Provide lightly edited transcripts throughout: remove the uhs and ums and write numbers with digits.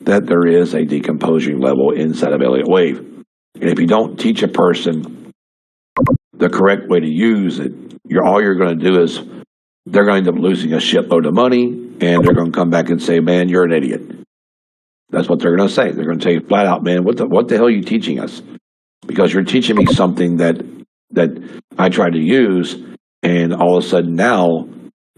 that there is a decomposing level inside of Elliott Wave. And if you don't teach a person the correct way to use it, all you're going to do is they're going to end up losing a shitload of money, and they're going to come back and say, man, you're an idiot. That's what they're going to say. They're going to say flat out, man, what the hell are you teaching us? Because you're teaching me something that I tried to use, and all of a sudden now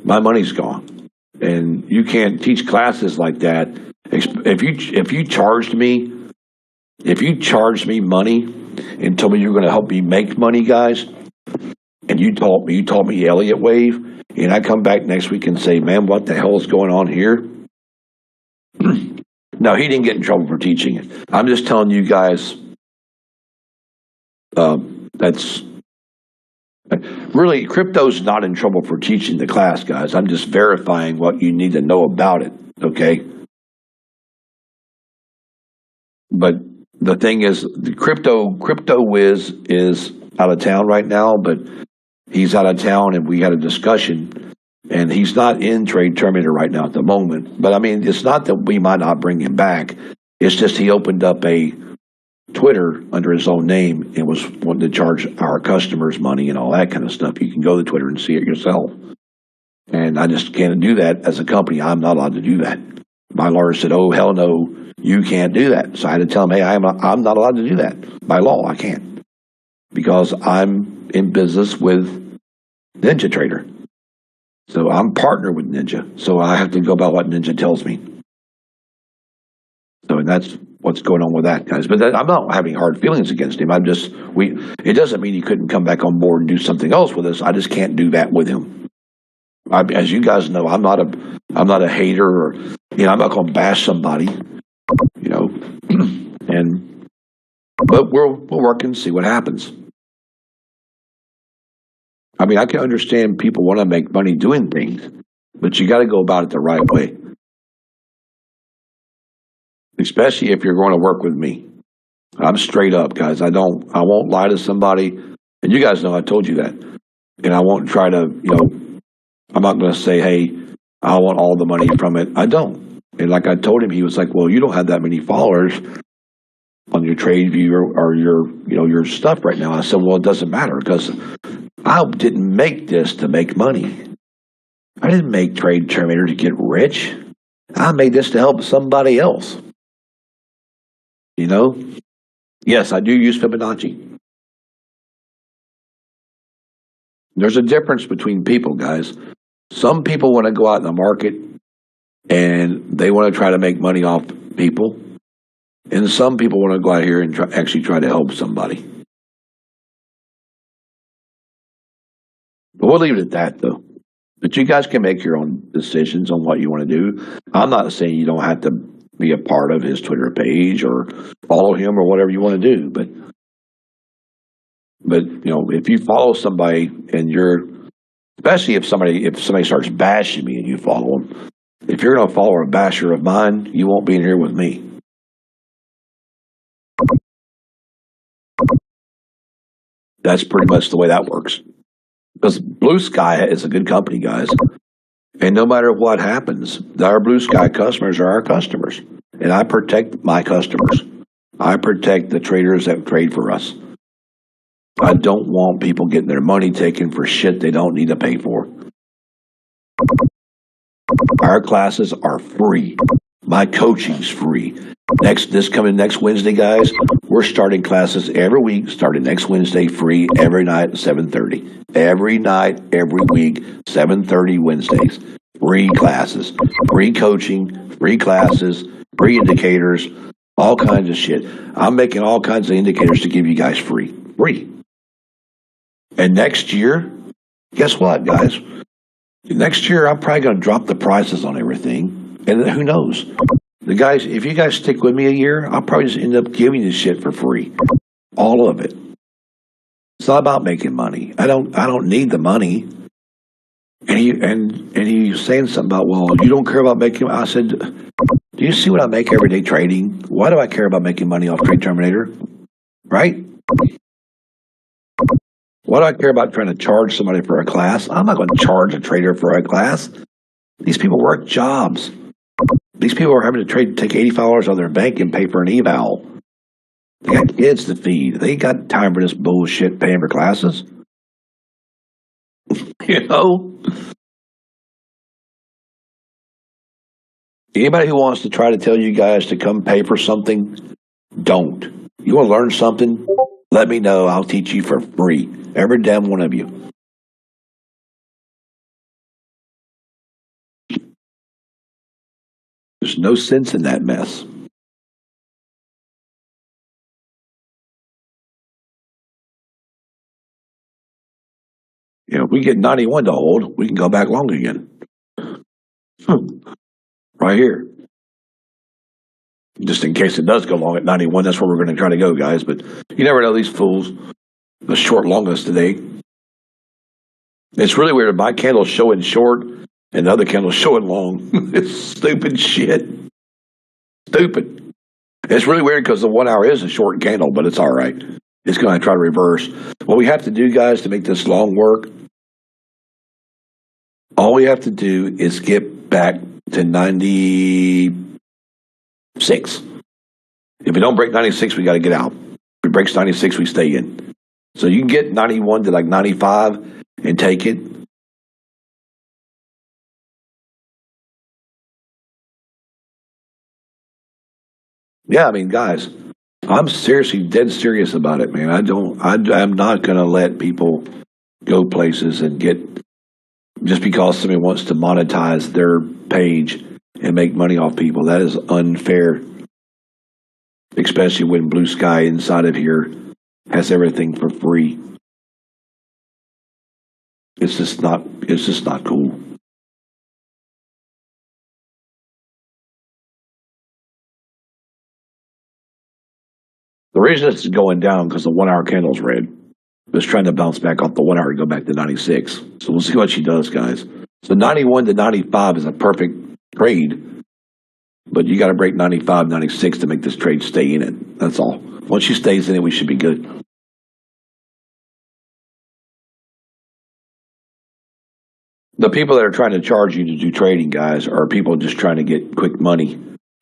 my money's gone. And you can't teach classes like that. If you charged me money and told me you were going to help me make money, guys, and you taught me Elliott Wave, and I come back next week and say, man, what the hell is going on here? No, he didn't get in trouble for teaching it. I'm just telling you guys, that's really, crypto's not in trouble for teaching the class, guys. I'm just verifying what you need to know about it, okay? But the thing is, the Crypto Wiz is out of town right now, but he's out of town, and we had a discussion, and he's not in Trade Terminator right now at the moment. But I mean, it's not that we might not bring him back. It's just he opened up a Twitter under his own name and was wanting to charge our customers money and all that kind of stuff. You can go to Twitter and see it yourself. And I just can't do that as a company. I'm not allowed to do that. My lawyer said, oh, hell no, you can't do that. So I had to tell him, hey, I'm not allowed to do that. By law, I can't. Because I'm in business with Ninja Trader. So I'm partnered with Ninja. So I have to go by what Ninja tells me. So, and that's what's going on with that, guys. But I'm not having hard feelings against him. It doesn't mean he couldn't come back on board and do something else with us. I just can't do that with him. As you guys know, I'm not a hater, or I'm not going to bash somebody, but we'll work and see what happens. I mean, I can understand people want to make money doing things, but you got to go about it the right way. Especially if you're going to work with me. I'm straight up, guys. I won't lie to somebody. And you guys know I told you that. And I won't try to, I'm not going to say, hey, I want all the money from it. I don't. And like I told him, he was like, well, you don't have that many followers on your TradeView or your stuff right now. I said, well, it doesn't matter, because I didn't make this to make money. I didn't make Trade Terminator to get rich. I made this to help somebody else. Yes, I do use Fibonacci. There's a difference between people, guys. Some people want to go out in the market and they want to try to make money off people. And some people want to go out here and actually try to help somebody. But we'll leave it at that, though. But you guys can make your own decisions on what you want to do. I'm not saying you don't have to be a part of his Twitter page or follow him or whatever you want to do. But if you follow somebody and especially if somebody starts bashing me and you follow them, if you're going to follow a basher of mine, you won't be in here with me. That's pretty much the way that works. Because Blue Sky is a good company, guys. And no matter what happens, our Blue Sky customers are our customers. And I protect my customers. I protect the traders that trade for us. I don't want people getting their money taken for shit they don't need to pay for. Our classes are free. My coaching's free. This coming next Wednesday, guys, we're starting classes every week, starting next Wednesday, free every night at 7:30. Every night, every week, 7:30 Wednesdays. Free classes, free coaching, free classes, free indicators, all kinds of shit. I'm making all kinds of indicators to give you guys free. And next year, guess what, guys? Next year, I'm probably going to drop the prices on everything. And who knows? If you guys stick with me a year, I'll probably just end up giving you shit for free. All of it. It's not about making money. I don't need the money. And he was saying something about, well, you don't care about making money. I said, do you see what I make every day trading? Why do I care about making money off Trade Terminator? Right? Why do I care about trying to charge somebody for a class? I'm not going to charge a trader for a class. These people work jobs. These people are having to take $85 out of their bank and pay for an eval. They got kids to feed. They ain't got time for this bullshit paying for classes. You know? Anybody who wants to try to tell you guys to come pay for something, don't. You want to learn something? Let me know. I'll teach you for free. Every damn one of you. There's no sense in that mess. You know, if we get 91 to hold, we can go back long again. Right here. Just in case it does go long at 91, that's where we're going to try to go, guys. But you never know these fools. The short longest today. It's really weird. My candle's showing short and the other candle's showing long. It's stupid shit. Stupid. It's really weird because the 1 hour is a short candle, but it's all right. It's going to try to reverse. What we have to do, guys, to make this long work, all we have to do is get back to 96. If we don't break 96, we got to get out. If it breaks 96, we stay in. So you can get 91 to like 95 and take it. Yeah, I mean, guys, I'm seriously dead serious about it, man. I'm not going to let people go places and get, just because somebody wants to monetize their page and make money off people. That is unfair, especially when Blue Sky inside of here has everything for free. It's just not cool. The reason it's going down because the 1 hour candle's red. It's trying to bounce back off the 1 hour to go back to 96. So we'll see what she does, guys. So 91 to 95 is a perfect trade, but you got to break 95, 96 to make this trade stay in it. That's all. Once she stays in it, we should be good. The people that are trying to charge you to do trading, guys, are people just trying to get quick money.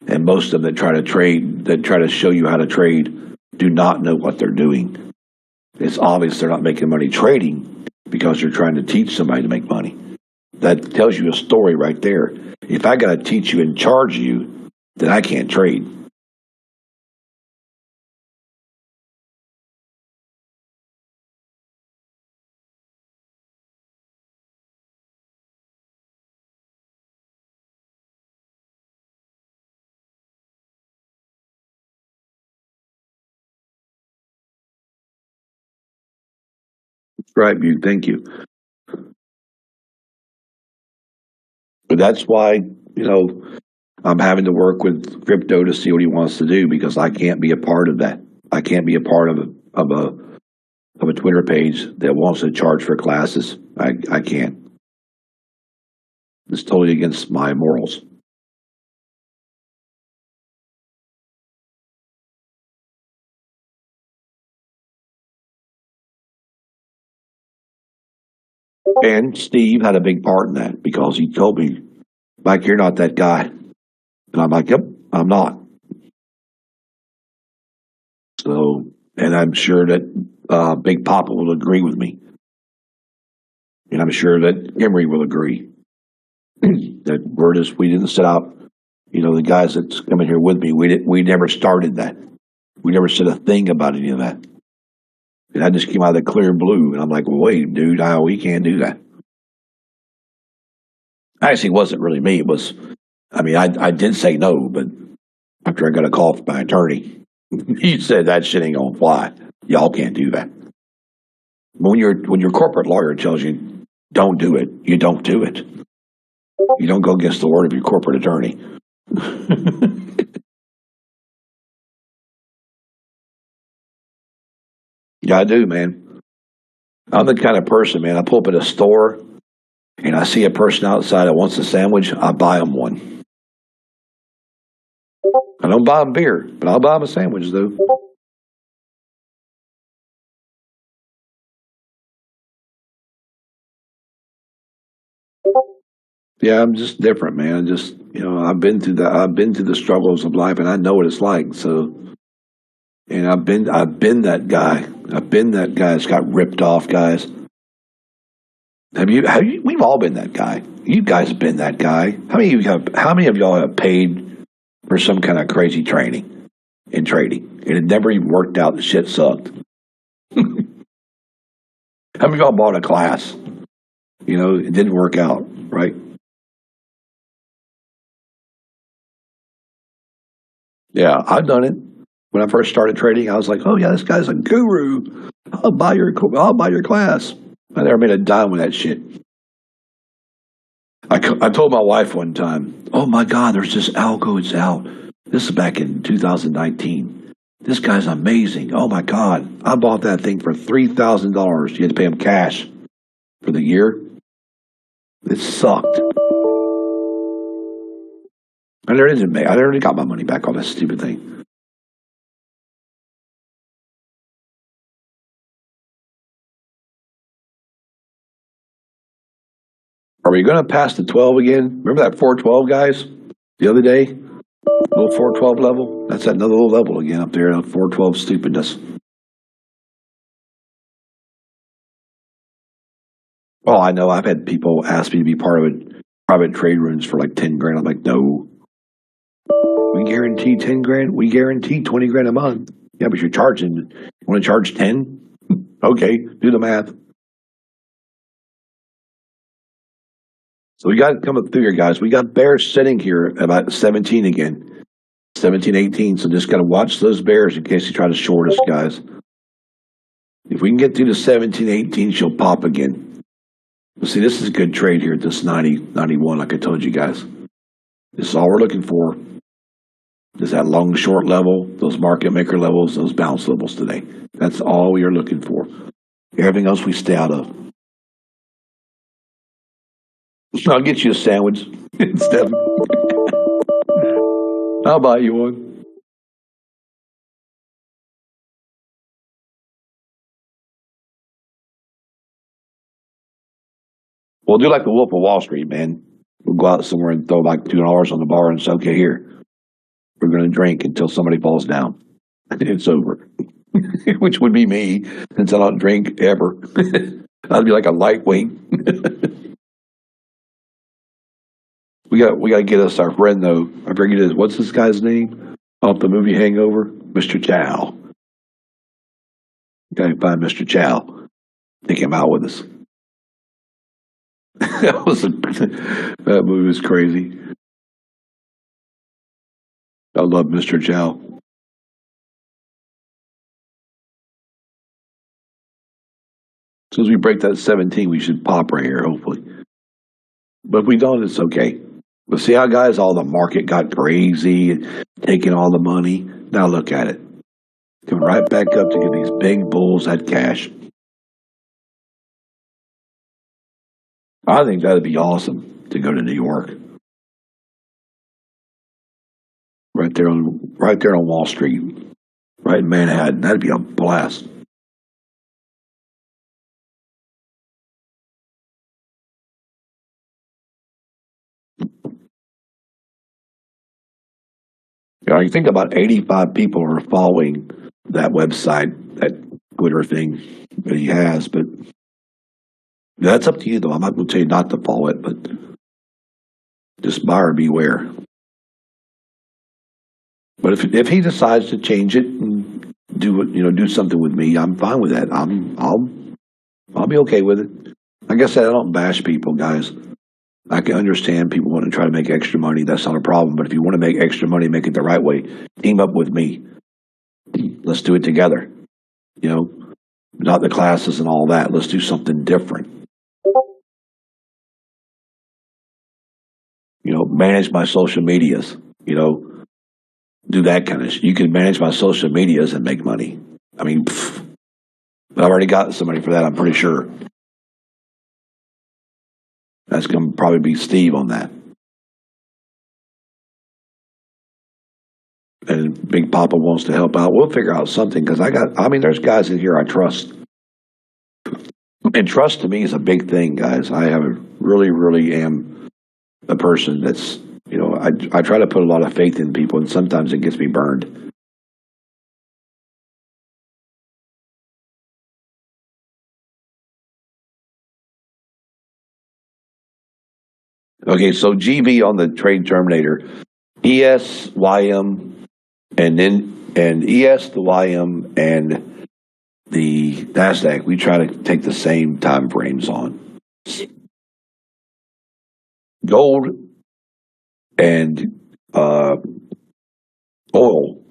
And most of them that try to trade, that try to show you how to trade, do not know what they're doing. It's obvious they're not making money trading because they're trying to teach somebody to make money. That tells you a story right there. If I got to teach you and charge you, then I can't trade. Right, Butte. Thank you. But that's why, I'm having to work with crypto to see what he wants to do because I can't be a part of that. I can't be a part of a Twitter page that wants to charge for classes. I can't. It's totally against my morals. And Steve had a big part in that because he told me, Mike, you're not that guy. And I'm like, yep, I'm not. So, and I'm sure that Big Papa will agree with me. And I'm sure that Emery will agree that we didn't set out, the guys that's coming here with me, we never started that. We never said a thing about any of that. And I just came out of the clear blue. And I'm like, well, wait, dude, we can't do that. Actually, it wasn't really me. It was, I did say no, but after I got a call from my attorney, he said that shit ain't gonna fly. Y'all can't do that. When your corporate lawyer tells you don't do it, you don't do it. You don't go against the word of your corporate attorney. Yeah, I do, man. I'm the kind of person, man. I pull up at a store and I see a person outside that wants a sandwich. I buy them one. I don't buy them beer, but I'll buy them a sandwich, though. Yeah, I'm just different, man. Just I've been through the struggles of life, and I know what it's like. So, and I've been that guy. I've been that guy that's got ripped off, guys. Have you? We've all been that guy. You guys have been that guy. How many of y'all have paid for some kind of crazy training in trading, and it never even worked out? The shit sucked. How many of y'all bought a class? It didn't work out, right? Yeah, I've done it. When I first started trading, I was like, "Oh yeah, this guy's a guru. I'll buy your class." I never made a dime with that shit. I told my wife one time, "Oh my God, there's this algo. It's out. This is back in 2019. This guy's amazing. Oh my God, I bought that thing for $3,000. You had to pay him cash for the year. It sucked. I never got my money back on this stupid thing." Are we going to pass the 12 again? Remember that 412, guys? The other day? Little 412 level? That's another little level again up there, 412 stupidness. Oh, I know. I've had people ask me to be part of it, private trade rooms for like 10 grand. I'm like, no. We guarantee 10 grand. We guarantee 20 grand a month. Yeah, but you're charging. You want to charge 10? Okay, do the math. So we got to come up through here, guys. We got bears sitting here about 17 again. 17, 18. So just got to watch those bears in case you try to short us, guys. If we can get through to 17, 18, she'll pop again. But see, this is a good trade here at this 90, 91, like I told you guys. This is all we're looking for. Is that long short level, those market maker levels, those bounce levels today. That's all we are looking for. Everything else we stay out of. I'll get you a sandwich instead. I'll buy you one. We'll do like the Wolf of Wall Street, man. We'll go out somewhere and throw like $2 on the bar and say, okay, here, we're going to drink until somebody falls down. It's over. Which would be me, since I don't drink ever. I'd be like a lightweight. We got to get us our friend though. I forget his. What's this guy's name? Off the movie Hangover, Mr. Chow. Got to find Mr. Chow. Take him out with us. That movie was crazy. I love Mr. Chow. As soon as we break that 17, we should pop right here, hopefully. But if we don't, it's okay. But see how, guys, all the market got crazy and taking all the money? Now look at it. Coming right back up to get these big bulls that cash. I think that'd be awesome to go to New York. Right there on Wall Street. Right in Manhattan. That'd be a blast. I think about 85 people are following that website, that Twitter thing that he has, but that's up to you, though. I'm not going to tell you not to follow it, but just buyer beware. But if he decides to change it and do something with me, I'm fine with that. I'll be okay with it. Like I said, I don't bash people, guys. I can understand people want to try to make extra money. That's not a problem. But if you want to make extra money, make it the right way. Team up with me. Let's do it together. Not the classes and all that. Let's do something different. Manage my social medias. Do that kind of shit. You can manage my social medias and make money. I mean, I've already got somebody for that, I'm pretty sure. That's going to probably be Steve on that. And Big Papa wants to help out. We'll figure out something because there's guys in here I trust. And trust to me is a big thing, guys. I really, really am a person that's, I try to put a lot of faith in people, and sometimes it gets me burned. Okay, so GV on the trade terminator, ES, YM, and ES, the YM, and the NASDAQ, we try to take the same time frames on. Gold and oil,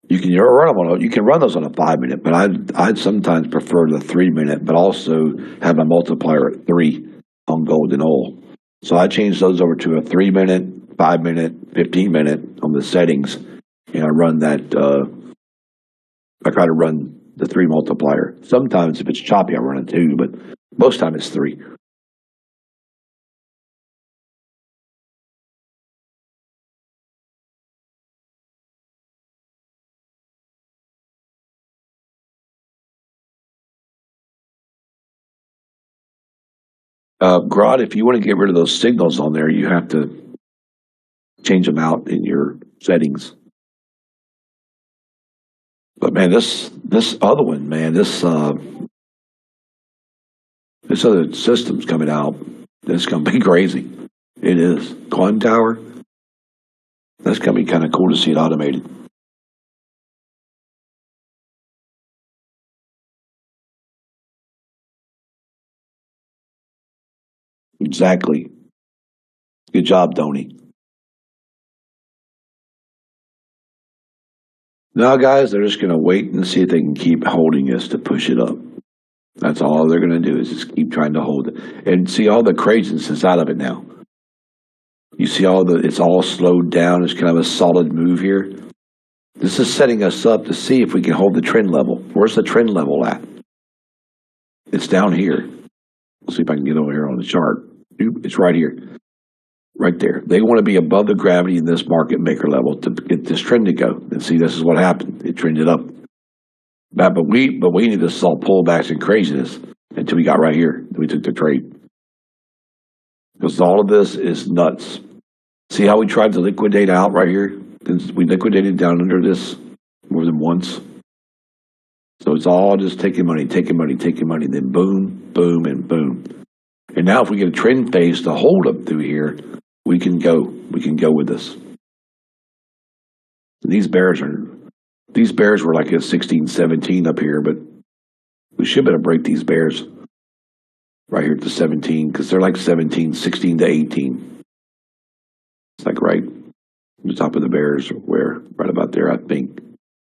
you can run those on a 5 minute, but I'd sometimes prefer the 3 minute, but also have a multiplier at 3 on gold and oil. So I changed those over to a 3 minute, 5 minute, 15 minute on the settings, and I run that. I try to run the 3 multiplier. Sometimes if it's choppy, I run it 2, but most time it's 3. Grodd, if you want to get rid of those signals on there, you have to change them out in your settings. But man, this other one, man, this other system's coming out. It's gonna be crazy. It is. Coin Tower. That's gonna be kind of cool to see it automated. Exactly. Good job, Tony. Now, guys, they're just gonna wait and see if they can keep holding us to push it up. That's all they're gonna do is just keep trying to hold it. And see all the craziness is out of it now. You see it's all slowed down. It's kind of a solid move here. This is setting us up to see if we can hold the trend level. Where's the trend level at? It's down here. Let's see if I can get over here on the chart. It's right here. Right there. They want to be above the gravity in this market maker level to get this trend to go. And see, this is what happened. It trended up. But we needed to saw pullbacks and craziness until we got right here. We took the trade. Because all of this is nuts. See how we tried to liquidate out right here? We liquidated down under this more than once. So it's all just taking money, then boom, boom, and boom. And now if we get a trend phase to hold up through here, we can go with this. And these bears were like a 16, 17 up here, but we should be able to break these bears right here to 17, because they're like 17, 16 to 18. It's like right on the top of the bears, right about there, I think.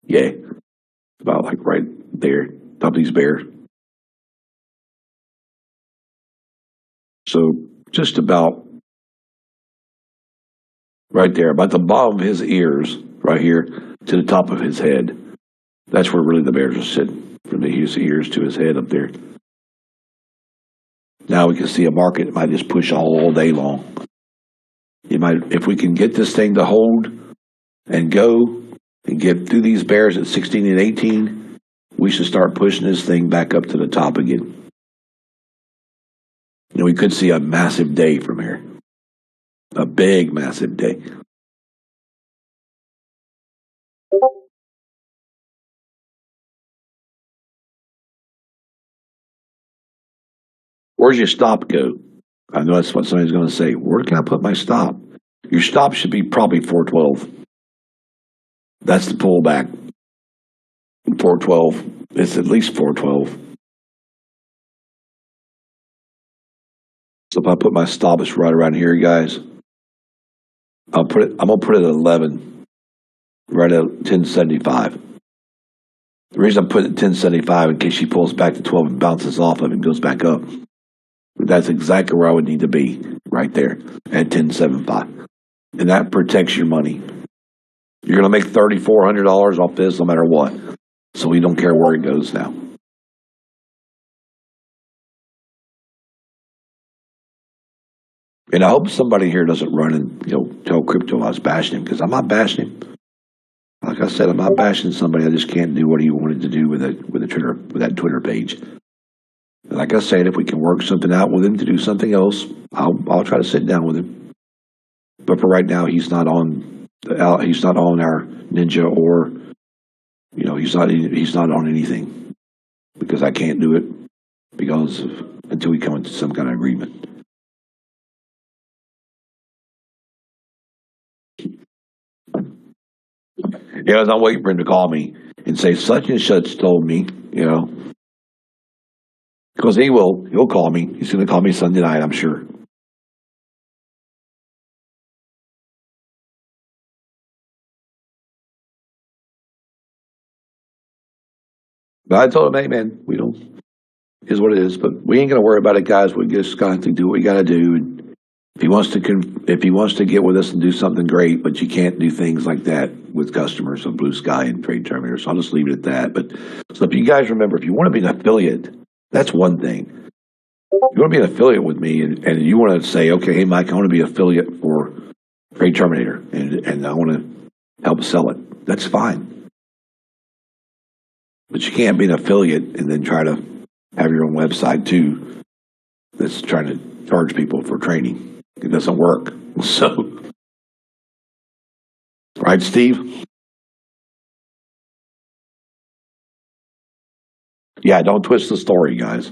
Yeah, about like right there, top of these bears. So just about right there, about the bottom of his ears, right here to the top of his head. That's where really the bears are sitting, from his ears to his head up there. Now we can see a market that might just push all day long. If we can get this thing to hold and go and get through these bears at 16 and 18, we should start pushing this thing back up to the top again. We could see a massive day from here. A big, massive day. Where's your stop go? I know that's what somebody's going to say. Where can I put my stop? Your stop should be probably 412. That's the pullback. 412. It's at least 412. So if I put my stop, it's right around here, guys. I'm gonna put it at 11, right at 1075. The reason I'm putting it at 1075 in case she pulls back to 12 and bounces off of it and goes back up. But that's exactly where I would need to be, right there at 1075, and that protects your money. You're gonna make $3,400 off this no matter what. So we don't care where it goes now. And I hope somebody here doesn't run and tell Crypto I was bashing him, because I'm not bashing him. Like I said, I'm not bashing somebody. I just can't do what he wanted to do with that Twitter page. And like I said, if we can work something out with him to do something else, I'll try to sit down with him. But for right now, he's not on. He's not on our Ninja, or he's not on anything because I can't do it until we come into some kind of agreement. Yeah, I'm waiting for him to call me and say such and such told me, because he'll call me. He's going to call me Sunday night, I'm sure. But I told him, hey man, we don't, is what it is, but we ain't going to worry about it, guys. We just got to do what we got to do. And if he wants to get with us and do something great, but you can't do things like that with customers on Blue Sky and Trade Terminators. So I'll just leave it at that. But so if you guys remember, if you want to be an affiliate, that's one thing. You want to be an affiliate with me, and you want to say, okay, hey Mike, I want to be an affiliate for Trade Terminator, and I want to help sell it. That's fine. But you can't be an affiliate and then try to have your own website too that's trying to charge people for training. It doesn't work. So, right, Steve? Yeah, don't twist the story, guys.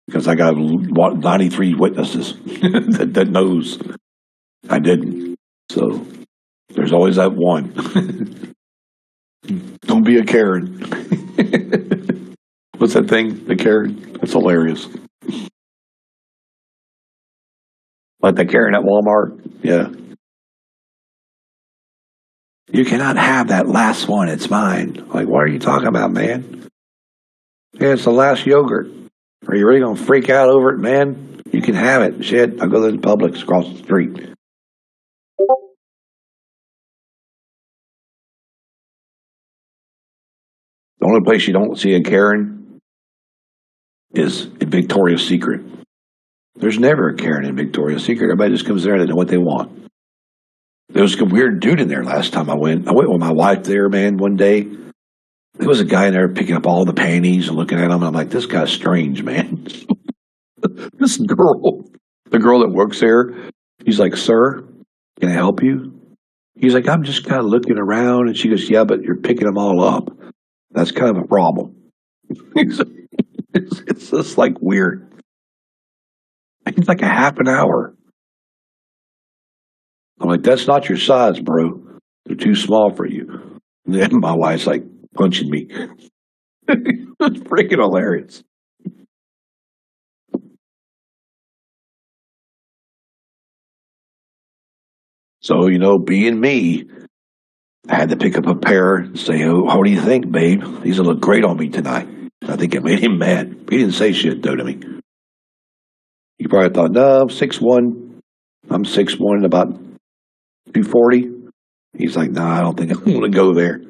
Because I got 93 witnesses that knows I didn't. So, there's always that one. Don't be a Karen. What's that thing? The Karen? That's hilarious. Like the Karen at Walmart? Yeah. You cannot have that last one. It's mine. Like, what are you talking about, man? Yeah, it's the last yogurt. Are you really going to freak out over it, man? You can have it. Shit, I'll go to the Publix across the street. The only place you don't see a Karen is in Victoria's Secret. There's never a Karen in Victoria's Secret. Everybody just comes there and they know what they want. There was a weird dude in there last time I went. I went with my wife there, man, one day. There was a guy in there picking up all the panties and looking at them. And I'm like, this guy's strange, man. This girl, the girl that works there, he's like, sir, can I help you? He's like, I'm just kind of looking around. And she goes, yeah, but you're picking them all up. That's kind of a problem. It's just like weird. It's like a half an hour. I'm like, that's not your size, bro. They're too small for you. And then my wife's like punching me. It's freaking hilarious. So, being me, I had to pick up a pair and say, oh, what do you think, babe? These will look great on me tonight. I think it made him mad. He didn't say shit, though, to me. He probably thought, no, I'm 6'1". I'm 6'1" and about 240. He's like, no, I don't think I want to go there.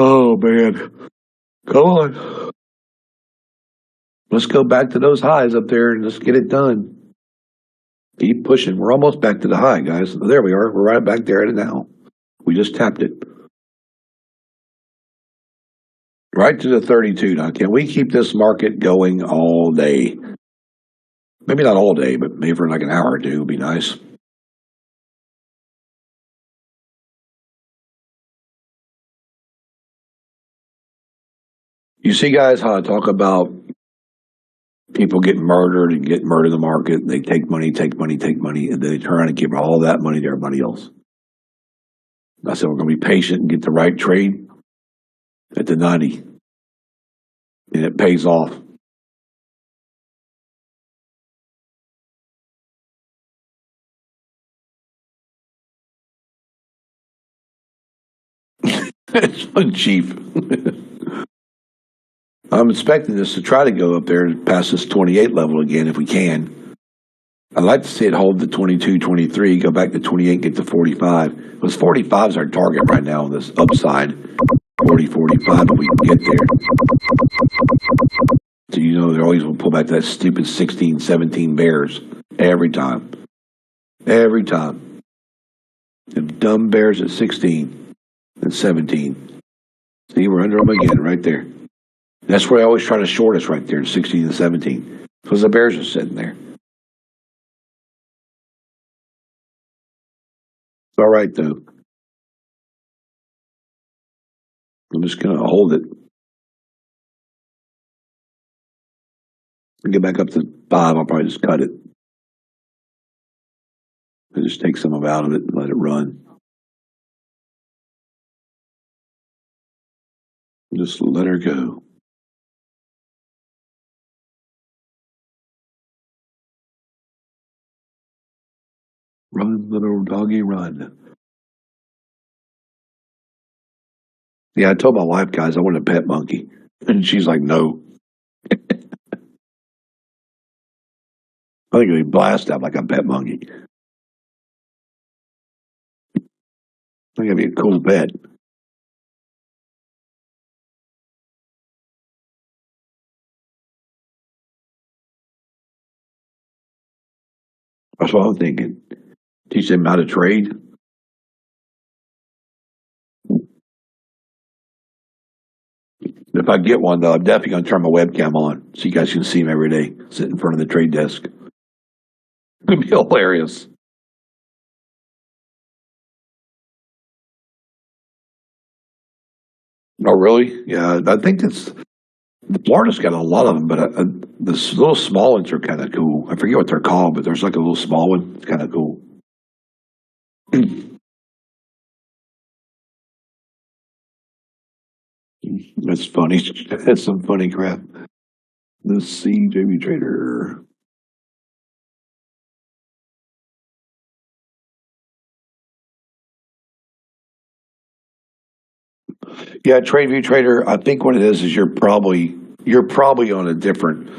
Oh, man. Come on. Let's go back to those highs up there and let's get it done. Keep pushing. We're almost back to the high, guys. There we are. We're right back there at it now. We just tapped it. Right to the 32 now. Can we keep this market going all day? Maybe not all day, but maybe for like an hour or two would be nice. You see, guys, how I talk about people getting murdered and getting murdered in the market. They take money, and they turn around and give all that money to everybody else. I said, we're going to be patient and get the right trade at the 90. And it pays off. It's fun, Chief. I'm expecting this to try to go up there past this 28 level again if we can. I'd like to see it hold the 22, 23, go back to 28, get to 45. Because 45 is our target right now on this upside. 40, 45, but we can get there. So, you know, they're always going to pull back that stupid 16, 17 bears every time. Every time. The dumb bears at 16 and 17. See, we're under them again right there. That's where I always try to short us right there, 16 and 17. Because the bears are sitting there. It's all right, though. I'm just going to hold it. Get back up to 5, I'll probably just cut it. I just take some out of it and let it run. Just let her go. Run, little doggy, run. Yeah, I told my wife, guys, I want a pet monkey. And she's like, no. I think it'd be blast out like a pet monkey. I think it'd be a cool pet. That's what I'm thinking. Teach them how to trade. If I get one, though, I'm definitely going to turn my webcam on so you guys can see him every day, sit in front of the trade desk. It'd be hilarious. Oh, really? Yeah, I think Florida's got a lot of them, but the little small ones are kind of cool. I forget what they're called, but there's like a little small one. It's kind of cool. That's funny. That's some funny crap. Let's see, JV Trader. Yeah, TradeView Trader. I think what it is you're probably on a different.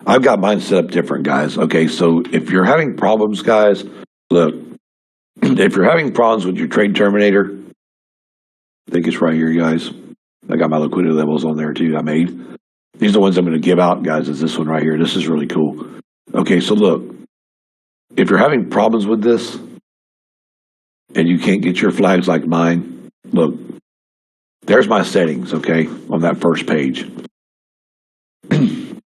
I've got mine set up different, guys. Okay, so if you're having problems, guys, look. If you're having problems with your Trade Terminator, I think it's right here, guys. I got my liquidity levels on there too. I made. These are the ones I'm going to give out, guys. Is this one right here? This is really cool. Okay, so look. If you're having problems with this, and you can't get your flags like mine, look. There's my settings, okay, on that first page. And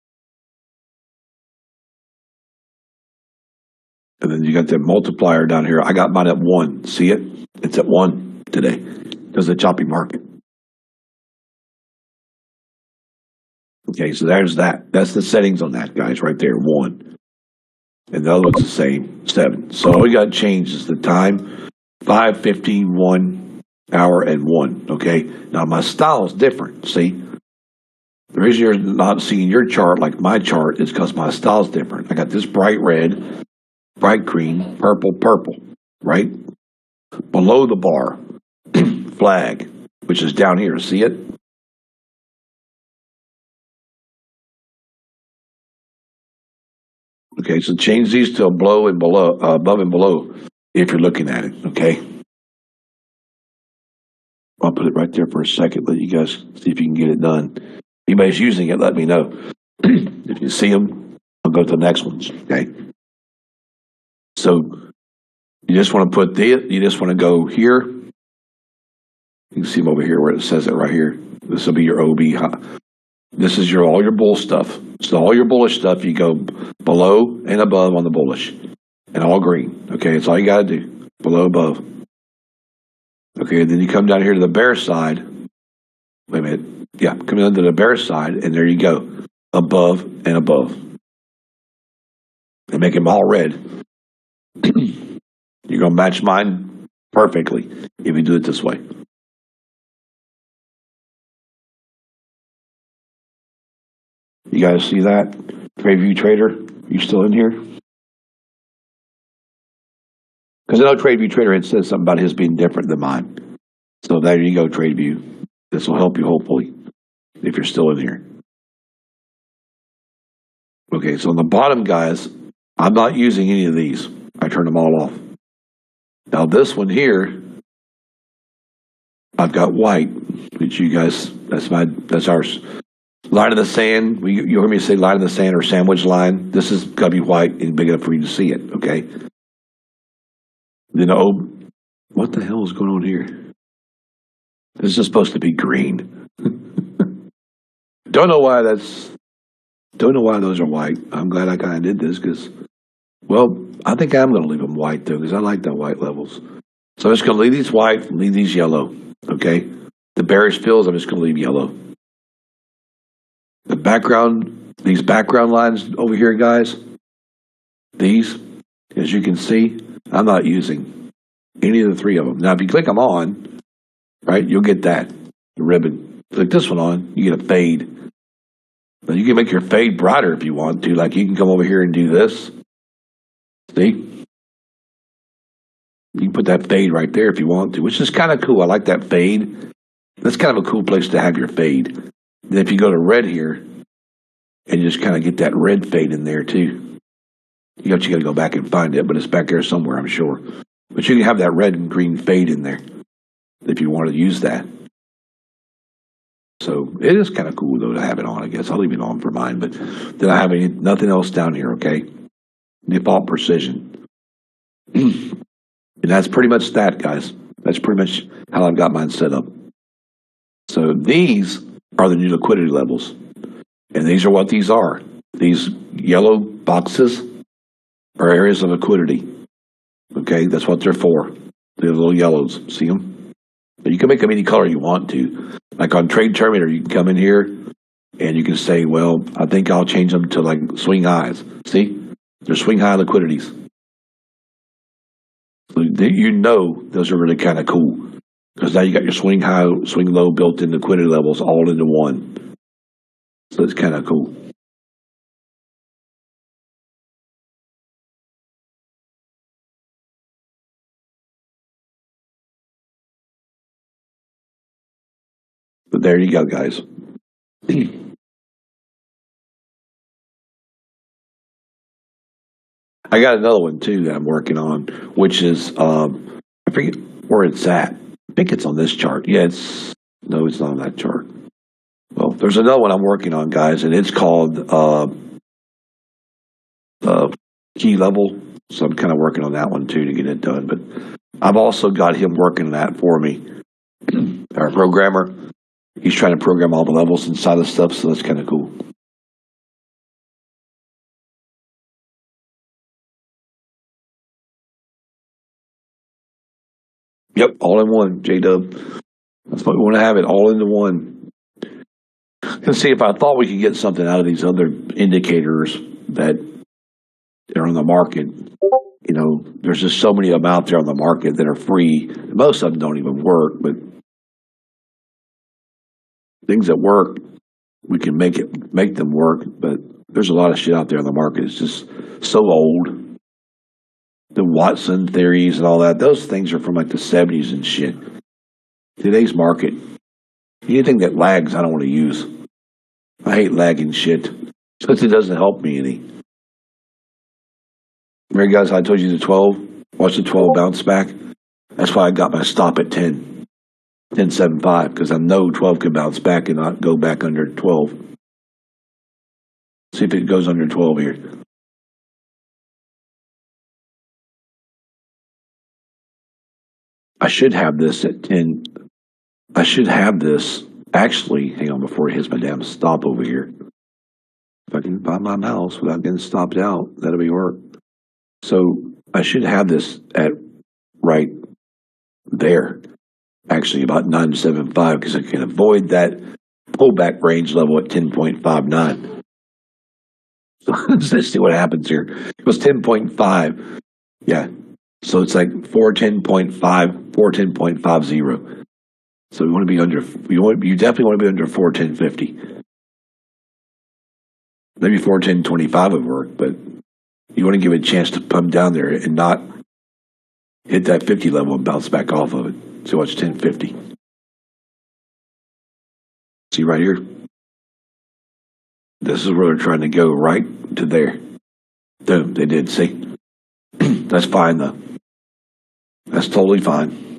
then you got the multiplier down here. I got mine at 1. See it? It's at 1 today. There's a choppy market. Okay, so there's that. That's the settings on that, guys, right there, 1. And the other one's the same, 7. So all we got to change is the time, 5, 15, 1, hour, and 1, okay? Now, my style is different, see? The reason you're not seeing your chart like my chart is because my style is different. I got this bright red, bright green, purple, purple, right? Below the bar, flag, which is down here. See it? Okay, so change these to below and below, above and below, if you're looking at it. Okay. I'll put it right there for a second. Let you guys see if you can get it done. If anybody's using it, let me know. If you see them, I'll go to the next ones. Okay. So you just want to put you just want to go here. You can see them over here where it says it right here. This will be your OB. This is all your bull stuff. So all your bullish stuff, you go below and above on the bullish, and all green. Okay, that's all you got to do. Below, above. Okay, then you come down here to the bear side. Wait a minute. Yeah, come down to the bear side, and there you go. Above and above. And make them all red. You're going to match mine perfectly if you do it this way. You guys see that? TradeView Trader, you still in here? Because I know TradeView Trader had said something about his being different than mine. So there you go, TradeView. This will help you, hopefully, if you're still in here. Okay, so on the bottom, guys, I'm not using any of these. I turn them all off. Now this one here, I've got white. at you guys. That's ours. Line in the sand. You heard me say line in the sand or sandwich line. This is gotta be white and big enough for you to see it. Okay. Then what the hell is going on here? This is supposed to be green. Don't know why those are white. I'm glad I kind of did this because, well, I think I'm going to leave them white though because I like the white levels. So I'm just going to leave these white, leave these yellow. Okay. The bearish fills, I'm just going to leave yellow. The background, these background lines over here, guys, these, as you can see, I'm not using any of the three of them. Now, if you click them on, right, you'll get that, the ribbon. Click this one on, you get a fade. Now, you can make your fade brighter if you want to. Like, you can come over here and do this. See? You can put that fade right there if you want to, which is kind of cool. I like that fade. That's kind of a cool place to have your fade. Then if you go to red here, and you just kind of get that red fade in there too. You got to go back and find it, but it's back there somewhere, I'm sure. But you can have that red and green fade in there if you want to use that. So it is kind of cool, though, to have it on, I guess. I'll leave it on for mine, but then I have nothing else down here, okay? Default precision. And that's pretty much that, guys. That's pretty much how I've got mine set up. So these are the new liquidity levels. And these are what these are. These yellow boxes are areas of liquidity. Okay, that's what they're for. The little yellows, see them? But you can make them any color you want to. Like on Trade Terminator, you can come in here and you can say, well, I think I'll change them to like swing highs. See? They're swing high liquidities. So you know those are really kind of cool. Because now you got your swing high, swing low built-in liquidity levels all into one. So it's kind of cool. But there you go, guys. I got another one too that I'm working on, which is I forget where it's at. I think it's on this chart. Yeah, it's not on that chart. Well, there's another one I'm working on, guys, and it's called key level. So I'm kind of working on that one too to get it done. But I've also got him working on that for me. Our programmer, he's trying to program all the levels inside the stuff, so that's kind of cool. Yep, all in one, J-Dub. That's what we want to have it, all into one. Let's see, if I thought we could get something out of these other indicators that are on the market, you know, there's just so many of them out there on the market that are free. Most of them don't even work, but things that work, we can make them work, but there's a lot of shit out there on the market. It's just so old. The Watson theories and all that, those things are from like the 70s and shit. Today's market, anything that lags, I don't want to use. I hate lagging shit, since it doesn't help me any. Remember, guys, I told you the 12? Watch the 12 bounce back. That's why I got my stop at 10. 10.75, because I know 12 can bounce back and not go back under 12. See if it goes under 12 here. I should have this at 10. I should have this, actually, hang on before it hits my damn stop over here. If I can find my mouse without getting stopped out, that'll be work. So I should have this at right there. Actually, about 9.75, because I can avoid that pullback range level at 10.59. So let's see what happens here. It was 10.5. Yeah. So it's like 410.5, 410.50. So we want to be under, you definitely want to be under 410.50. Maybe 410.25 would work, but you want to give it a chance to come down there and not hit that 50 level and bounce back off of it. So it's 10.50. See right here? This is where they're trying to go, right to there. Boom, they did, see? That's fine, though. That's totally fine.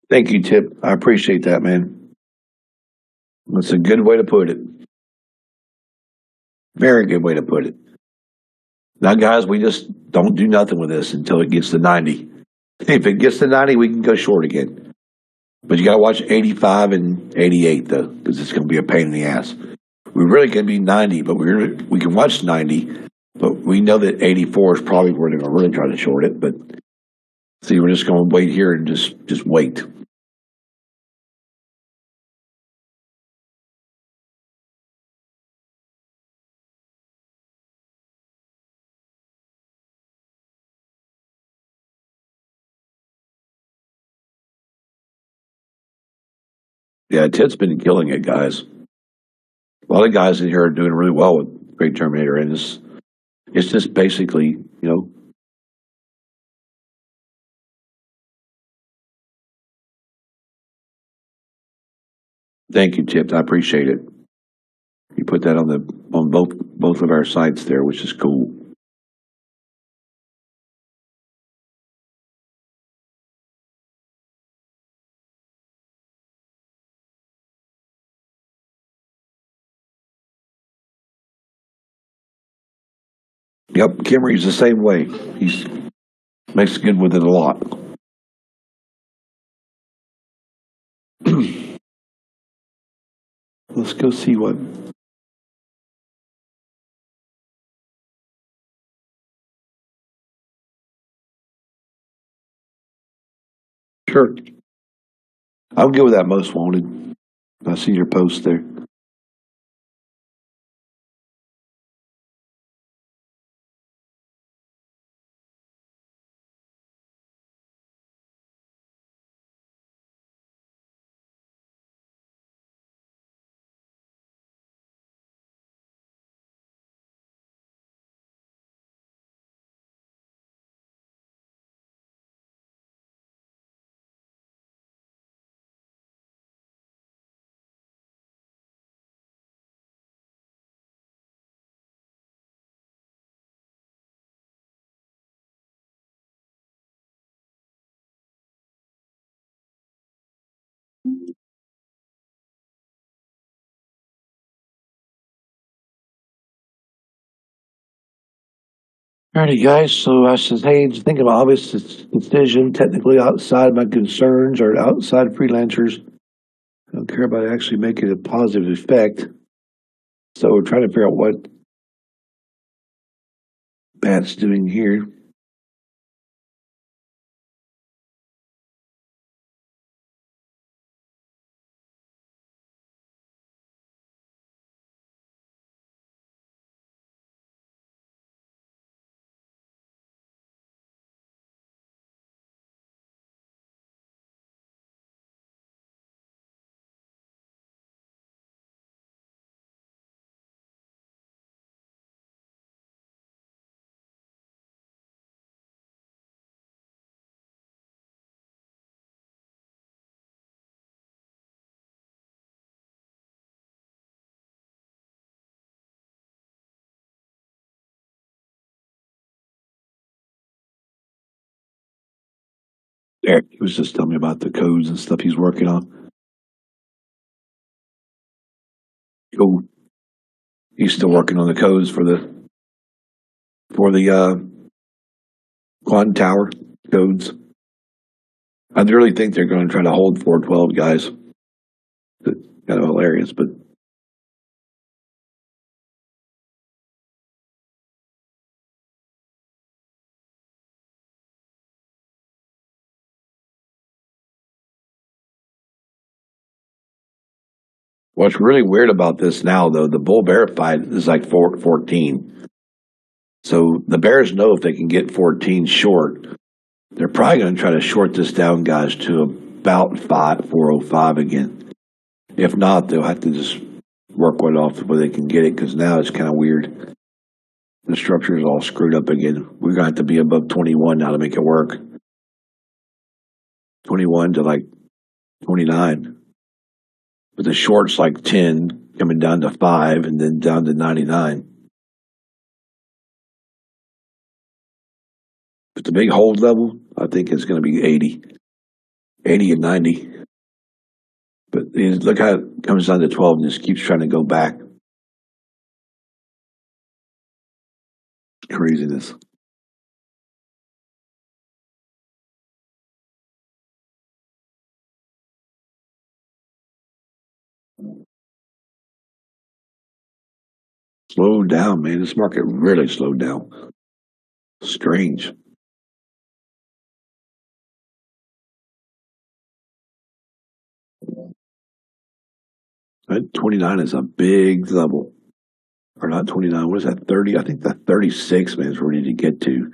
Thank you, Tip. I appreciate that, man. That's a good way to put it. Very good way to put it. Now, guys, we just don't do nothing with this until it gets to 90. If it gets to 90, we can go short again. But you got to watch 85 and 88, though, because it's going to be a pain in the ass. We really can be 90, but we can watch 90, but we know that 84 is probably where they're going to really try to short it. But see, we're just going to wait here and just wait. Yeah, Ted's been killing it, guys. A lot of guys in here are doing really well with Great Terminator, and it's just basically, thank you, Tips. I appreciate it. You put that on both of our sites there, which is cool. Yep, Kimmery's the same way. He's makes good with it a lot. Let's go see what. Sure, I'll go with that most wanted. I see your post there. Alrighty, guys. So I said, hey, think of obvious decision, technically outside my concerns or outside freelancers. I don't care about actually making a positive effect. So we're trying to figure out what Matt's doing here. Eric he was just telling me about the codes and stuff he's working on. Cool. He's still working on the codes for the quantum tower codes. I really think they're going to try to hold 412 guys. Kind of hilarious, but what's really weird about this now, though, the bull bear fight is like 14. So the Bears know if they can get 14 short, they're probably going to try to short this down, guys, to about 405 again. If not, they'll have to just work one off where they can get it because now it's kind of weird. The structure is all screwed up again. We're going to have to be above 21 now to make it work. 21 to like 29. But the short's like 10, coming down to 5, and then down to 99. But the big hold level, I think, is going to be 80. 80 and 90. But look how it comes down to 12 and just keeps trying to go back. Craziness. Slowed down, man. This market really slowed down. Strange. That 29 is a big level. Or not 29, what is that, 30? I think that 36, man, is where we need to get to.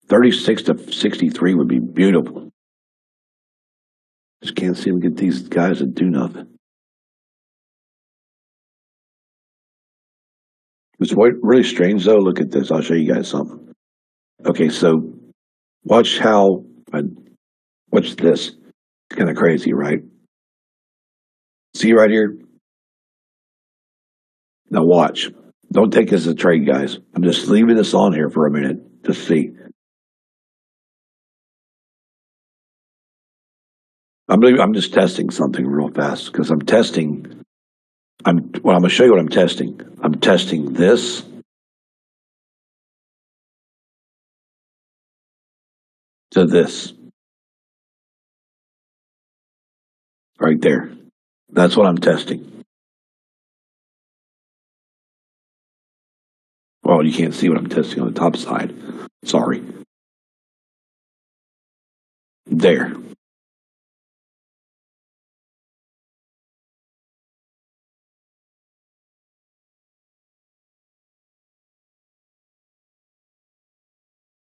36 to 63 would be beautiful. Just can't seem to get these guys to do nothing. It's really strange, though. Look at this. I'll show you guys something. Okay, so watch watch this. It's kind of crazy, right? See right here? Now watch. Don't take this as a trade, guys. I'm just leaving this on here for a minute to see. I'm just testing something real fast because I'm testing. I'm going to show you what I'm testing. I'm testing this. To this. Right there. That's what I'm testing. Well, you can't see what I'm testing on the top side. Sorry. There.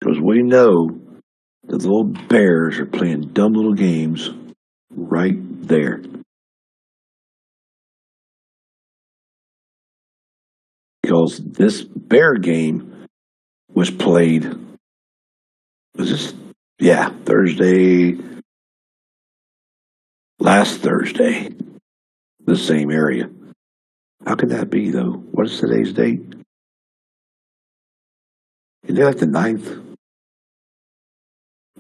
Because we know that the little bears are playing dumb little games right there. Because this bear game was played, was this? Yeah, last Thursday, the same area. How can that be, though? What is today's date? Is it like the 9th?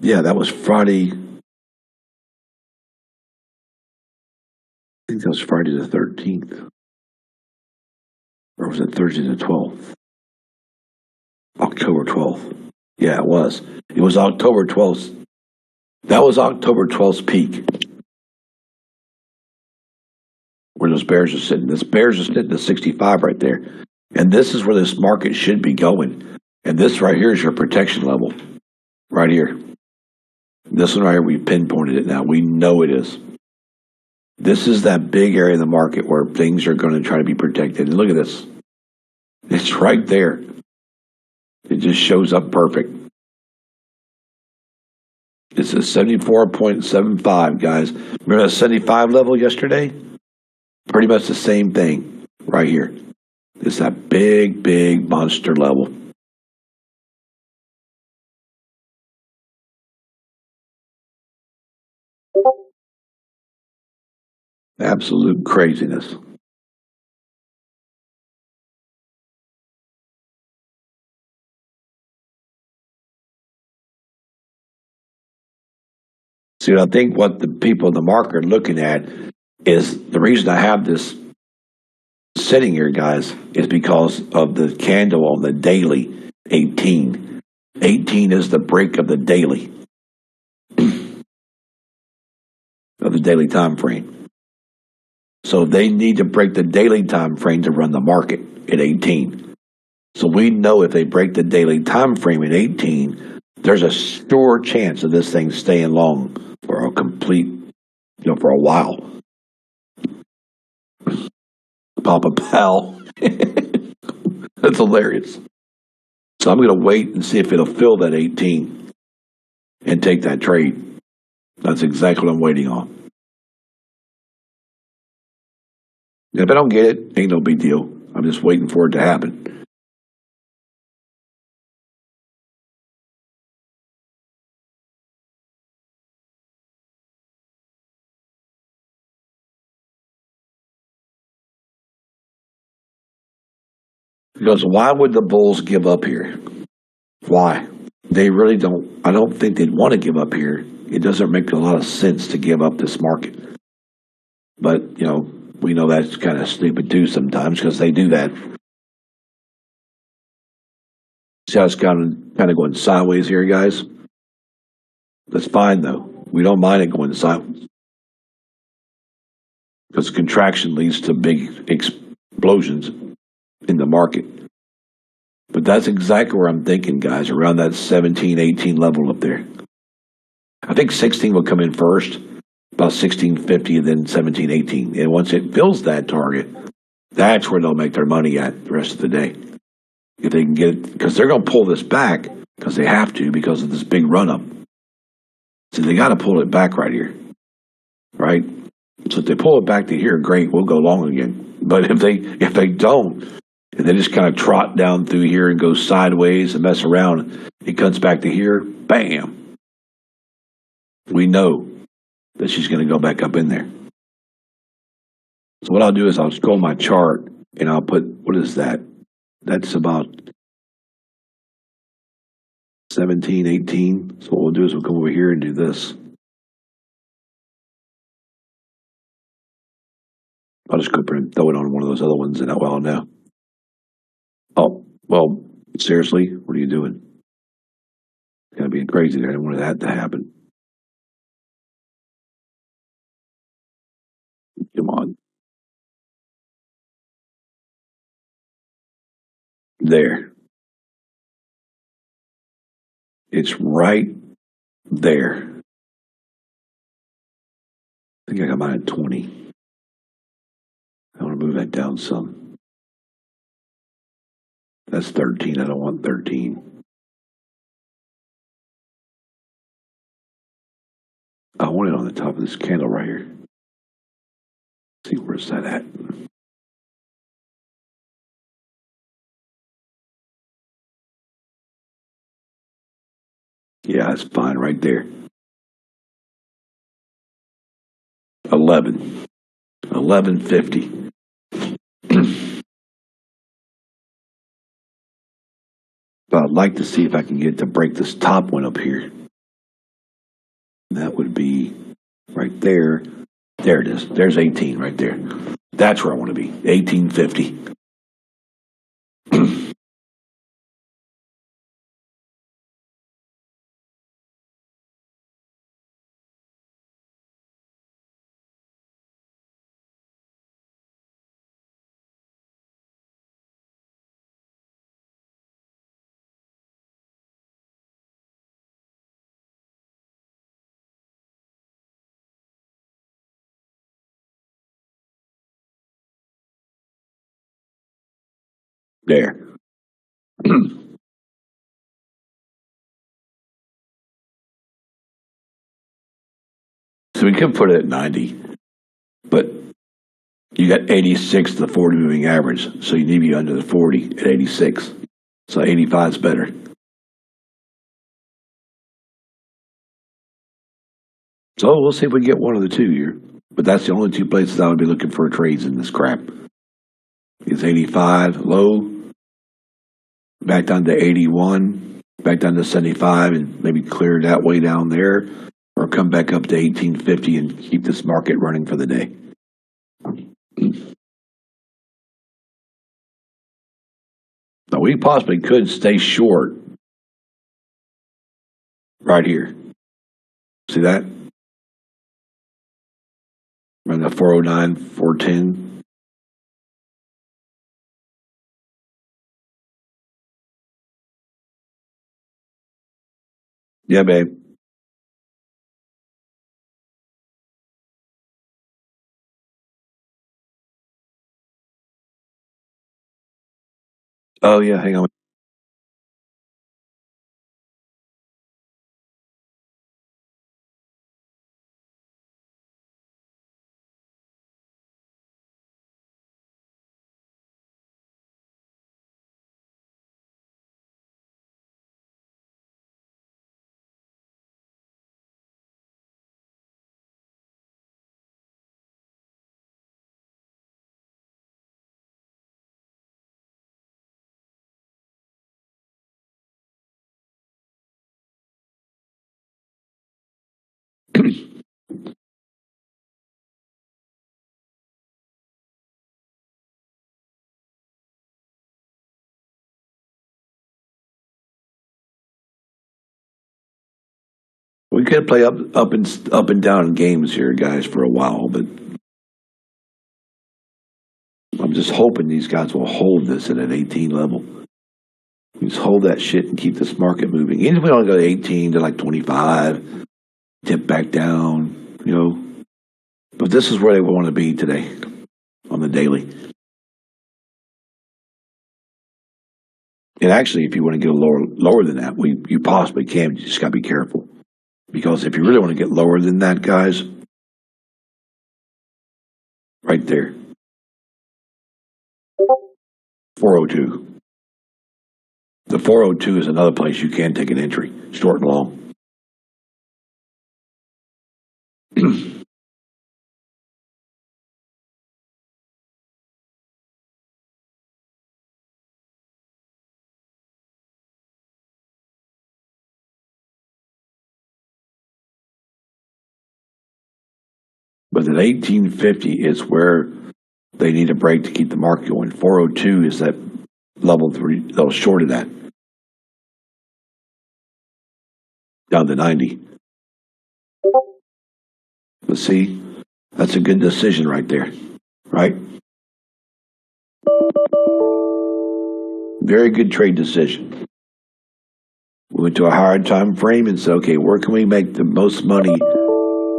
Yeah, that was Friday. I think that was Friday the 13th. Or was it Thursday the 12th? October 12th. Yeah, it was. It was October 12th. That was October 12th's peak. Where those bears are sitting. This bears are sitting at 65 right there. And this is where this market should be going. And this right here is your protection level. Right here. This one right here, we pinpointed it now. We know it is. This is that big area of the market where things are going to try to be protected. And look at this. It's right there. It just shows up perfect. It's a 74.75, guys. Remember that 75 level yesterday? Pretty much the same thing right here. It's that big, big monster level. Absolute craziness. See, I think what the people in the market are looking at is the reason I have this sitting here, guys, is because of the candle on the daily 18. 18 is the break of the daily. Of the daily time frame. So they need to break the daily time frame to run the market at 18. So we know if they break the daily time frame at 18, there's a sure chance of this thing staying long for a complete, for a while. Papa Pal. That's hilarious. So I'm going to wait and see if it'll fill that 18 and take that trade. That's exactly what I'm waiting on. If I don't get it, ain't no big deal. I'm just waiting for it to happen. Because why would the Bulls give up here? Why? They really don't. I don't think they'd want to give up here It doesn't make a lot of sense to give up this market. But, we know that's kind of stupid too sometimes because they do that. See how it's kind of going sideways here, guys? That's fine, though. We don't mind it going sideways because contraction leads to big explosions in the market. But that's exactly where I'm thinking, guys, around that 17, 18 level up there. I think 16 will come in first, about 16.50, and then 17, 18. And once it fills that target, that's where they'll make their money at the rest of the day. If they can get it, because they're going to pull this back because they have to because of this big run up. So they got to pull it back right here, right? So if they pull it back to here, great, we'll go long again. But if they don't, and they just kind of trot down through here and go sideways and mess around, it comes back to here, bam. We know that she's going to go back up in there. So what I'll do is I'll scroll my chart and I'll put, what is that? That's about 17, 18. So what we'll do is we'll come over here and do this. I'll just go and throw it on one of those other ones and I'll know. Oh, well, seriously, what are you doing? It's gotta be crazy there. I didn't want that to happen. Come on. There. It's right there. I think I got mine at 20. I want to move that down some. That's 13. I don't want 13. I want it on the top of this candle right here. Let's see, where's that at? Yeah, it's fine right there. 11. 11.50. But I'd like to see if I can get it to break this top one up here. That would be right there. There it is. There's 18 right there. That's where I want to be. 18.50. There. So we could put it at 90, but you got 86 to the 40 moving average, so you need to be under the 40 at 86. So 85 is better. So we'll see if we get one of the two here. But that's the only two places I would be looking for trades in this crap. It's 85 low, back down to 81, back down to 75, and maybe clear that way down there, or come back up to 1850 and keep this market running for the day. Now we possibly could stay short right here. See that? Around the 409, 410. Yeah, babe. Oh, yeah, hang on. We could play up and down games here, guys, for a while, but I'm just hoping these guys will hold this at an 18 level. Just hold that shit and keep this market moving. Even if we don't go to 18 to like 25, dip back down, you know. But this is where they want to be today on the daily. And actually, if you want to get lower than that, you possibly can. You just got to be careful. Because if you really want to get lower than that, guys, right there, 402. The 402 is another place you can take an entry, short and long. But at 1850 is where they need a break to keep the market going. 402 is that level 3, they'll short of that. Down to 90. But see, that's a good decision right there, right? Very good trade decision. We went to a higher time frame and said, okay, where can we make the most money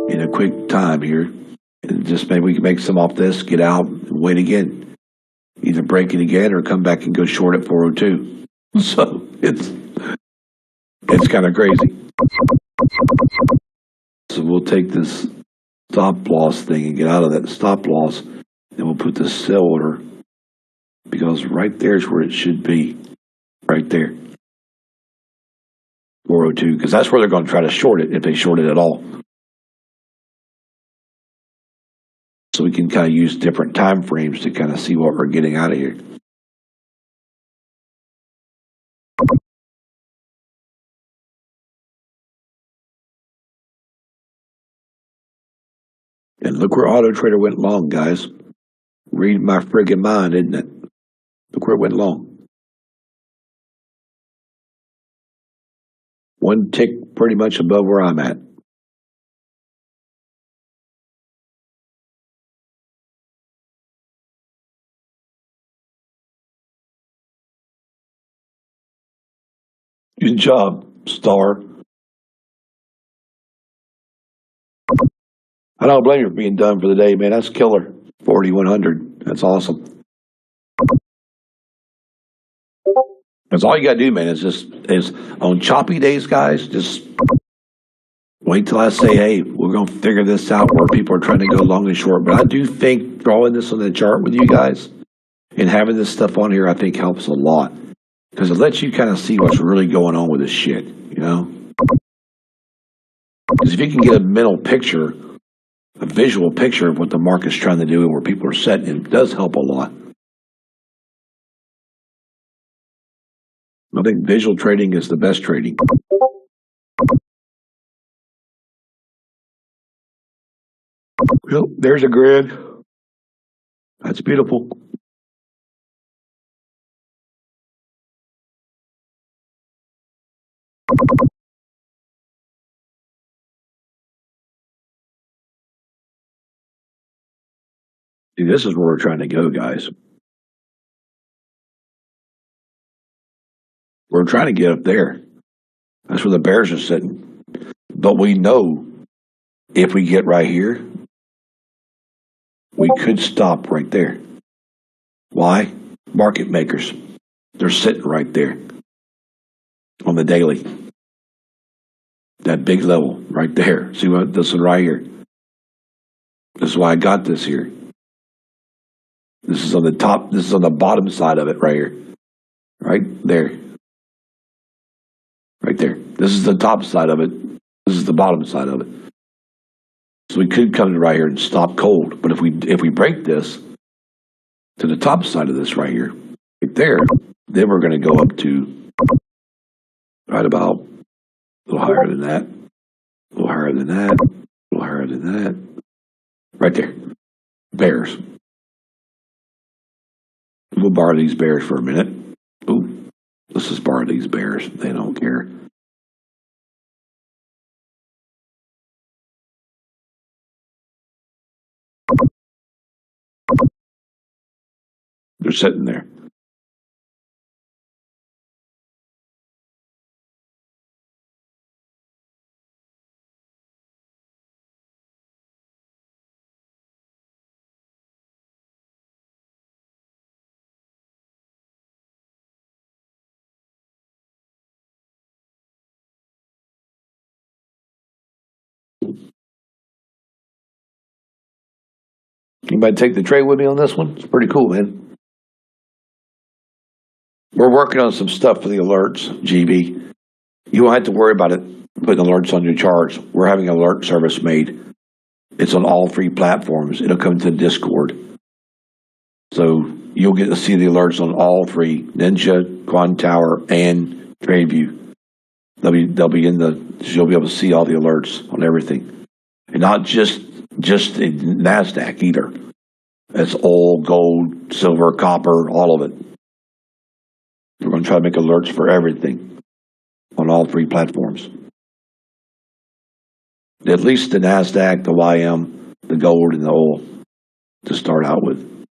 in a quick time here? And just maybe we can make some off this, get out, and wait again. Either break it again or come back and go short at 402. So it's kind of crazy. So we'll take this stop loss thing and get out of that stop loss, and we'll put the sell order, because right there's where it should be. Right there. 402, because that's where they're going to try to short it, if they short it at all. So we can kind of use different time frames to kind of see what we're getting out of here. And look where Auto Trader went long, guys. Read my friggin' mind, isn't it? Look where it went long. One tick pretty much above where I'm at. Good job, Star. I don't blame you for being done for the day, man. That's killer. 4,100. That's awesome. That's all you got to do, man, is on choppy days, guys, just wait till I say, hey, we're going to figure this out where people are trying to go long and short. But I do think drawing this on the chart with you guys and having this stuff on here, I think helps a lot. Because it lets you kind of see what's really going on with this shit, you know? Because if you can get a mental picture, a visual picture of what the market's trying to do and where people are setting, it does help a lot. I think visual trading is the best trading. Well, there's a grid. That's beautiful. See, this is where we're trying to go, guys. We're trying to get up there. That's where the bears are sitting. But we know if we get right here, we could stop right there. Why? Market makers. They're sitting right there on the daily. That big level right there. See what this one right here? This is why I got this here. This is on the top. This is on the bottom side of it right here. Right there. Right there. This is the top side of it. This is the bottom side of it. So we could come to right here and stop cold. But if we break this to the top side of this right here, right there, then we're going to go up to right about a little higher than that, a little higher than that, a little higher than that. Right there. Bears. We'll borrow these bears for a minute. Ooh, let's just borrow these bears. They don't care. They're sitting there. Anybody take the trade with me on this one? It's pretty cool, man. We're working on some stuff for the alerts, GB. You won't have to worry about it putting alerts on your charts. We're having an alert service made. It's on all three platforms. It'll come to Discord. So you'll get to see the alerts on all three, Ninja, Quant Tower, and TradeView. They'll be in you'll be able to see all the alerts on everything. And not just in NASDAQ either. It's oil, gold, silver, copper, all of it. We're going to try to make alerts for everything on all three platforms. At least the NASDAQ, the YM, the gold, and the oil to start out with.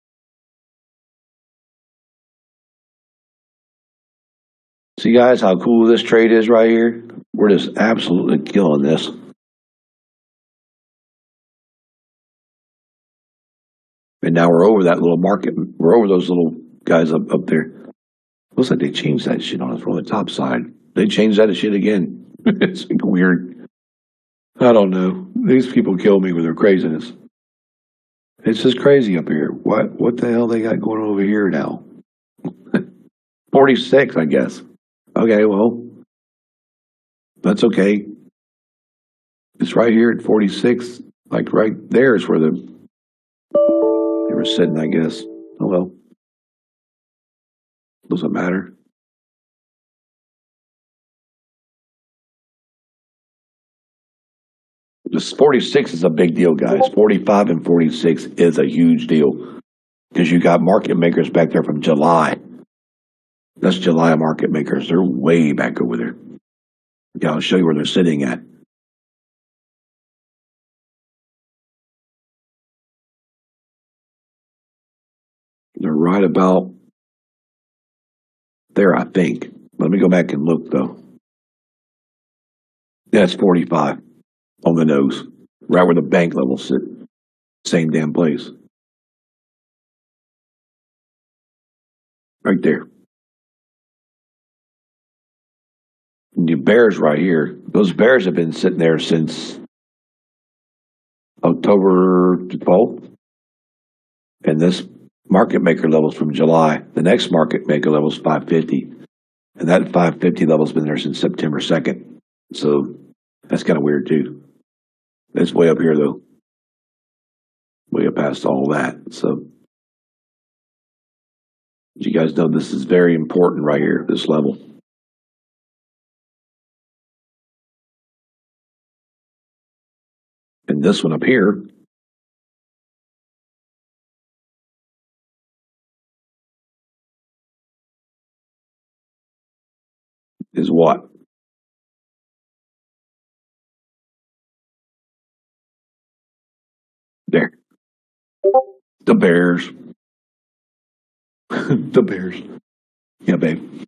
See, guys, how cool this trade is right here? We're just absolutely killing this. And now we're over that little market. We're over those little guys up there. Looks like they changed that shit on us from the top side. They changed that shit again. It's like weird. I don't know. These people kill me with their craziness. It's just crazy up here. What the hell they got going over here now? 46, I guess. Okay, well, that's okay. It's right here at 46. Like right there is where they were sitting, I guess. Oh well. Doesn't matter. This 46 is a big deal, guys. 45 and 46 is a huge deal because you got market makers back there from July. That's July market makers. They're way back over there. Yeah, I'll show you where they're sitting at. They're right about there, I think. Let me go back and look, though. That's 45 on the nose, right where the bank levels sit. Same damn place. Right there. And the bears right here. Those bears have been sitting there since October 12th. And this market maker level's from July. The next market maker level is 550. And that 550 level's been there since September 2nd. So that's kind of weird too. It's way up here though. Way up past all that. So you guys know this is very important right here, this level. And this one up here is what? There. The bears. The bears. Yeah, babe.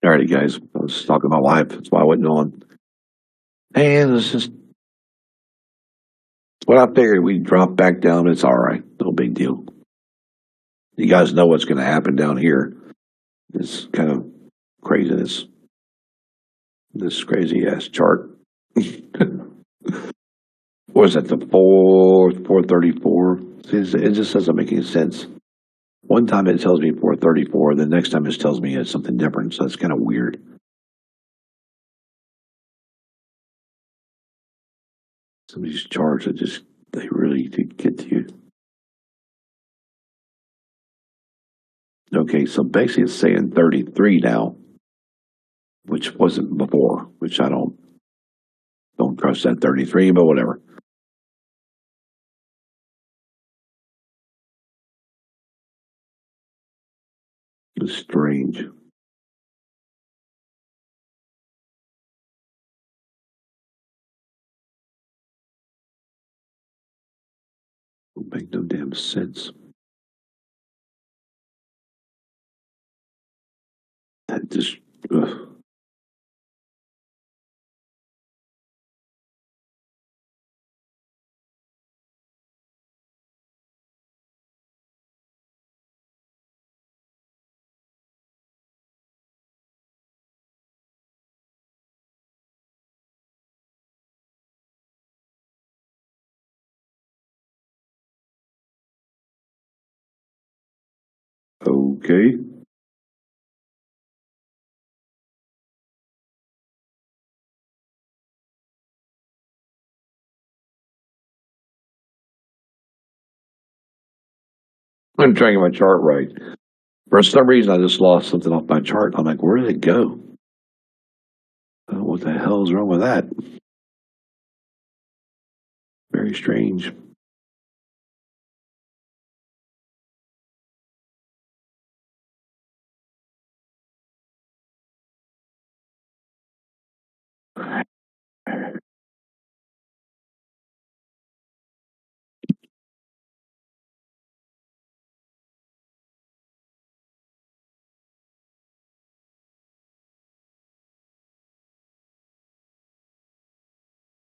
Alrighty, guys. I was talking to my wife. That's why I wasn't on. And it's just what I figured. We'd drop back down. It's all right. No big deal. You guys know what's going to happen down here. This kind of craziness. This crazy ass chart. What is that? The 434. It just doesn't make any sense. One time it tells me 434, the next time it tells me it's something different. So it's kind of weird. Some of these charts are just, they really get to you. Okay, so basically it's saying 33 now, which wasn't before, which I don't trust that 33, but whatever. It's strange. Don't make no damn sense. That just, ugh. Okay. I'm trying to get my chart right. For some reason, I just lost something off my chart. I'm like, where did it go? What the hell is wrong with that? Very strange.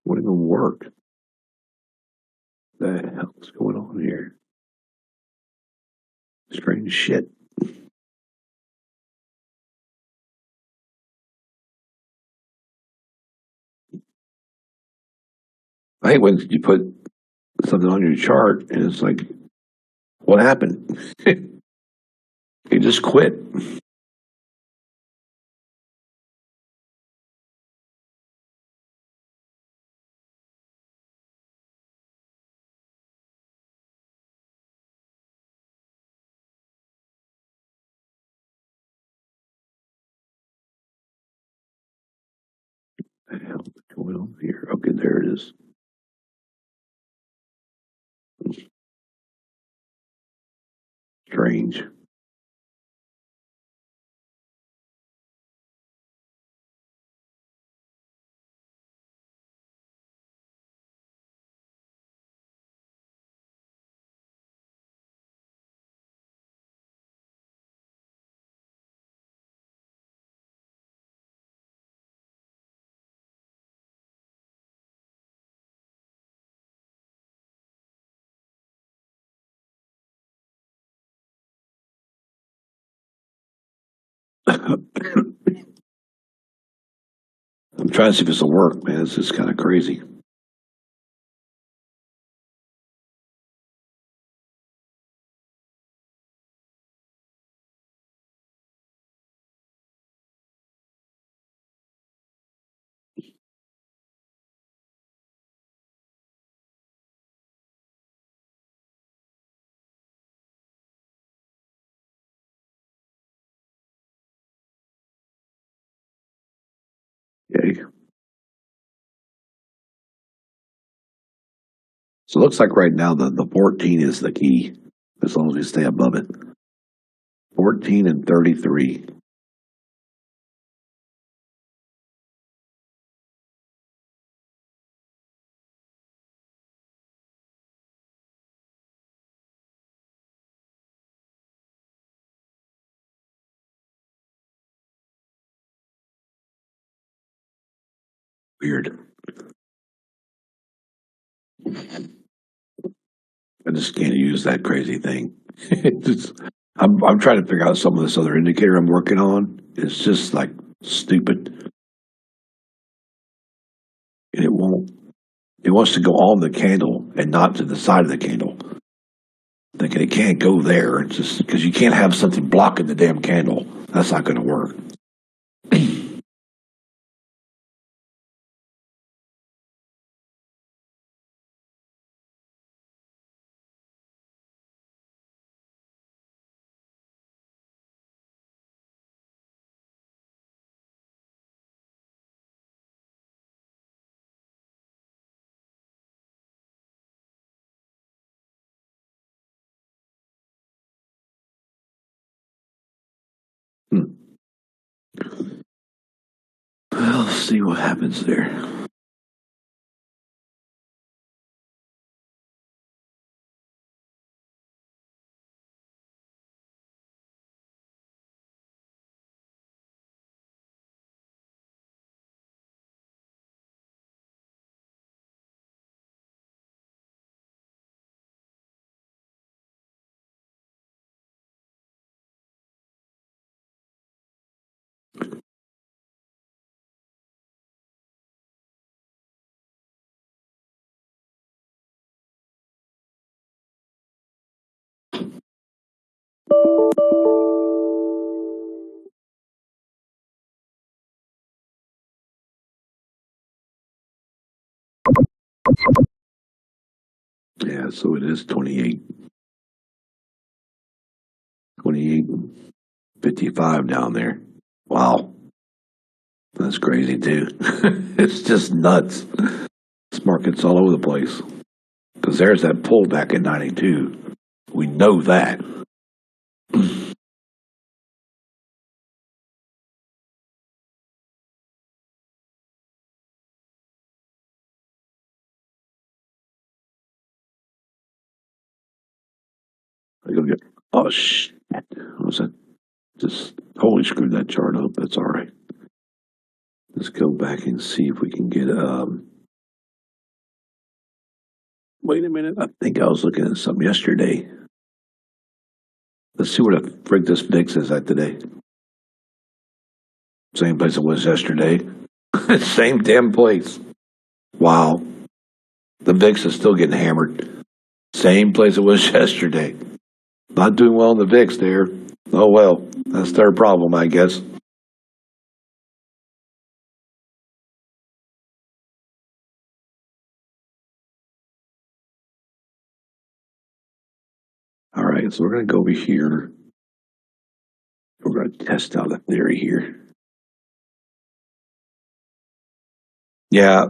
Wouldn't even work. The hell's going on here? Strange shit. I hate when you put something on your chart and it's like, what happened? You just quit. What the hell is going on here? Okay, there it is. Strange. I'm trying to see if this will work, man. This is kind of crazy. Okay. So it looks like right now the 14 is the key, as long as we stay above it. 14 and 33. Weird. I just can't use that crazy thing. It's, I'm trying to figure out some of this other indicator I'm working on. It's just like stupid, and it won't. It wants to go on the candle and not to the side of the candle. Thinking it can't go there. It's just because you can't have something blocking the damn candle. That's not going to work. Hmm. Well, let's see what happens there. Yeah, so it is 28, 28, 55 down there. Wow, that's crazy too. It's just nuts. This market's all over the place because there's that pullback at 92. We know that. I go get. Oh shit! What was that? Just totally screwed that chart up. That's all right. Let's go back and see if we can get. Wait a minute. I think I was looking at something yesterday. Let's see where the frig this VIX is at today. Same place it was yesterday. Same damn place. Wow. The VIX is still getting hammered. Same place it was yesterday. Not doing well in the VIX there. Oh well. That's their problem, I guess. All right, so we're going to go over here. We're going to test out a theory here. Yeah,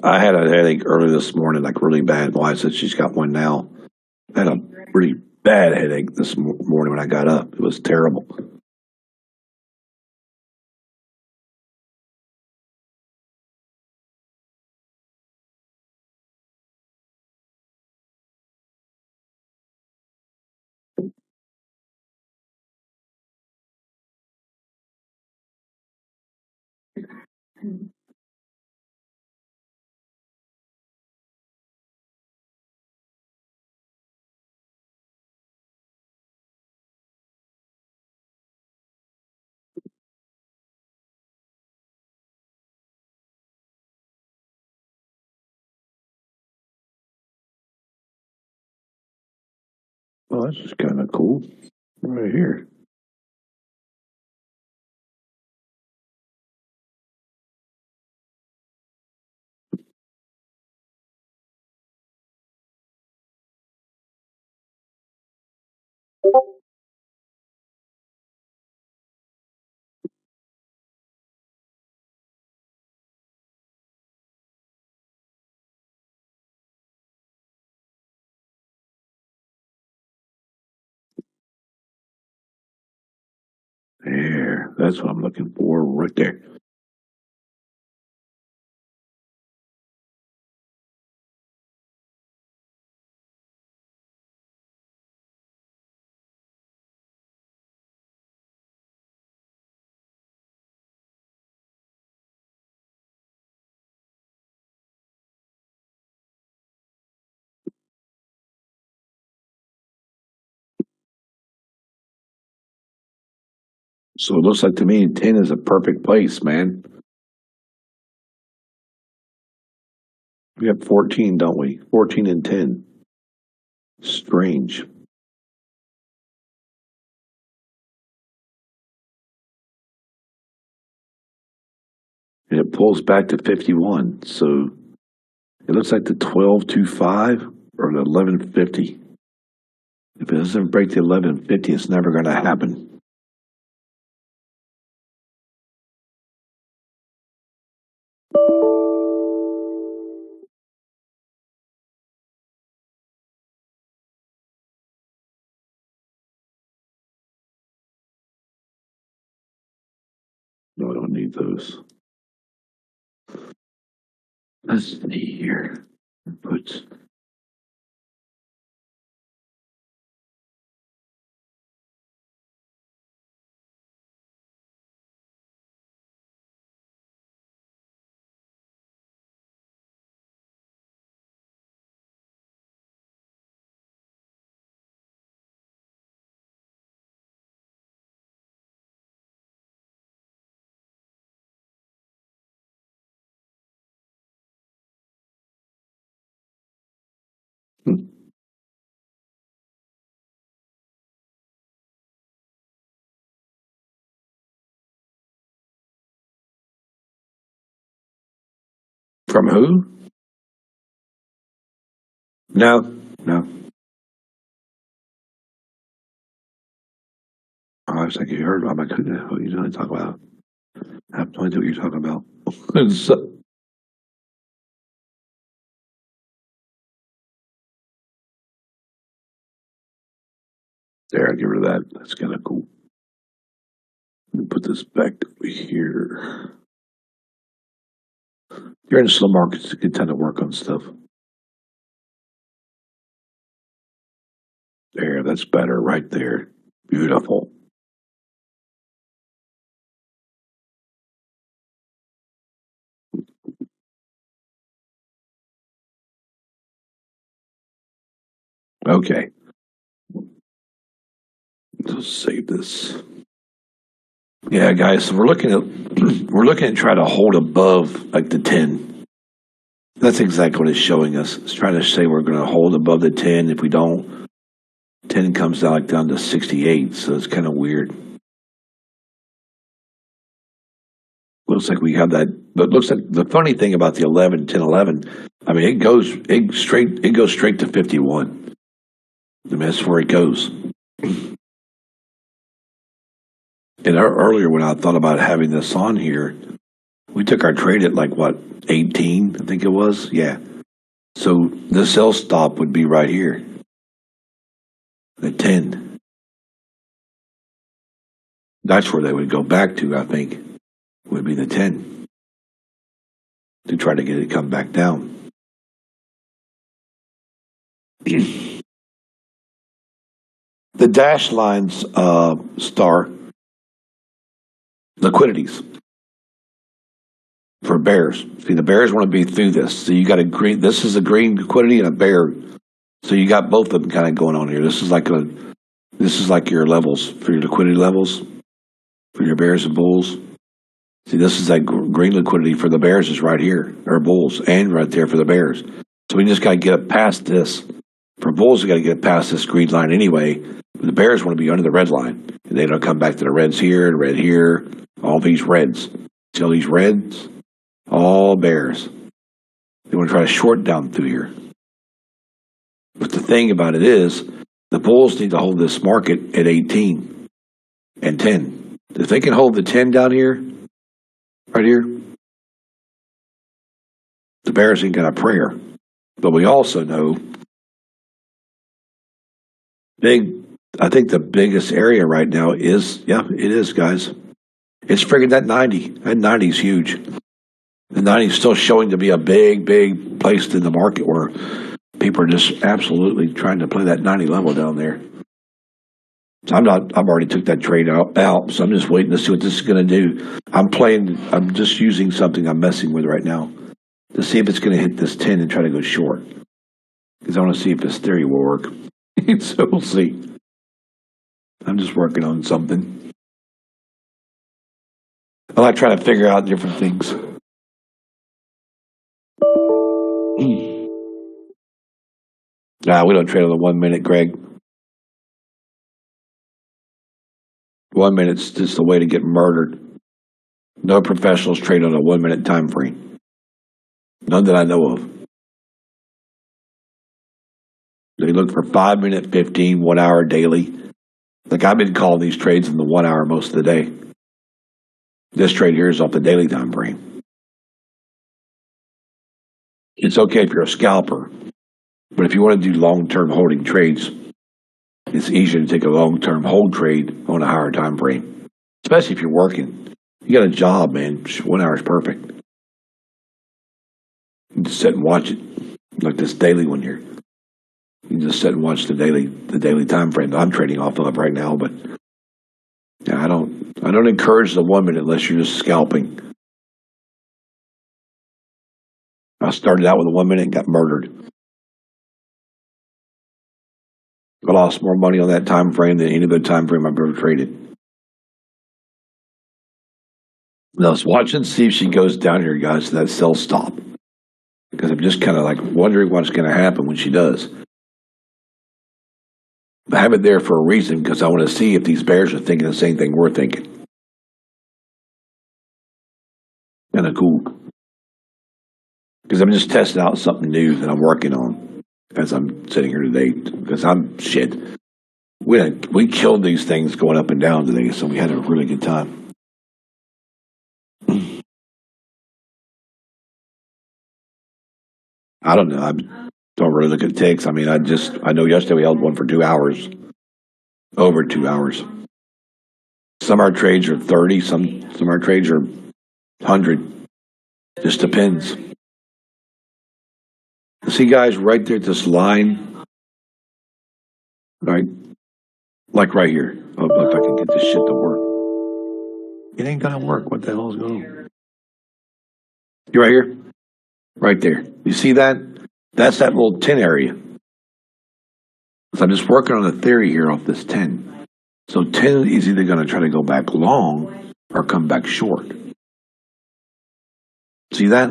I had a headache early this morning, like really bad. Why said she's got one now. I had a really bad headache this morning when I got up. It was terrible. Well, this is kind of cool right here. There, that's what I'm looking for right there. So it looks like to me 10 is a perfect place, man. We have 14, don't we? 14 and 10. Strange. And it pulls back to 51. So it looks like the 1225 or the 1150. If it doesn't break the 1150, it's never going to happen. No, I don't need those. Let's see here. Put from who? No, no. I was like, you heard about my cooking. What are you doing? Talk about? I have no idea what you're talking about. So, there, I'll get rid of that. That's kind of cool. Let me put this back over here. You're in slow markets, you can tend to work on stuff. There, that's better right there. Beautiful. Okay, let's save this. Yeah, guys, so we're looking at we're looking at trying to hold above like the 10. That's exactly what it's showing us. It's trying to say we're going to hold above the 10. If we don't, 10 comes down like down to 68. So it's kind of weird. Looks like we have that, but looks like the funny thing about the 11, 10, 11, I mean, it goes straight to 51. I mean, that's where it goes. And earlier, when I thought about having this on here, we took our trade at like what 18, I think it was. Yeah. So the sell stop would be right here at 10. That's where they would go back to. I think would be the 10 to try to get it come back down. The dash lines star liquidities for bears. See, the bears want to be through this. So you got a green. This is a green liquidity and a bear. So you got both of them kind of going on here. This is like your levels for your liquidity levels for your bears and bulls. See, this is that green liquidity for the bears is right here, or bulls, and right there for the bears. So we just got to get up past this. For bulls, we got to get past this green line anyway. But the bears want to be under the red line. And they don't come back to the reds here, the red here, all these reds. See all these reds? All bears. They want to try to short down through here. But the thing about it is, the bulls need to hold this market at 18 and 10. If they can hold the 10 down here, right here, the bears ain't got a prayer. But we also know big I think the biggest area right now is, yeah, it is, guys. It's freaking that 90. That 90 is huge. The 90 is still showing to be a big, big place in the market where people are just absolutely trying to play that 90 level down there. So I've already took that trade out, so I'm just waiting to see what this is going to do. I'm just using something I'm messing with right now to see if it's going to hit this 10 and try to go short. Because I want to see if this theory will work. So we'll see. I'm just working on something. I like trying to figure out different things. Nah, we don't trade on the 1 minute, Greg. 1 minute's just the way to get murdered. No professionals trade on a 1 minute time frame. None that I know of. They look for 5 minute, 15, 1 hour daily. Like I've been calling these trades in the 1 hour most of the day. This trade here is off the daily time frame. It's okay if you're a scalper, but if you want to do long-term holding trades, it's easier to take a long-term hold trade on a higher time frame, especially if you're working. You got a job, man. 1 hour is perfect. You just sit and watch it, like this daily one here. You just sit and watch the daily time frame that I'm trading off of right now. But yeah, I don't encourage the 1 minute unless you're just scalping. I started out with a 1 minute and got murdered. I lost more money on that time frame than any other time frame I've ever traded. Now, let's watch and see if she goes down here, guys, to that sell stop. Because I'm just kind of like wondering what's going to happen when she does. I have it there for a reason because I want to see if these bears are thinking the same thing we're thinking. Kind of cool. Because I'm just testing out something new that I'm working on as I'm sitting here today. Because I'm shit. We killed these things going up and down today, so we had a really good time. I don't know. I don't really look at ticks. I mean, I know yesterday we held one for 2 hours. Over 2 hours. Some of our trades are 30, some of our trades are 100. Just depends. See, guys, right there at this line, right? Like right here. Oh, if I can get this shit to work. It ain't gonna work. What the hell is going on? You right here? Right there. You see that? That's that little 10 area. So I'm just working on a theory here off this 10. So 10 is either going to try to go back long or come back short. See that?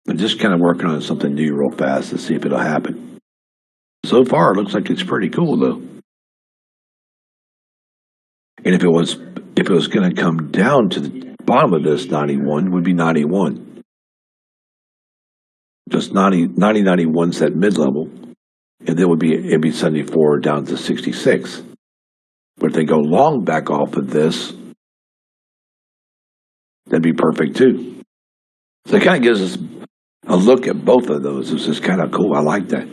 I'm just kind of working on something new real fast to see if it'll happen. So far, it looks like it's pretty cool, though. And if it was going to come down to the bottom of this 91, it would be 91. Just 90, 91's that mid-level. And then it'd be 74 down to 66. But if they go long back off of this, that'd be perfect too. So it kind of gives us a look at both of those. This is kind of cool. I like that.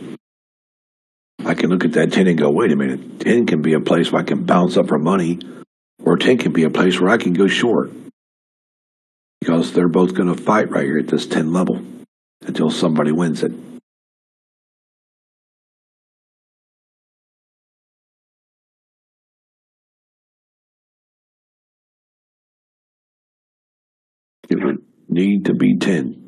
I can look at that 10 and go, wait a minute, 10 can be a place where I can bounce up for money, or 10 can be a place where I can go short. Because they're both going to fight right here at this 10 level until somebody wins it. It would need to be 10.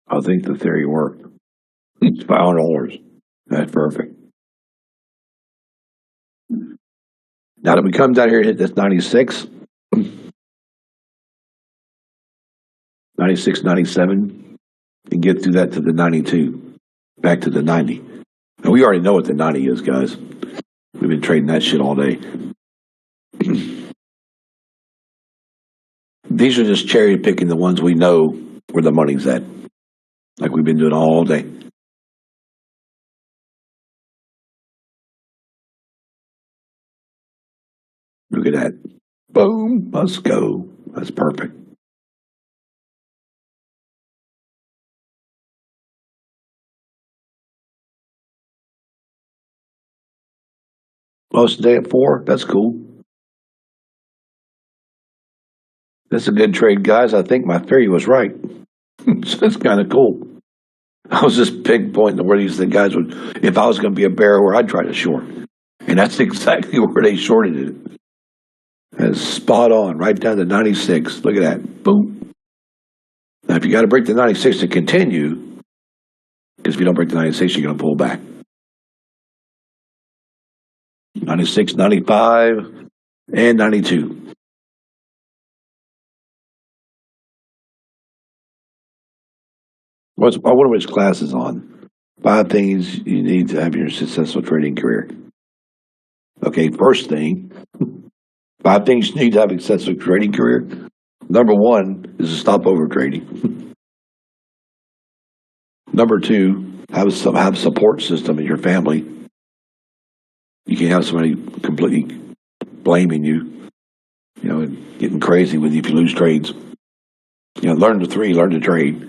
I think the theory worked. It's $500. That's perfect. Now that we come down here and hit this 96, 96, 97, and get through that to the 92, back to the 90. And we already know what the 90 is, guys. We've been trading that shit all day. These are just cherry picking the ones we know where the money's at. Like we've been doing all day. Look at that. Boom. Let's go. That's perfect. Most day at 4. That's cool. That's a good trade, guys. I think my theory was right. So that's kind of cool. I was just pinpointing where these guys would, if I was going to be a bear, where I'd try to short. And that's exactly where they shorted it. That's spot on, right down to 96. Look at that. Boom. Now, if you got to break the 96 to continue, because if you don't break the 96, you're going to pull back. 96, 95, and 92. I wonder which class is on. 5 things you need to have your successful trading career. Okay, first thing, 5 things you need to have a successful trading career. Number 1 is to stop over trading. Number 2, have a support system in your family. You can't have somebody completely blaming you, and getting crazy with you if you lose trades. Learn to trade.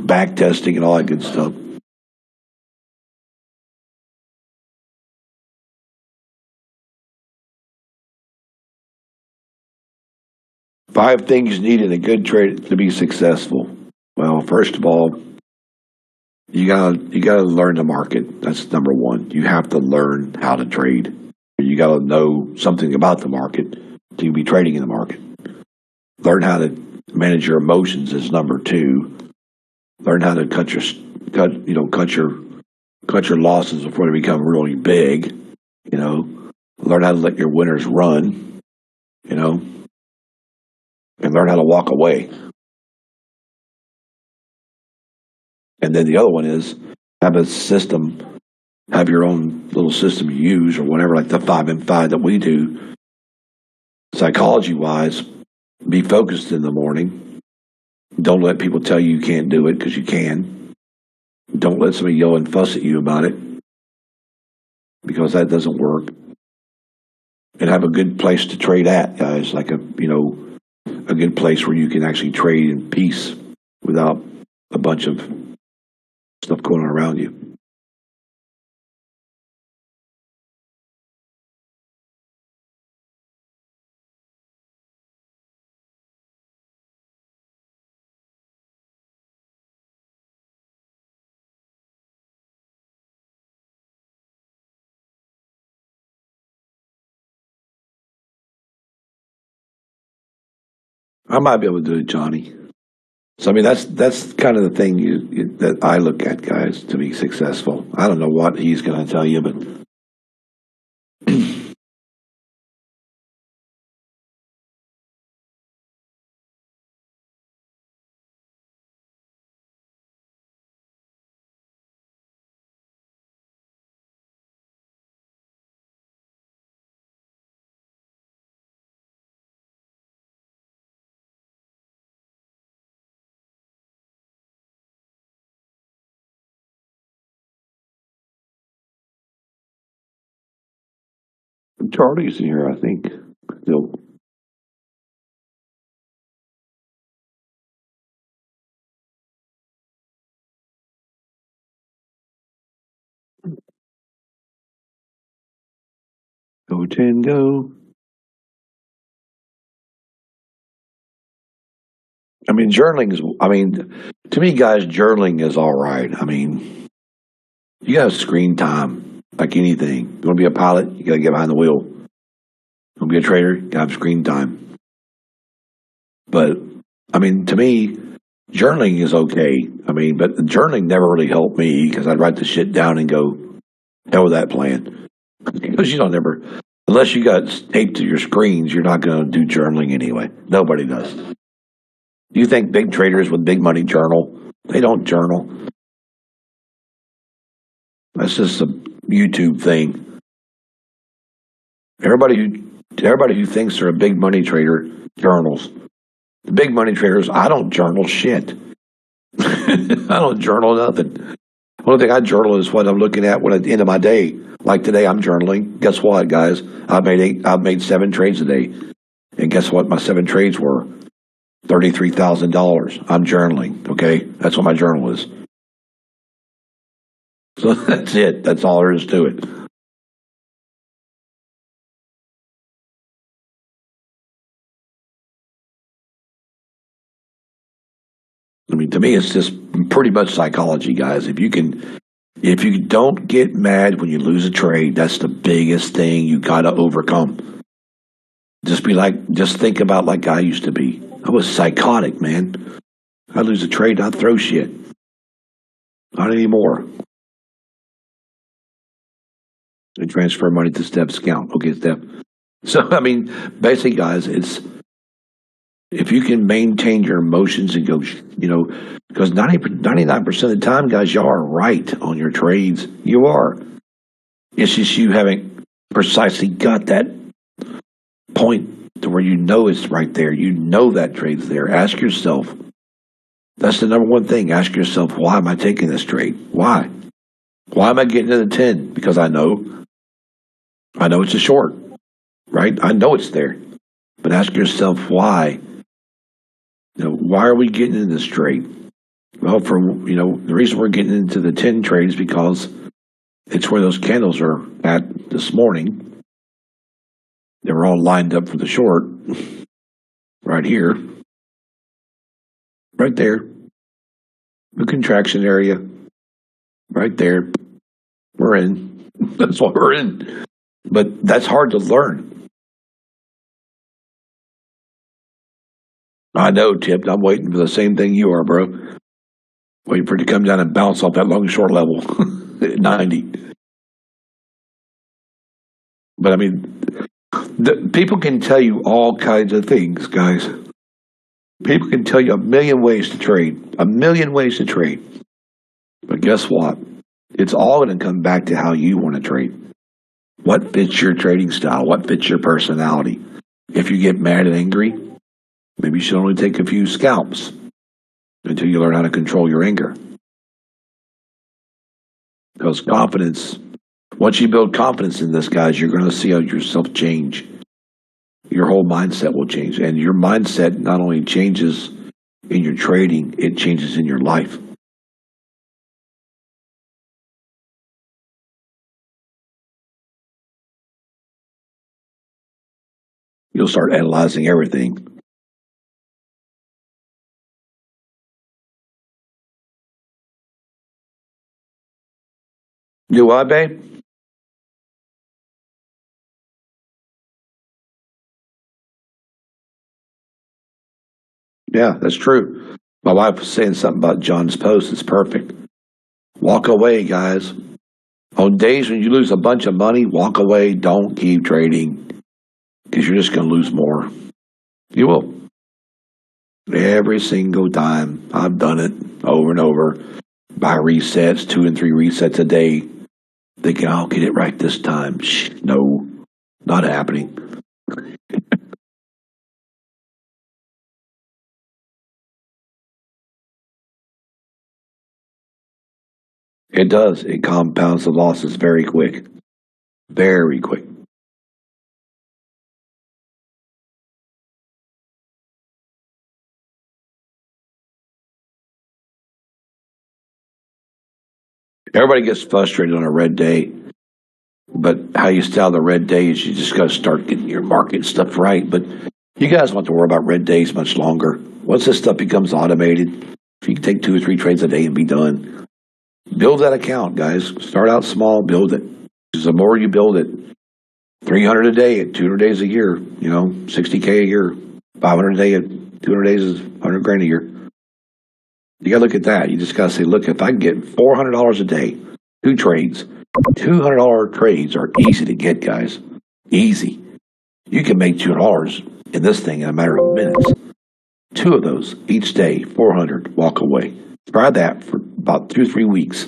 Back testing and all that good stuff. Five things needed in a good trade to be successful. Well, first of all, you gotta learn the market. That's number 1. You have to learn how to trade. You gotta know something about the market to be trading in the market. Learn how to manage your emotions is number 2. Learn how to cut your losses before they become really big. Learn how to let your winners run. And learn how to walk away. And then the other one is have a system, have your own little system you use or whatever, like the 5-and-5 that we do. Psychology-wise, be focused in the morning. Don't let people tell you can't do it, because you can. Don't let somebody yell and fuss at you about it, because that doesn't work. And have a good place to trade at, guys, like a good place where you can actually trade in peace without a bunch of stuff going on around you. I might be able to do it, Johnny. So that's kind of the thing that I look at, guys, to be successful. I don't know what he's going to tell you, but Charlie's here, I think. Still, go Ten go. Journaling is. To me, guys, journaling is all right. You got screen time like anything. You want to be a pilot, you got to get behind the wheel. You want to be a trader, you got to have screen time. But to me, journaling is okay. But the journaling never really helped me, because I'd write the shit down and go, hell with that plan. Because you don't ever, unless you got taped to your screens, you're not going to do journaling anyway. Nobody does. Do you think big traders with big money journal? They don't journal. That's just a YouTube thing. Everybody who thinks they're a big money trader journals. The big money traders, I don't journal shit. I don't journal nothing. One thing I journal is what I'm looking at when at the end of my day. Like today, I'm journaling. Guess what, guys? I've made 7 trades a day, and guess what? My 7 trades were $33,000. I'm journaling. Okay, that's what my journal is. So that's it. That's all there is to it. I mean, to me, it's just pretty much psychology, guys. If you don't get mad when you lose a trade, that's the biggest thing you got to overcome. Just think about like I used to be. I was psychotic, man. I lose a trade, I'd throw shit. Not anymore. I transfer money to Steph's account. Okay, Steph. So, I mean, basically, guys, it's if you can maintain your emotions and go, because 99% of the time, guys, y'all are right on your trades. You are. It's just you haven't precisely got that point to where you know it's right there. You know that trade's there. Ask yourself. That's the number one thing. Ask yourself, why am I taking this trade? Why? Why am I getting to the 10? Because I know it's a short, right? I know it's there. But ask yourself why. Why are we getting in this trade? Well, the reason we're getting into the 10 trade is because it's where those candles are at this morning. They were all lined up for the short. Right here. Right there. The contraction area. Right there. We're in. That's what we're in. But that's hard to learn. I know, Tip. I'm waiting for the same thing you are, bro. Waiting for it to come down and bounce off that long short level at 90. But I mean, people can tell you all kinds of things, guys. People can tell you a million ways to trade. A million ways to trade. But guess what? It's all going to come back to how you want to trade. What fits your trading style? What fits your personality? If you get mad and angry, maybe you should only take a few scalps until you learn how to control your anger. Because confidence, once you build confidence in this, guys, you're going to see how yourself change. Your whole mindset will change. And your mindset not only changes in your trading, it changes in your life. You'll start analyzing everything. Do what, babe? Yeah, that's true. My wife was saying something about John's post. It's perfect. Walk away, guys. On days when you lose a bunch of money, walk away. Don't keep trading because you're just going to lose more. You will. Every single time. I've done it over and over. Buy resets, 2 and 3 resets a day. Thinking I'll get it right this time. Shh, no, not happening. It does. It compounds the losses very quick. Very quick. Everybody gets frustrated on a red day, but how you style the red day is you just got to start getting your market stuff right. But you guys don't have to worry about red days much longer. Once this stuff becomes automated, if you can take 2 or 3 trades a day and be done, build that account, guys. Start out small, build it. Because the more you build it, 300 a day at 200 days a year, 60K a year, 500 a day at 200 days is 100 grand a year. You got to look at that. You just got to say, look, if I can get $400 a day, 2 trades, $200 trades are easy to get, guys. Easy. You can make $200 in this thing in a matter of minutes. 2 of those each day, 400, walk away. Try that for about 2 or 3 weeks.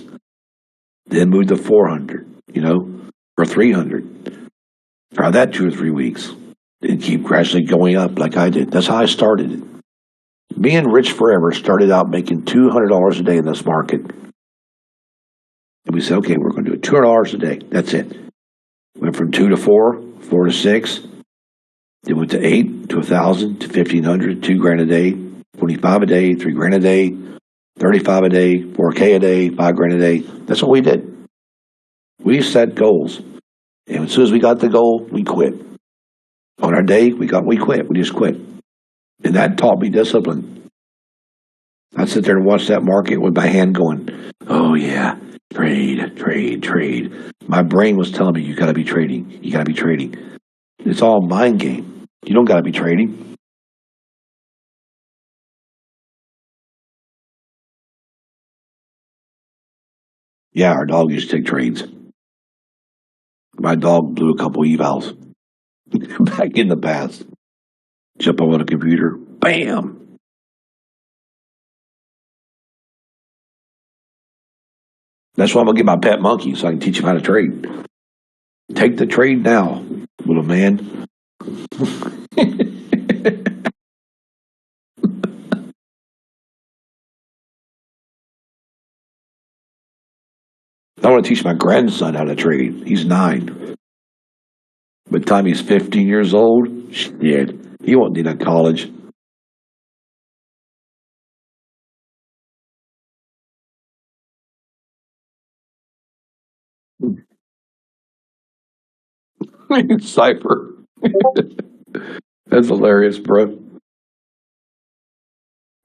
Then move to 400, or 300. Try that 2 or 3 weeks. And keep gradually going up like I did. That's how I started it. Me and Rich Forever started out making $200 a day in this market. And we said, okay, we're going to do it $200 a day. That's it. Went from 2 to 4, 4 to 6. Then went to 8 to 1,000 to 1,500, $2,000 a day, 25 a day, $3,000 a day, 35 a day, 4K a day, $5,000 a day. That's what we did. We set goals. And as soon as we got the goal, we quit. On our day, we quit. We just quit. And that taught me discipline. I'd sit there and watch that market with my hand going, oh yeah, trade, trade, trade. My brain was telling me, you got to be trading. You got to be trading. It's all a mind game. You don't got to be trading. Yeah, our dog used to take trades. My dog blew a couple evals back in the past. Jump on the computer, bam. That's why I'm gonna get my pet monkey so I can teach him how to trade. Take the trade now, little man. I want to teach my grandson how to trade. He's 9. By the time he's 15 years old, shit, he won't need a college. Cipher. That's hilarious, bro.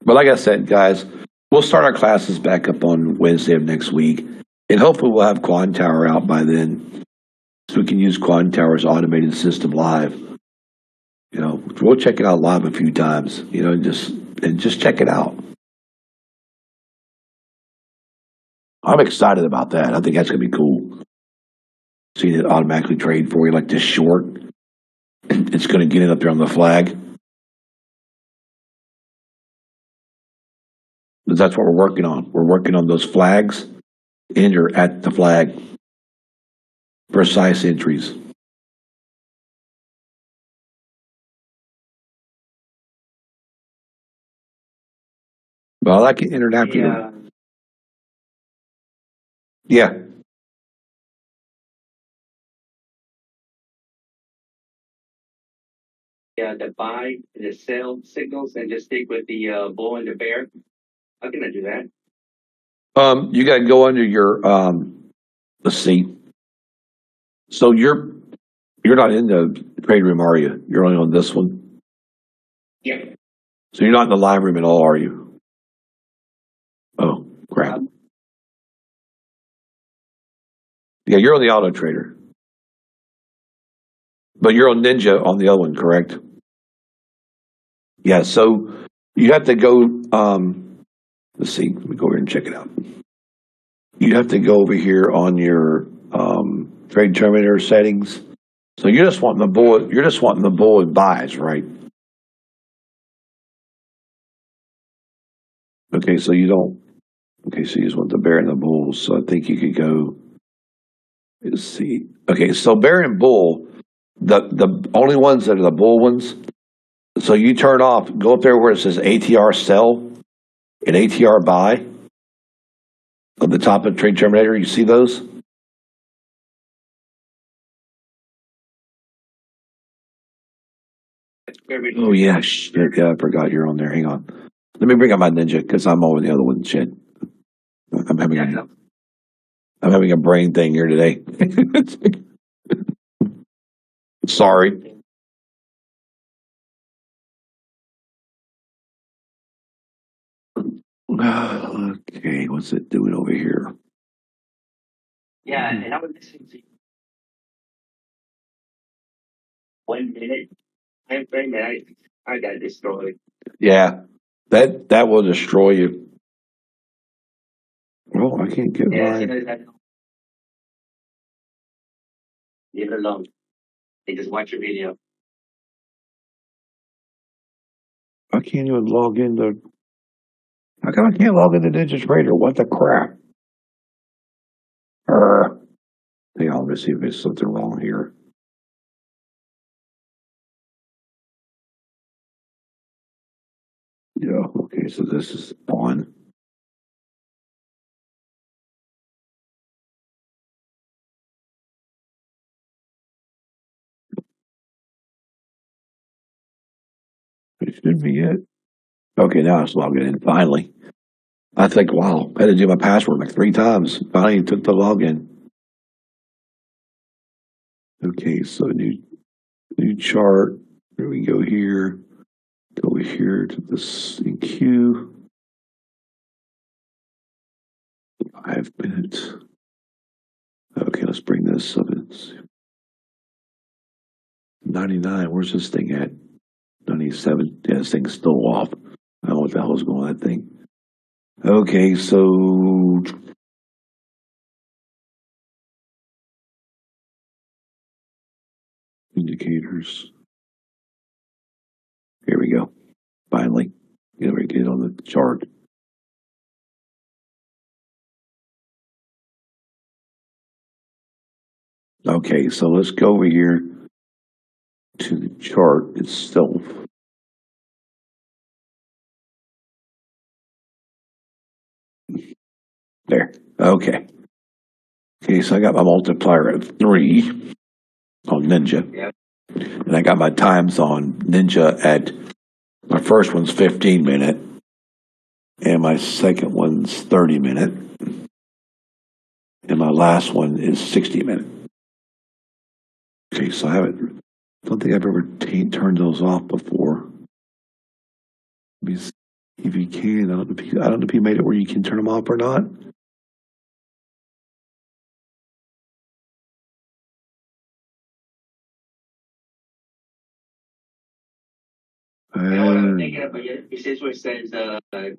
But like I said, guys, we'll start our classes back up on Wednesday of next week. And hopefully we'll have Quad Tower out by then. So we can use Quad Tower's automated system live. You know, we'll check it out live a few times, you know, and just check it out. I'm excited about that. I think that's gonna be cool. Seeing it automatically trade for you like this short. It's gonna get it up there on the flag. But that's what we're working on. We're working on those flags. Enter at the flag. Precise entries. But I like it entered after the. Yeah. The buy and the sell signals and just stick with the bull and the bear. How can I do that? You got to go under your. Let's see. So you're not in the trade room, are you? You're only on this one. Yeah. So you're not in the live room at all, are you? Oh crap. Yeah, you're on the auto trader, but you're on Ninja on the other one, correct? Yeah. So you have to go. Let's see. Let me go over here and check it out. You have to go over here on your trade terminator settings. So you're just wanting the bull. You're just wanting the bull and buys, right? Okay. So you don't. Okay. So you just want the bear and the bulls. So I think you could go. Let's see. Okay. So bear and bull. The only ones that are the bull ones. So you turn off. Go up there where it says ATR sell and ATR buy. At the top of Trade Terminator, you see those? Oh yeah, shit. Yeah, I forgot you're on there. Hang on. Let me bring up my Ninja because I'm over the other one. Shit. I'm having a I'm having a brain thing here today. Sorry. Okay, what's it doing over here? Yeah, and I was listening to 1 minute time frame, and I got destroyed. Yeah, that will destroy you. Oh, I can't get Yeah, as my. soon as I leave it alone, they just watch your video. I can't even log into. How come I can't log into Ninja Trader? What the crap? Hang on, let's see if there's something wrong here. Yeah, okay, so this is on. Should be it. Okay, now it's logging in finally. I think, wow, I had to do my password like 3 times. Finally took the login. Okay, so new chart. Here we go here. Go here to this queue. 5 minutes. Okay, let's bring this up. It's 99. Where's this thing at? 97. Yeah, this thing's still off. I don't know what the hell's going on with that thing. Okay, so indicators. Here we go. Finally, get it on the chart. Okay, so let's go over here to the chart itself. There. Okay. Okay, so I got my multiplier at 3 on Ninja. Yep. And I got my times on Ninja at, my first one's 15 minute. And my second one's 30 minute. And my last one is 60 minute. Okay, so I don't think I've ever turned those off before. Let me see if you can. I don't know if you made it where you can turn them off or not. I'm thinking of it says where it says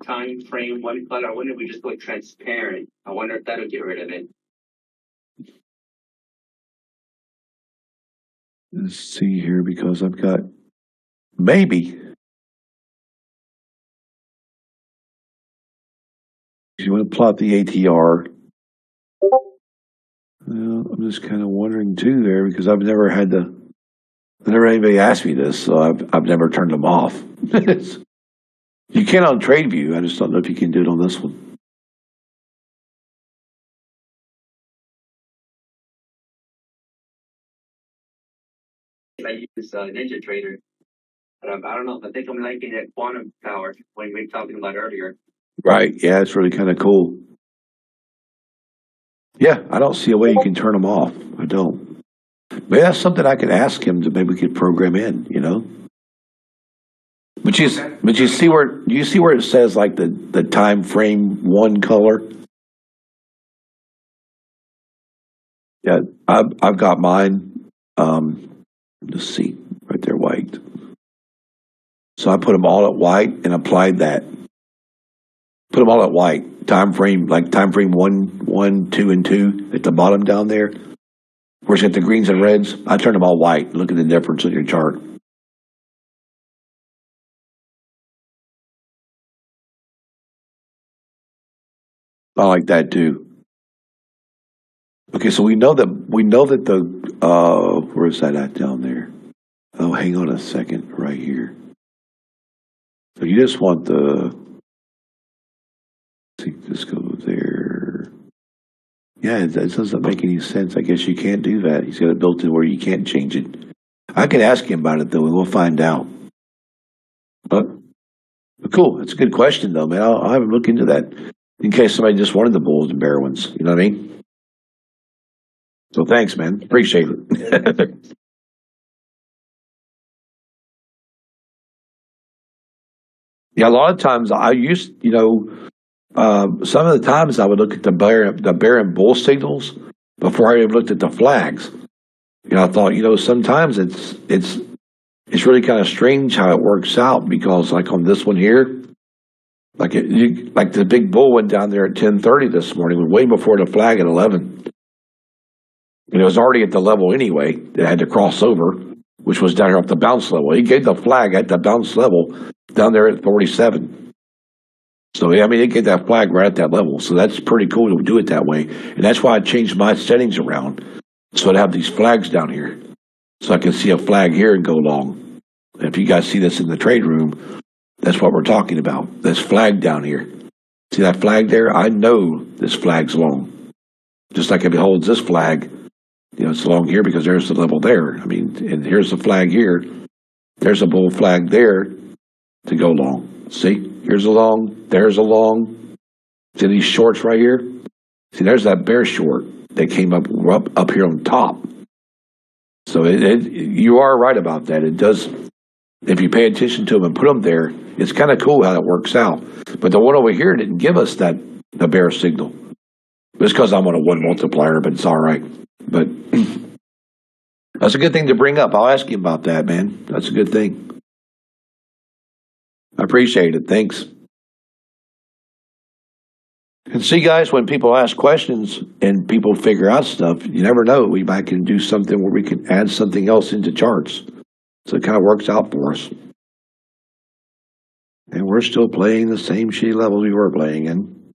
time frame 1 color. I wonder if we just go transparent. I wonder if that'll get rid of it. Let's see here, because I've got maybe. If you want to plot the ATR, well, I'm just kind of wondering too there, because I've never had anybody asked me this, so I've never turned them off. You can on TradeView. I just don't know if you can do it on this one. I use Ninja Trader, but I don't know. I think I'm liking that quantum power when we were talking about earlier. Right. Yeah, it's really kind of cool. Yeah, I don't see a way you can turn them off. I don't. But that's something I could ask him to maybe we could program in, you know. But you see where it says like the time frame 1 color? Yeah, I've got mine. Let's see, right there, white. So I put them all at white and applied that. Put them all at white. Time frame 1, 2, and 2 at the bottom down there. Where it's got the greens and reds. I turned them all white. Look at the difference in your chart. I like that too. Okay, so we know that the where is that at down there? Oh, hang on a second, right here. So you just want just go there. Yeah, that doesn't make any sense. I guess you can't do that. He's got it built in where you can't change it. I can ask him about it though, and we'll find out. But cool. It's a good question though, man. I'll have him look into that in case somebody just wanted the bulls and bear ones. You know what I mean? So thanks, man. Appreciate it. Yeah, a lot of times I used, some of the times I would look at the bear and bull signals before I even looked at the flags. I thought, sometimes it's really kind of strange how it works out, because like on this one here, like the big bull went down there at 10:30 this morning, way before the flag at 11. And it was already at the level anyway. It had to cross over, which was down here off the bounce level. He gave the flag at the bounce level down there at 47. So, yeah, I mean, it gave that flag right at that level. So that's pretty cool to do it that way. And that's why I changed my settings around. So I'd have these flags down here. So I can see a flag here and go long. And if you guys see this in the trade room, that's what we're talking about. This flag down here. See that flag there? I know this flag's long. Just like if it holds this flag, it's along here because there's the level there. I mean, and here's the flag here. There's a bull flag there. to go long. See, here's a long, there's a long. See these shorts right here? See, there's that bear short that came up here on top. So you are right about that. It does, if you pay attention to them and put them there, it's kind of cool how that works out. But the one over here didn't give us the bear signal. It's because I'm on a 1 multiplier, but it's all right. But that's a good thing to bring up. I'll ask you about that, man. That's a good thing. I appreciate it. Thanks. And see, guys, when people ask questions and people figure out stuff, you never know. We might can do something where we can add something else into charts. So it kind of works out for us. And we're still playing the same shitty levels we were playing in.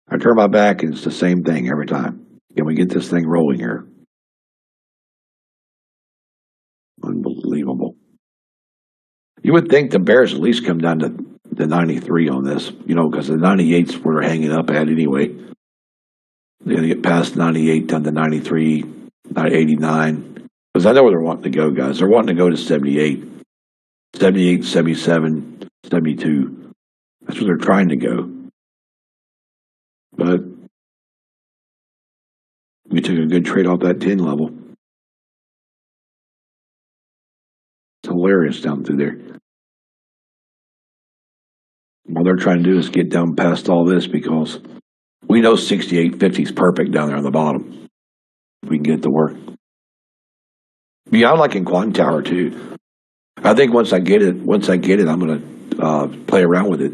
I turn my back and it's the same thing every time. Can we get this thing rolling here? Unbelievable. You would think the Bears at least come down to the 93 on this, because the 98s we're hanging up at anyway. They're going to get past 98 down to 93, 89. Because I know where they're wanting to go, guys. They're wanting to go to 78. 78, 77, 72. That's where they're trying to go. But we took a good trade off that 10 level. It's hilarious down through there. All they're trying to do is get down past all this because we know 68.50 is perfect down there on the bottom. We can get it to work. Yeah, I like in Quantum Tower too. I think once I get it, I'm going to play around with it,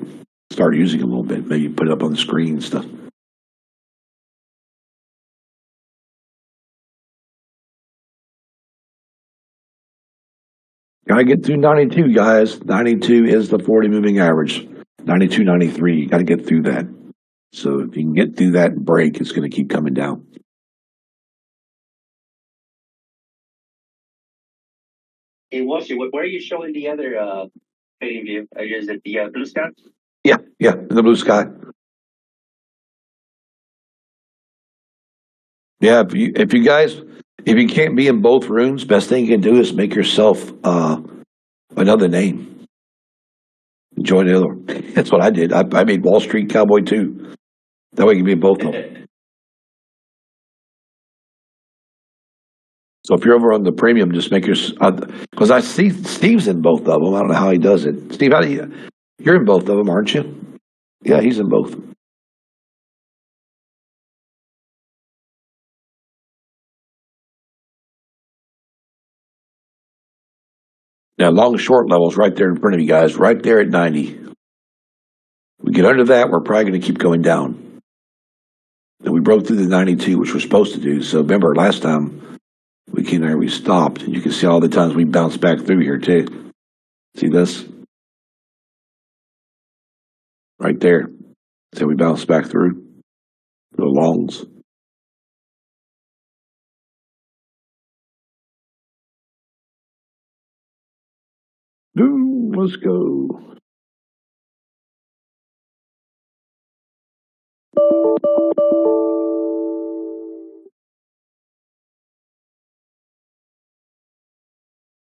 start using it a little bit, maybe put it up on the screen and stuff. Got to get through 92, guys. 92 is the 40 moving average. 92, 93, you got to get through that. So if you can get through that break, it's going to keep coming down. Hey, Walshy, where are you showing the other trading view? Is it the blue sky? Yeah, in the blue sky. Yeah, if you can't be in both rooms, best thing you can do is make yourself another name. Join the other one. That's what I did. I made Wall Street Cowboy too. That way you can be in both of them. So if you're over on the premium, just make your, because I see Steve's in both of them. I don't know how he does it. Steve, you're in both of them, aren't you? Yeah, he's in both. Now, long and short levels right there in front of you guys, right there at 90. We get under that, we're probably going to keep going down. And we broke through the 92, which we're supposed to do. So remember, last time we came there, we stopped. And you can see all the times we bounced back through here, too. See this? Right there. So we bounced back through the longs. Ooh, let's go.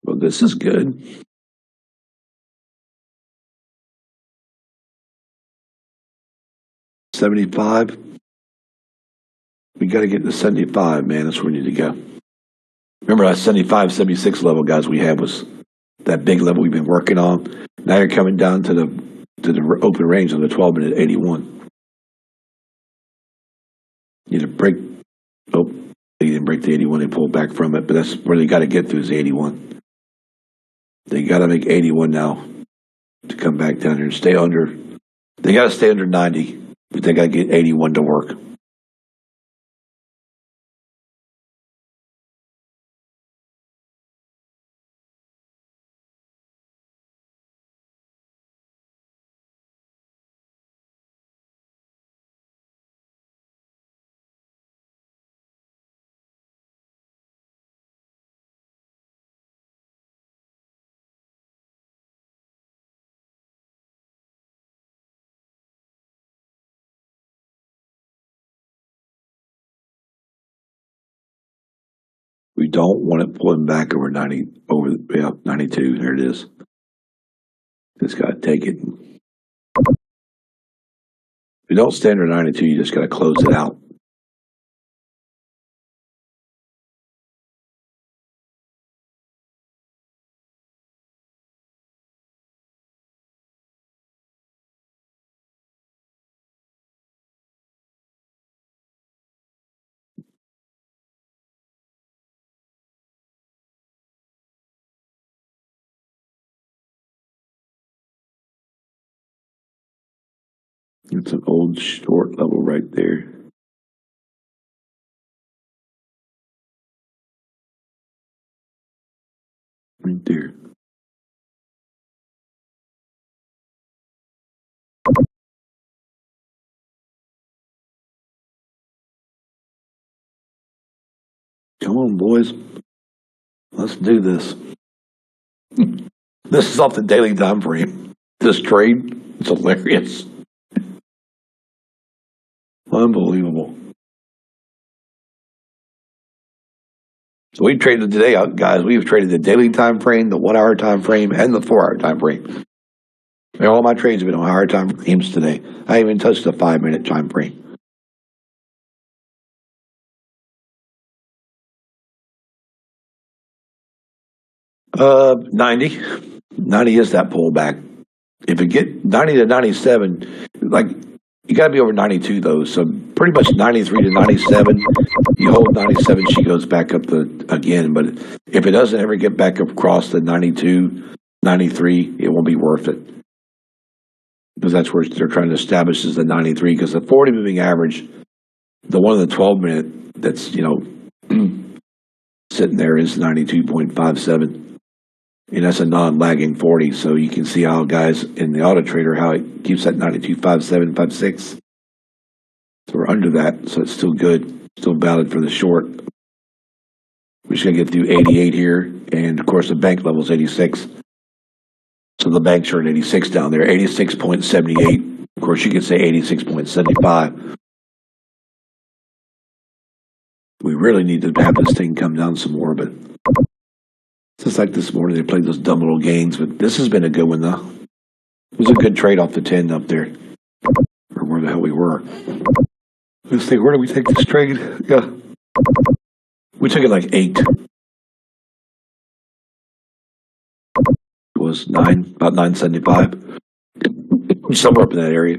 Well, this is good. $75. We got to get to 75, man. That's where we need to go. Remember that 75, 76 level, guys, we had was that big level we've been working on. Now you're coming down to the open range on the 12-minute 81. You need to break. Oh, they didn't break the 81. They pulled back from it, but that's where they got to get to is the 81. They got to make 81 now to come back down here and stay under. They got to stay under 90, but they got to get 81 to work. We don't want it pulling back over 92. There it is. Just got to take it. If you don't stand under 92, you just got to close it out. It's an old short level right there. Right there. Come on, boys. Let's do this. This is off the daily time frame. This trade, it's hilarious. Unbelievable. So we traded today, guys. We've traded the daily time frame, the 1 hour time frame, and the 4 hour time frame. And all my trades have been on higher time frames today. I haven't even touched the 5 minute time frame. 90. 90 is that pullback. If it get 90 to 97, like you got to be over 92 though. So pretty much 93 to 97. You hold 97, she goes back up again. But if it doesn't ever get back across the 92, 93, it won't be worth it. Because that's where they're trying to establish is the 93. Because the 40 moving average, the one in the 12 minute that's, sitting there is 92.57. And that's a non-lagging 40, so you can see how guys in the auto trader, how it keeps that 92.57, 56. So we're under that, so it's still good, still valid for the short. We're just going to get through 88 here, and of course the bank level is 86. So the banks are at 86 down there, 86.78. Of course you could say 86.75. We really need to have this thing come down some more, but just like this morning, they played those dumb little games, but this has been a good one, though. It was a good trade off the 10 up there, or where the hell we were. Let's see, where did we take this trade? Yeah. We took it like 8. It was 9, about 975. Somewhere up in that area.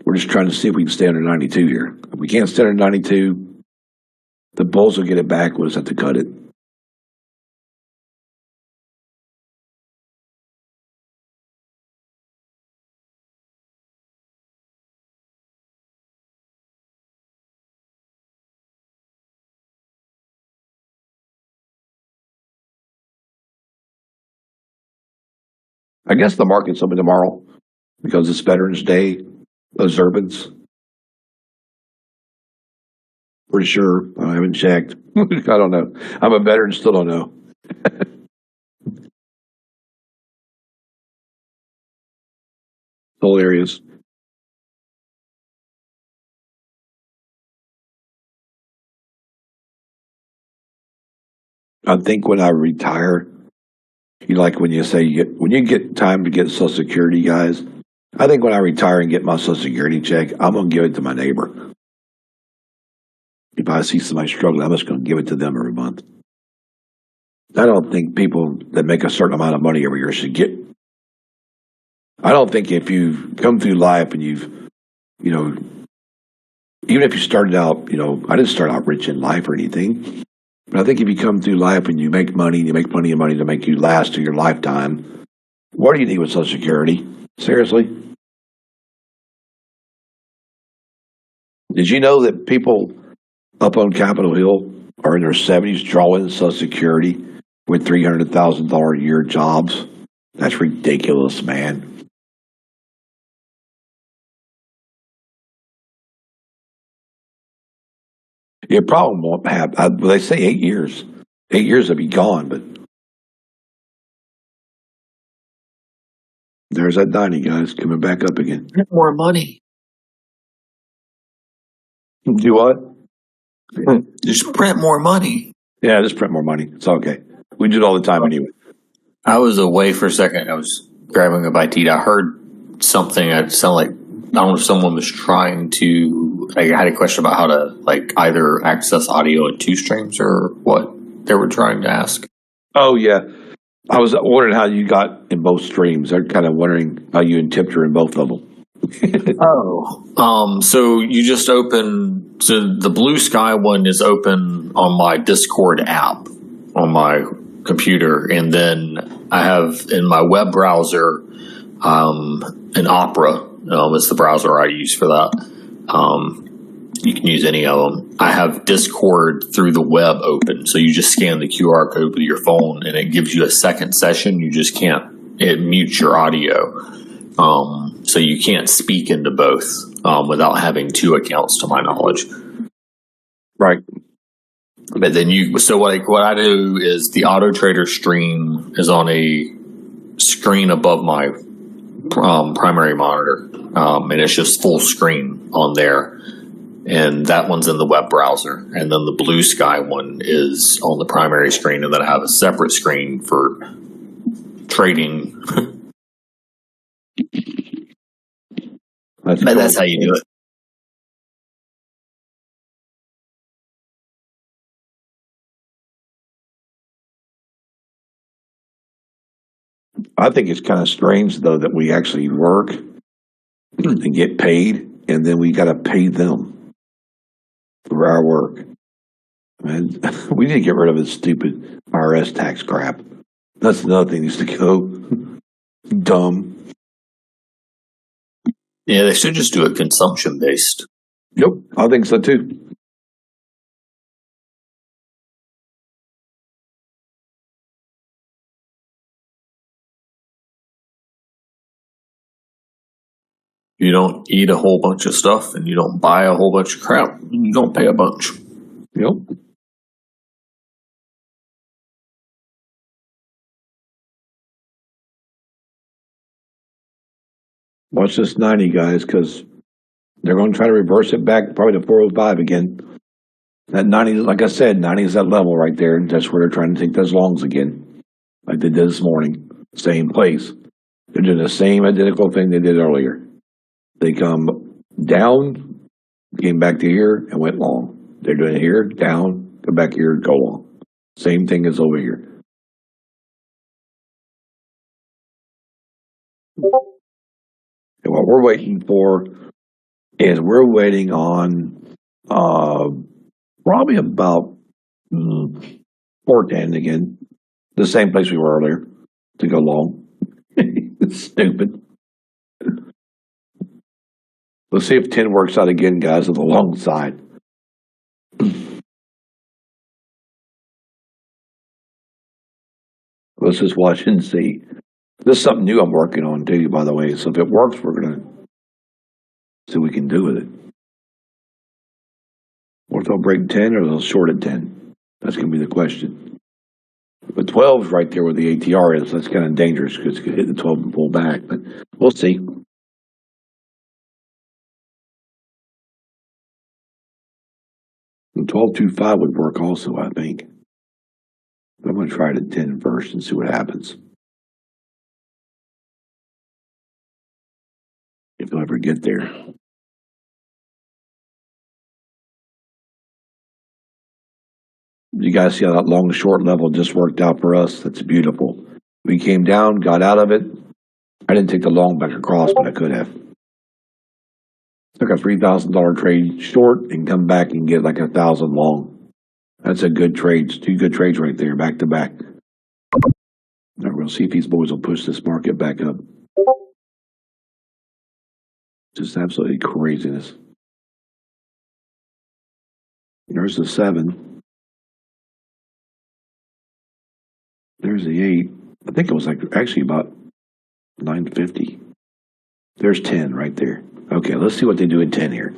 We're just trying to see if we can stay under 92 here. If we can't stay under 92, the Bulls will get it back. We'll just have to cut it. I guess the market's open tomorrow because it's Veterans Day observance. Pretty sure. I haven't checked. I don't know. I'm a veteran, still don't know. Whole areas. I think when I retire, like when you say when you get time to get Social Security, guys. I think when I retire and get my Social Security check, I'm gonna give it to my neighbor. If I see somebody struggling, I'm just gonna give it to them every month. I don't think people that make a certain amount of money every year should get. I don't think if you've come through life and you've, even if you started out, I didn't start out rich in life or anything. But I think if you come through life and you make money, and you make plenty of money to make you last through your lifetime, what do you need with Social Security? Seriously? Did you know that people up on Capitol Hill are in their 70s drawing Social Security with $300,000 a year jobs? That's ridiculous, man. Your problem won't happen. They say 8 years. 8 years will be gone, but there's that 90, guys, coming back up again. More money. Do what? Just print more money. Yeah, just print more money. It's okay. We do it all the time anyway. I was away for a second. I was grabbing a bite to eat. I heard something that sounded like, I don't know if someone was trying to, I had a question about how to like either access audio in two streams or what they were trying to ask. Oh, yeah. I was wondering how you got in both streams. I'm kind of wondering how you and tipped her in both of them. So you just open, so the Blue Sky one is open on my Discord app on my computer, and then I have in my web browser an Opera. It's the browser I use for that. You can use any of them. I have Discord through the web open, so you just scan the QR code with your phone, and it gives you a second session. You just can't, it mutes your audio. So you can't speak into both without having two accounts, to my knowledge. Right. But then so what I do is the Auto Trader stream is on a screen above my primary monitor, and it's just full screen on there. And that one's in the web browser. And then the Blue Sky one is on the primary screen. And then I have a separate screen for trading. That's how you do it. I think it's kind of strange, though, that we actually work and get paid, and then we got to pay them for our work. Man, we need to get rid of this stupid IRS tax crap. That's another thing that needs to go. Dumb. Yeah, they should just do it consumption based. Yep, I think so too. You don't eat a whole bunch of stuff and you don't buy a whole bunch of crap. You don't pay a bunch. Yep. Watch this 90, guys, because they're going to try to reverse it back probably to 405 again. That 90, like I said, 90 is that level right there. That's where they're trying to take those longs again, like they did this morning. Same place. They're doing the same identical thing they did earlier. They come down, came back to here, and went long. They're doing it here, down, come back here, go long. Same thing as over here. And what we're waiting for is we're waiting on probably about 410 again, the same place we were earlier, to go long. It's stupid. Let's see if 10 works out again, guys, on the long side. Let's just watch and see. This is something new I'm working on, too, by the way. So if it works, we're going to see what we can do with it. What if they'll break 10 or they'll short at 10? That's going to be the question. But 12 is right there where the ATR is. That's kind of dangerous because it could hit the 12 and pull back. But we'll see. The 12.25 would work also, I think. But I'm going to try it at 10 first and see what happens. If they'll ever get there. You guys see how that long short level just worked out for us? That's beautiful. We came down, got out of it. I didn't take the long back across, but I could have. Took a $3,000 trade short and come back and get like 1,000 long. That's a good trade. 2 good trades right there, back to back. Now we'll see if these boys will push this market back up. Just absolutely craziness. There's the 7. There's the 8. I think it was like actually about 950. There's 10 right there. Okay, let's see what they do in 10 here.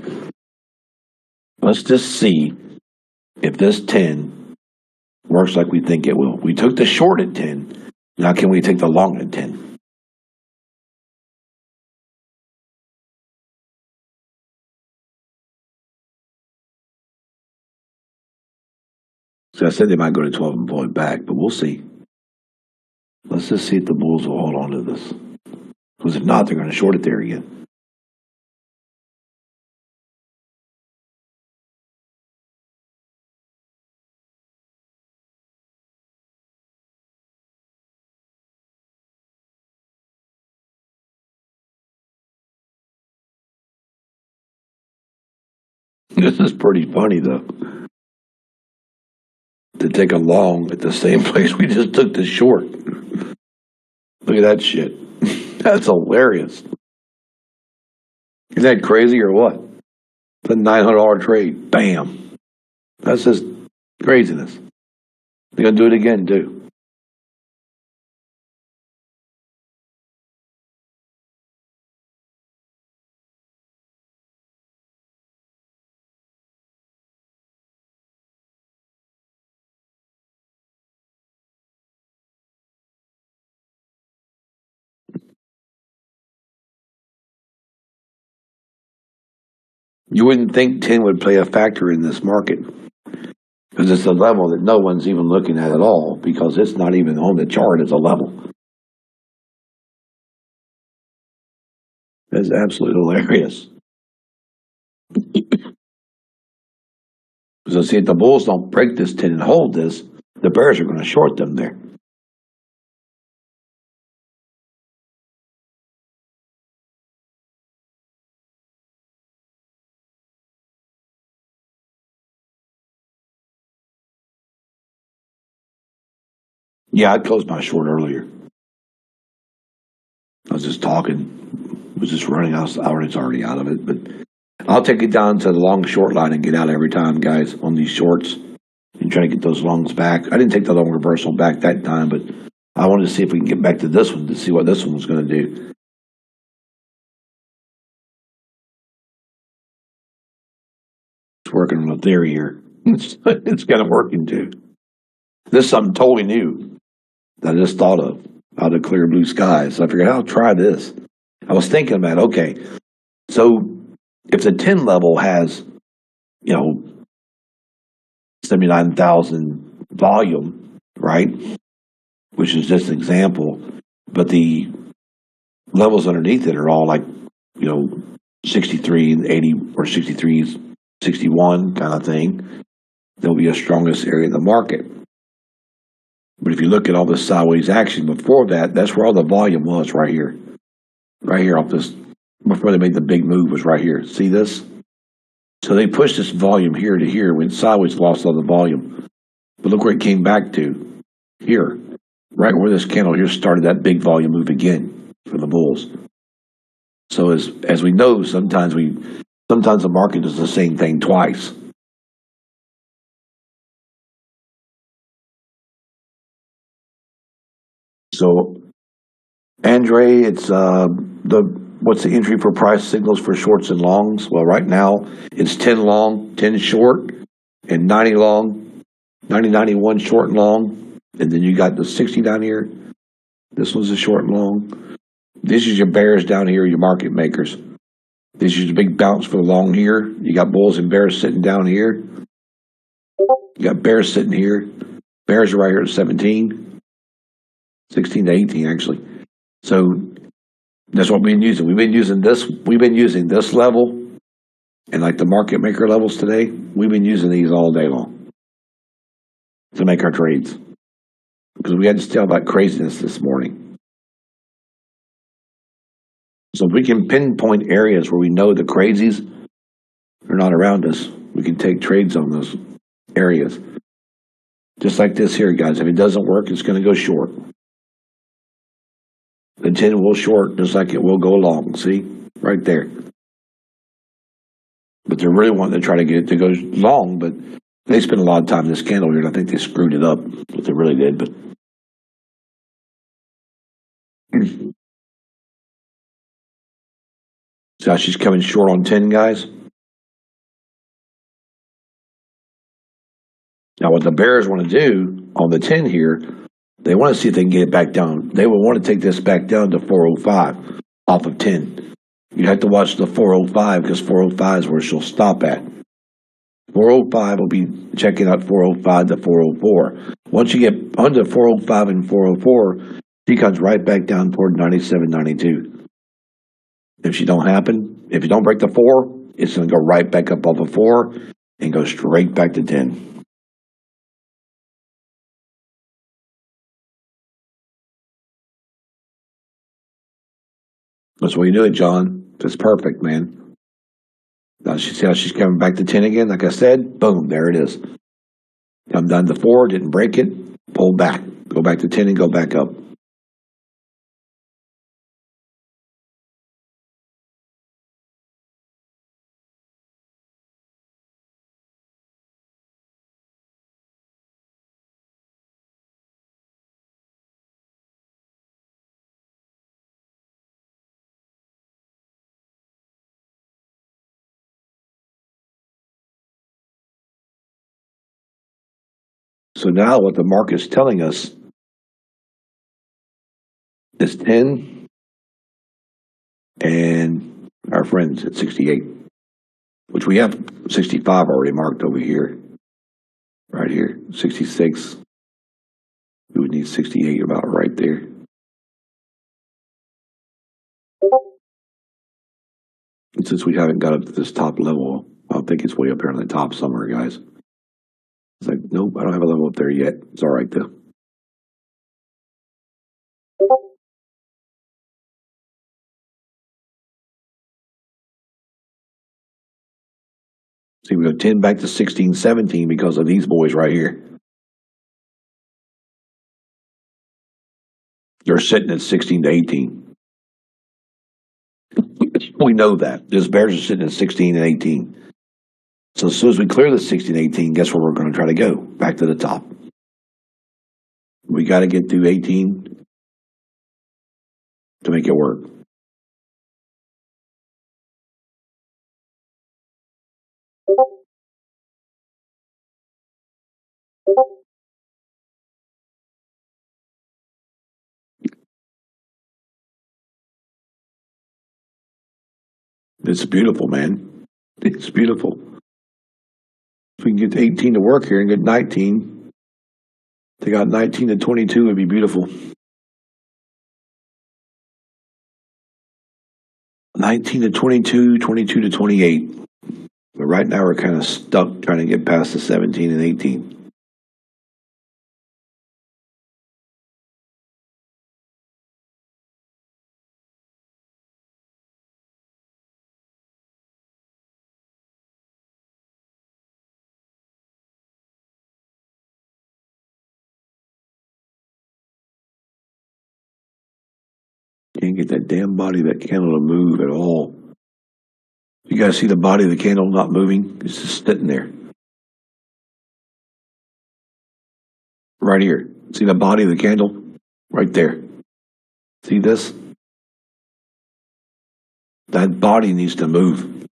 Let's just see if this 10 works like we think it will. We took the short at 10. Now can we take the long at 10? So I said they might go to 12 and pull it back, but we'll see. Let's just see if the bulls will hold on to this. Because if not, they're going to short it there again. This is pretty funny, though. To take a long at the same place we just took the short. Look at that shit. That's hilarious. Isn't that crazy or what? It's a $900 trade. Bam. That's just craziness. They're going to do it again, too. You wouldn't think 10 would play a factor in this market because it's a level that no one's even looking at all because it's not even on the chart as a level. That's absolutely hilarious. So see, if the bulls don't break this 10 and hold this, the bears are going to short them there. Yeah, I closed my short earlier. I was just talking, was just running. I was already out of it, but I'll take it down to the long short line and get out every time, guys, on these shorts and try to get those longs back. I didn't take the long reversal back that time, but I wanted to see if we can get back to this one to see what this one was going to do. It's working on a theory here. It's kind of working too. This is something totally new that I just thought of out of clear blue skies. So I figured I'll try this. I was thinking about, okay, so if the 10 level has, 79,000 volume, right? Which is just an example, but the levels underneath it are all like, 63 and 80 or 63, 61 kind of thing. There'll be a strongest area in the market. But if you look at all this sideways action before that, that's where all the volume was right here. Right here off this, before they made the big move was right here. See this? So they pushed this volume here to here, went sideways, lost all the volume. But look where it came back to. Here. Right where this candle here started that big volume move again for the bulls. So as we know, sometimes the market does the same thing twice. So, Andre, it's what's the entry for price signals for shorts and longs? Well, right now it's 10 long, 10 short, and 90 long, 90, 91 short and long, and then you got the 60 down here. This one's a short and long. This is your bears down here, your market makers. This is your big bounce for the long here. You got bulls and bears sitting down here. You got bears sitting here. Bears are right here at 17. 16 to 18, actually. So that's what we've been using. We've been using this level and like the market maker levels today. We've been using these all day long to make our trades because we had to tell about craziness this morning. So if we can pinpoint areas where we know the crazies are not around us, we can take trades on those areas. Just like this here, guys. If it doesn't work, it's going to go short. The 10 will short just like it will go long. See? Right there. But they're really wanting to try to get it to go long, but they spent a lot of time in this candle here, and I think they screwed it up. What they really did, but see how she's coming short on 10, guys? Now what the bears want to do on the 10 here, they want to see if they can get it back down. They will want to take this back down to 405 off of 10. You have to watch the 405 because 405 is where she'll stop at. 405 will be checking out 405 to 404. Once you get under 405 and 404, She comes right back down toward 97, 92. If she don't happen, if you don't break the 4, it's going to go right back up off of 4 and go straight back to 10. That's why you do it, John. That's perfect, man. Now see how she's coming back to 10 again. Like I said, boom, there it is. Come down to 4, didn't break it, pull back, go back to 10 and go back up. So now what the market's telling us is 10 and our friends at 68, which we have 65 already marked over here, right here, 66. We would need 68 about right there. And since we haven't got up to this top level, I think it's way up here on the top somewhere, guys. It's like, nope, I don't have a level up there yet. It's all right, though. See, we go 10 back to 16, 17 because of these boys right here. They're sitting at 16 to 18. We know that. Those bears are sitting at 16 and 18. So as soon as we clear the 16, 18, guess where we're going to try to go? Back to the top. We got to get through 18 to make it work. It's beautiful, man. It's beautiful. If we can get 18 to work here and get 19, they got 19 to 22 would be beautiful. 19 to 22, 22 to 28. But right now we're kind of stuck trying to get past the 17 and 18. Can't get that damn body of that candle to move at all. You guys see the body of the candle not moving? It's just sitting there. Right here. See the body of the candle? Right there. See this? That body needs to move.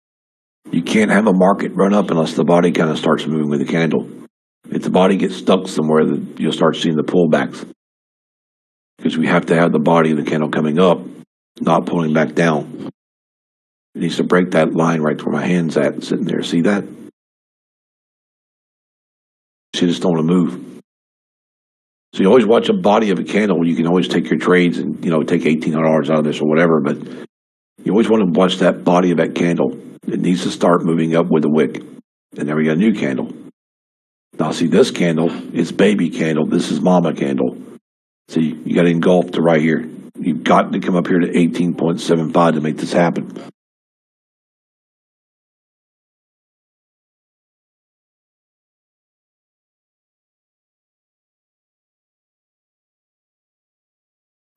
You can't have a market run up unless the body kind of starts moving with the candle. If the body gets stuck somewhere, then you'll start seeing the pullbacks. Because we have to have the body of the candle coming up, not pulling back down. It needs to break that line right where my hand's at, sitting there. See that? She just don't want to move. So you always watch a body of a candle. You can always take your trades and, take $1,800 out of this or whatever, but you always want to watch that body of that candle. It needs to start moving up with the wick. And then we got a new candle. Now see this candle, it's baby candle. This is mama candle. See, you got engulfed to right here. You've got to come up here to 18.75 to make this happen.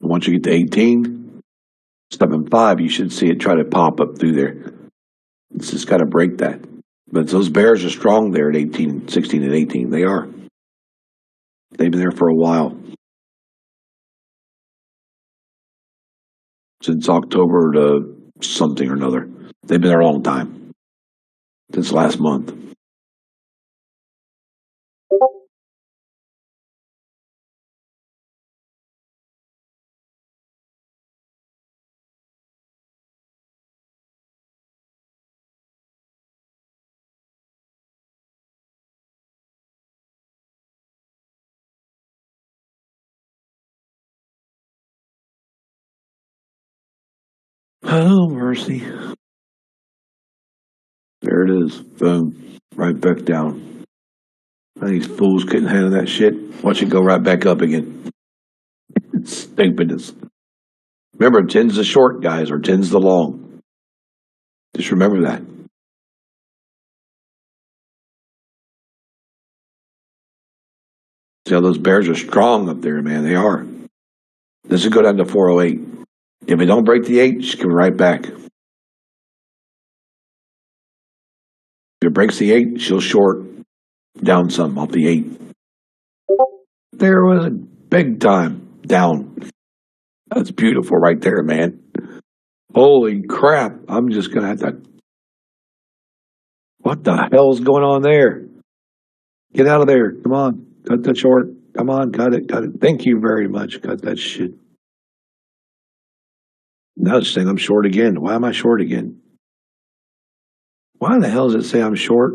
Once you get to 18, step in 5, you should see it try to pop up through there. It's just got to break that. But those bears are strong there at 18, 16, and 18. They are. They've been there for a while. Since October to something or another. They've been there a long time. Since last month. Oh, mercy. There it is. Boom. Right back down. These fools couldn't handle that shit. Watch it go right back up again. Stupidness. Remember, 10's the short, guys, or 10's the long. Just remember that. See how those bears are strong up there, man. They are. This will go down to 408. If it don't break the 8, just come right back. If it breaks the 8, she'll short down some off the 8. There was a big time down. That's beautiful right there, man. Holy crap. I'm just going to have to... What the hell's going on there? Get out of there. Come on. Cut that short. Come on. Cut it. Cut it. Thank you very much. Cut that shit. Now it's saying I'm short again. Why am I short again? Why the hell does it say I'm short?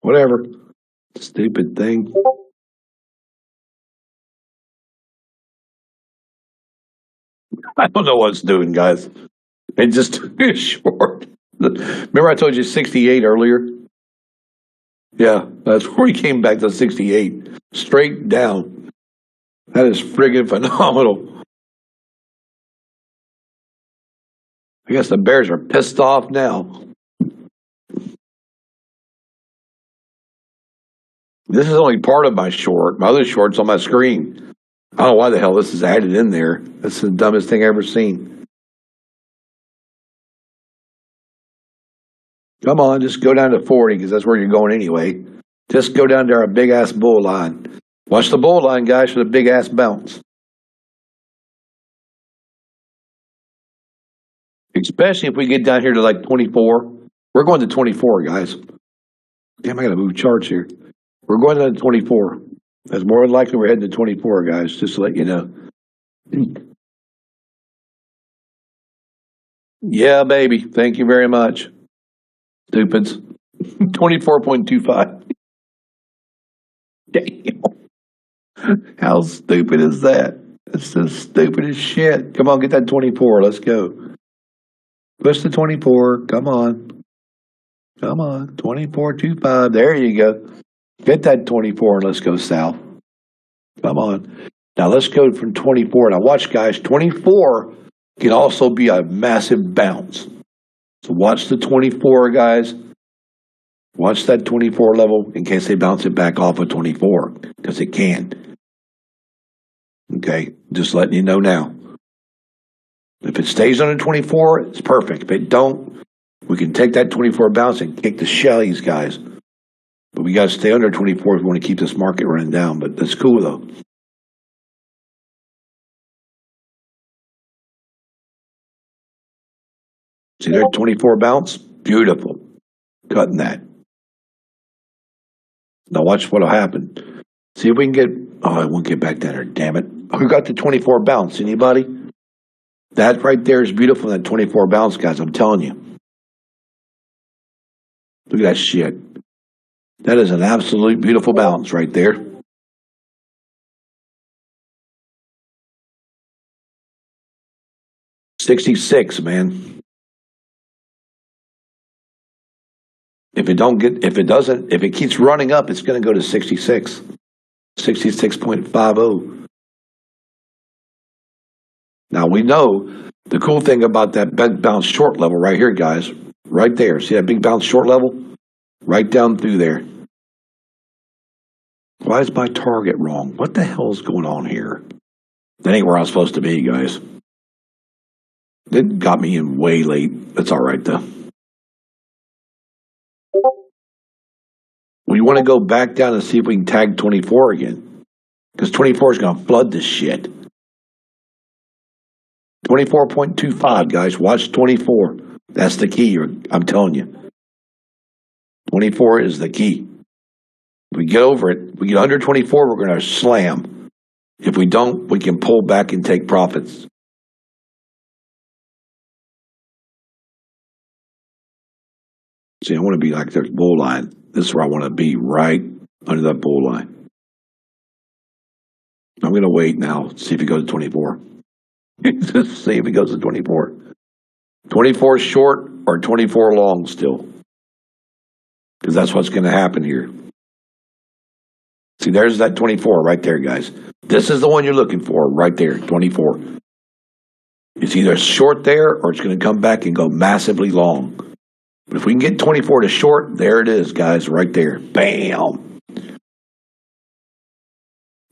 Whatever. Stupid thing. I don't know what it's doing, guys. It just is short. Remember I told you 68 earlier? Yeah, that's where he came back to 68. Straight down. That is friggin' phenomenal. I guess the Bears are pissed off now. This is only part of my short. My other short's on my screen. I don't know why the hell this is added in there. This is the dumbest thing I've ever seen. Come on, just go down to 40 because that's where you're going anyway. Just go down to our big-ass bull line. Watch the bull line, guys, for the big-ass bounce. Especially if we get down here to like 24. We're going to 24, guys. Damn, I got to move charts here. We're going to 24. That's more than likely we're heading to 24, guys, just to let you know. Yeah, baby. Thank you very much. Stupids. 24.25. Damn. How stupid is that? That's so stupid as shit. Come on, get that 24. Let's go. Push the 24. Come on. Come on. 24.25. There you go. Get that 24 and let's go south. Come on. Now let's go from 24. Now watch, guys. 24 can also be a massive bounce. So watch the 24, guys. Watch that 24 level in case they bounce it back off of 24, because it can. Okay, just letting you know now. If it stays under 24, it's perfect. If it don't, we can take that 24 bounce and kick the shellies, guys. But we got to stay under 24 if we want to keep this market running down. But that's cool, though. See there, 24 bounce? Beautiful. Cutting that. Now watch what'll happen. See if we can get... Oh, I won't get back down there, damn it. Who got the 24 bounce? Anybody? That right there is beautiful, that 24 bounce, guys. I'm telling you. Look at that shit. That is an absolute beautiful bounce right there. $66, man. If it keeps running up, it's going to go to 66. 66.50. Now we know the cool thing about that big bounce short level right here, guys. Right there. See that big bounce short level? Right down through there. Why is my target wrong? What the hell is going on here? That ain't where I'm supposed to be, guys. It got me in way late. That's all right, though. We want to go back down and see if we can tag 24 again. Because 24 is going to flood this shit. 24.25, guys. Watch 24. That's the key. I'm telling you. 24 is the key. If we get over it, we get under 24, we're going to slam. If we don't, we can pull back and take profits. See, I want to be like there's bull line. This is where I want to be, right under that bull line. I'm going to wait now, see if it goes to 24. Just see if it goes to 24. 24 short or 24 long still. Because that's what's going to happen here. See, there's that 24 right there, guys. This is the one you're looking for right there, 24. It's either short there or it's going to come back and go massively long. But if we can get 24 to short, there it is, guys, right there. Bam!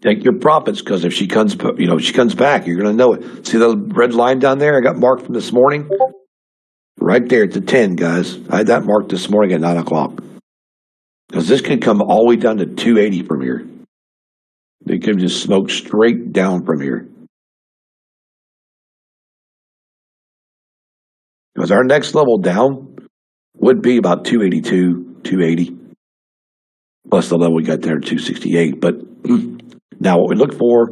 Take your profits, because if she comes, she comes back, you're going to know it. See the red line down there I got marked from this morning? Right there at the 10, guys. I had that marked this morning at 9 o'clock. Because this could come all the way down to 280 from here. They could just smoke straight down from here. Because our next level down would be about 282, 280. Plus the level we got there, 268. But now what we look for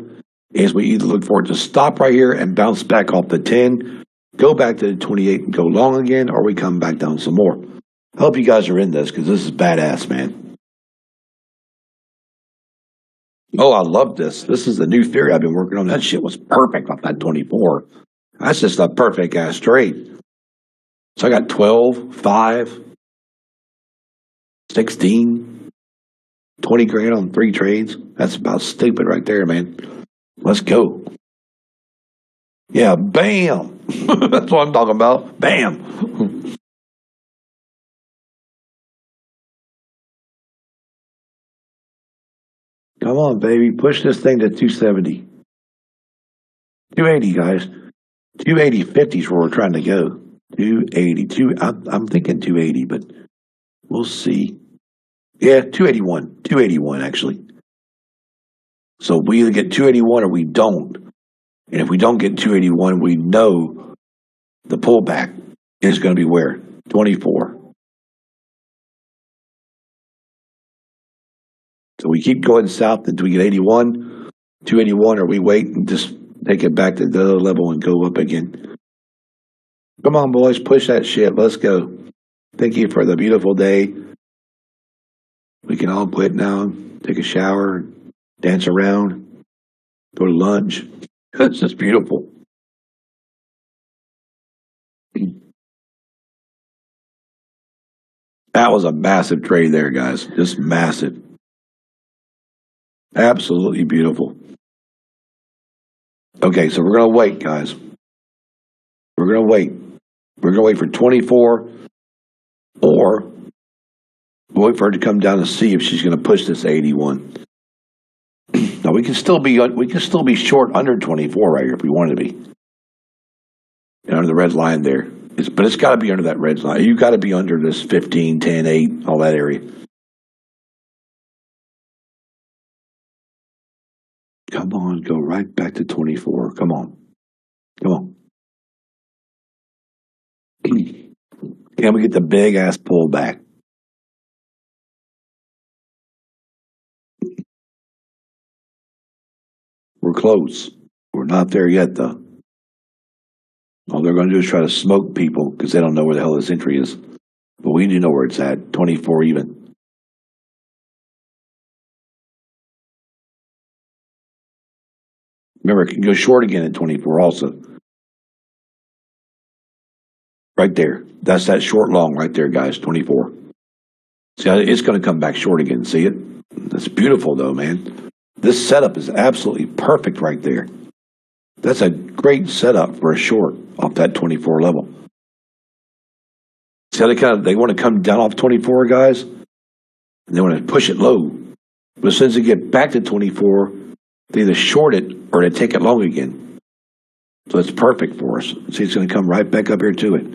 is we either look for it to stop right here and bounce back off the 10, go back to the 28 and go long again, or we come back down some more. I hope you guys are in this, because this is badass, man. Oh, I love this. This is the new theory I've been working on. That shit was perfect off that 24. That's just a perfect ass trade. So I got 12, 5, 16, 20 grand on 3 trades. That's about stupid right there, man. Let's go. Yeah, bam. That's what I'm talking about. Bam. Come on, baby. Push this thing to 270. 280, guys. 280, 50 is where we're trying to go. 280. I'm thinking 280, but we'll see. Yeah, 281. 281, actually. So we either get 281 or we don't. And if we don't get 281, we know the pullback is going to be where? 24. So we keep going south until we get 81, 281, or we wait and just take it back to the other level and go up again. Come on, boys, push that shit. Let's go. Thank you for the beautiful day. We can all quit now, take a shower, dance around, go to lunch. It's just beautiful. That was a massive trade there, guys. Just massive. Absolutely beautiful. Okay, so we're going to wait, guys. We're going to wait. We're going to wait for 24, or we'll wait for her to come down and see if she's going to push this 81. Now we can still be short under 24 right here if we want to be. And under the red line there. But it's got to be under that red line. You've got to be under this 15, 10, 8, all that area. Come on, go right back to 24. Come on. Come on. Can we get the big ass pullback? We're close. We're not there yet, though. All they're going to do is try to smoke people because they don't know where the hell this entry is. But we do know where it's at, 24 even. Remember, it can go short again at 24 also. Right there. That's that short long right there, guys, 24. See, it's going to come back short again. See it? That's beautiful, though, man. This setup is absolutely perfect right there. That's a great setup for a short off that 24 level. See how they want to come down off 24, guys? And they want to push it low. But as soon as they get back to 24, they either short it or they take it long again. So it's perfect for us. See, it's going to come right back up here to it.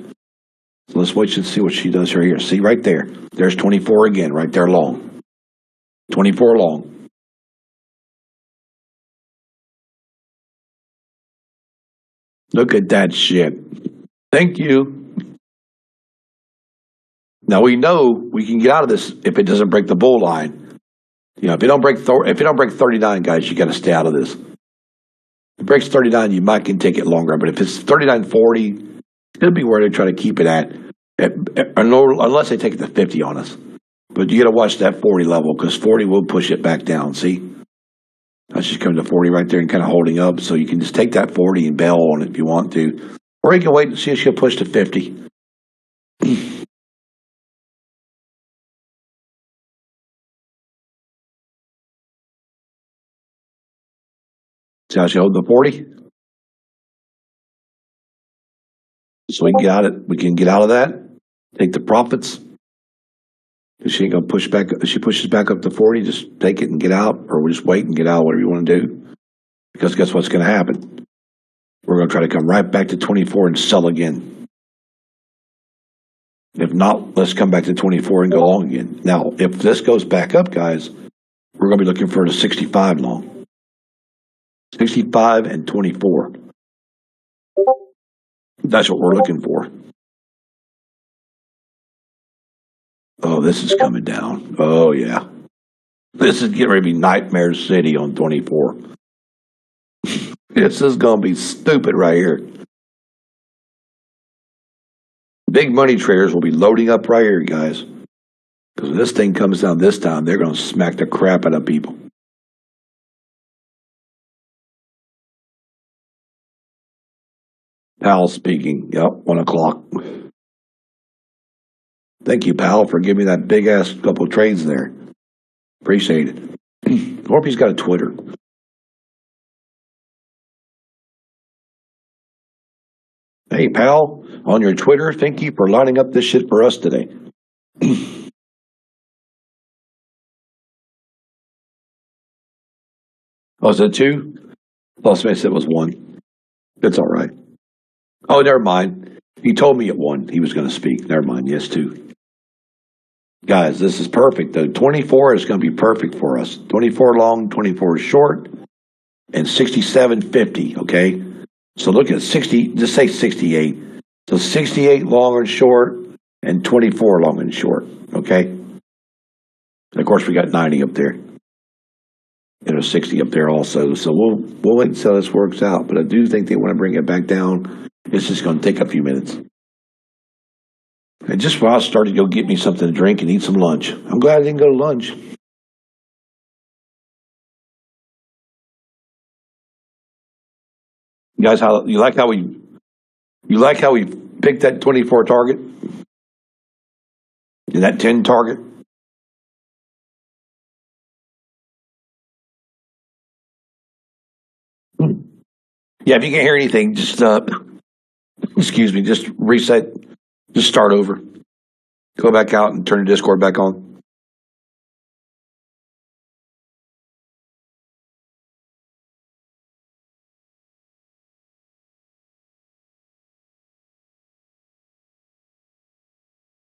So let's wait and see what she does right here. See, right there. There's 24 again, right there long. 24 long. Look at that shit. Thank you. Now we know we can get out of this if it doesn't break the bull line. You know, if it don't break 39, guys, you got to stay out of this. If it breaks 39, you might can take it longer. But if it's 39.40, it's going to be where they try to keep it at unless they take it to 50 on us. But you got to watch that 40 level because 40 will push it back down. See, That's just coming to 40 right there and kind of holding up. So you can just take that 40 and bail on it if you want to. Or you can wait and see if she'll push to 50. See how she hold the 40? So we can get out of it. We can get out of that. Take the profits. If she ain't gonna push back, if she pushes back up to 40, just take it and get out, or we'll just wait and get out, whatever you want to do. Because guess what's going to happen? We're going to try to come right back to 24 and sell again. If not, let's come back to 24 and go long again. Now, if this goes back up, guys, we're going to be looking for the 65 long. 65 and 24. That's what we're looking for. Oh, this is coming down. Oh, yeah. This is getting ready to be Nightmare City on 24. This is going to be stupid right here. Big money traders will be loading up right here, guys. Because when this thing comes down this time, they're going to smack the crap out of people. Pal speaking. Yep, 1 o'clock. Thank you, pal, for giving me that big-ass couple trades there. Appreciate it. Or if he's got a Twitter. Hey, pal, on your Twitter, thank you for lining up this shit for us today. Oh, is it 2? Well, somebody said it was 1. That's all right. Oh, never mind. He told me at 1 he was going to speak. Never mind. Yes, 2. Guys, this is perfect. The 24 is going to be perfect for us. 24 long, 24 short, and 67.50, okay? So look at 60, just say 68. So 68 long and short, and 24 long and short, okay? And of course, we got 90 up there. And there's 60 up there also. So we'll wait until this works out. But I do think they want to bring it back down. It's just going to take a few minutes. And just while I started to go get me something to drink and eat some lunch. I'm glad I didn't go to lunch. You guys, you like how we picked that 24 target? And that 10 target? Yeah, if you can't hear anything, just excuse me, just reset, just start over. Go back out and turn the Discord back on.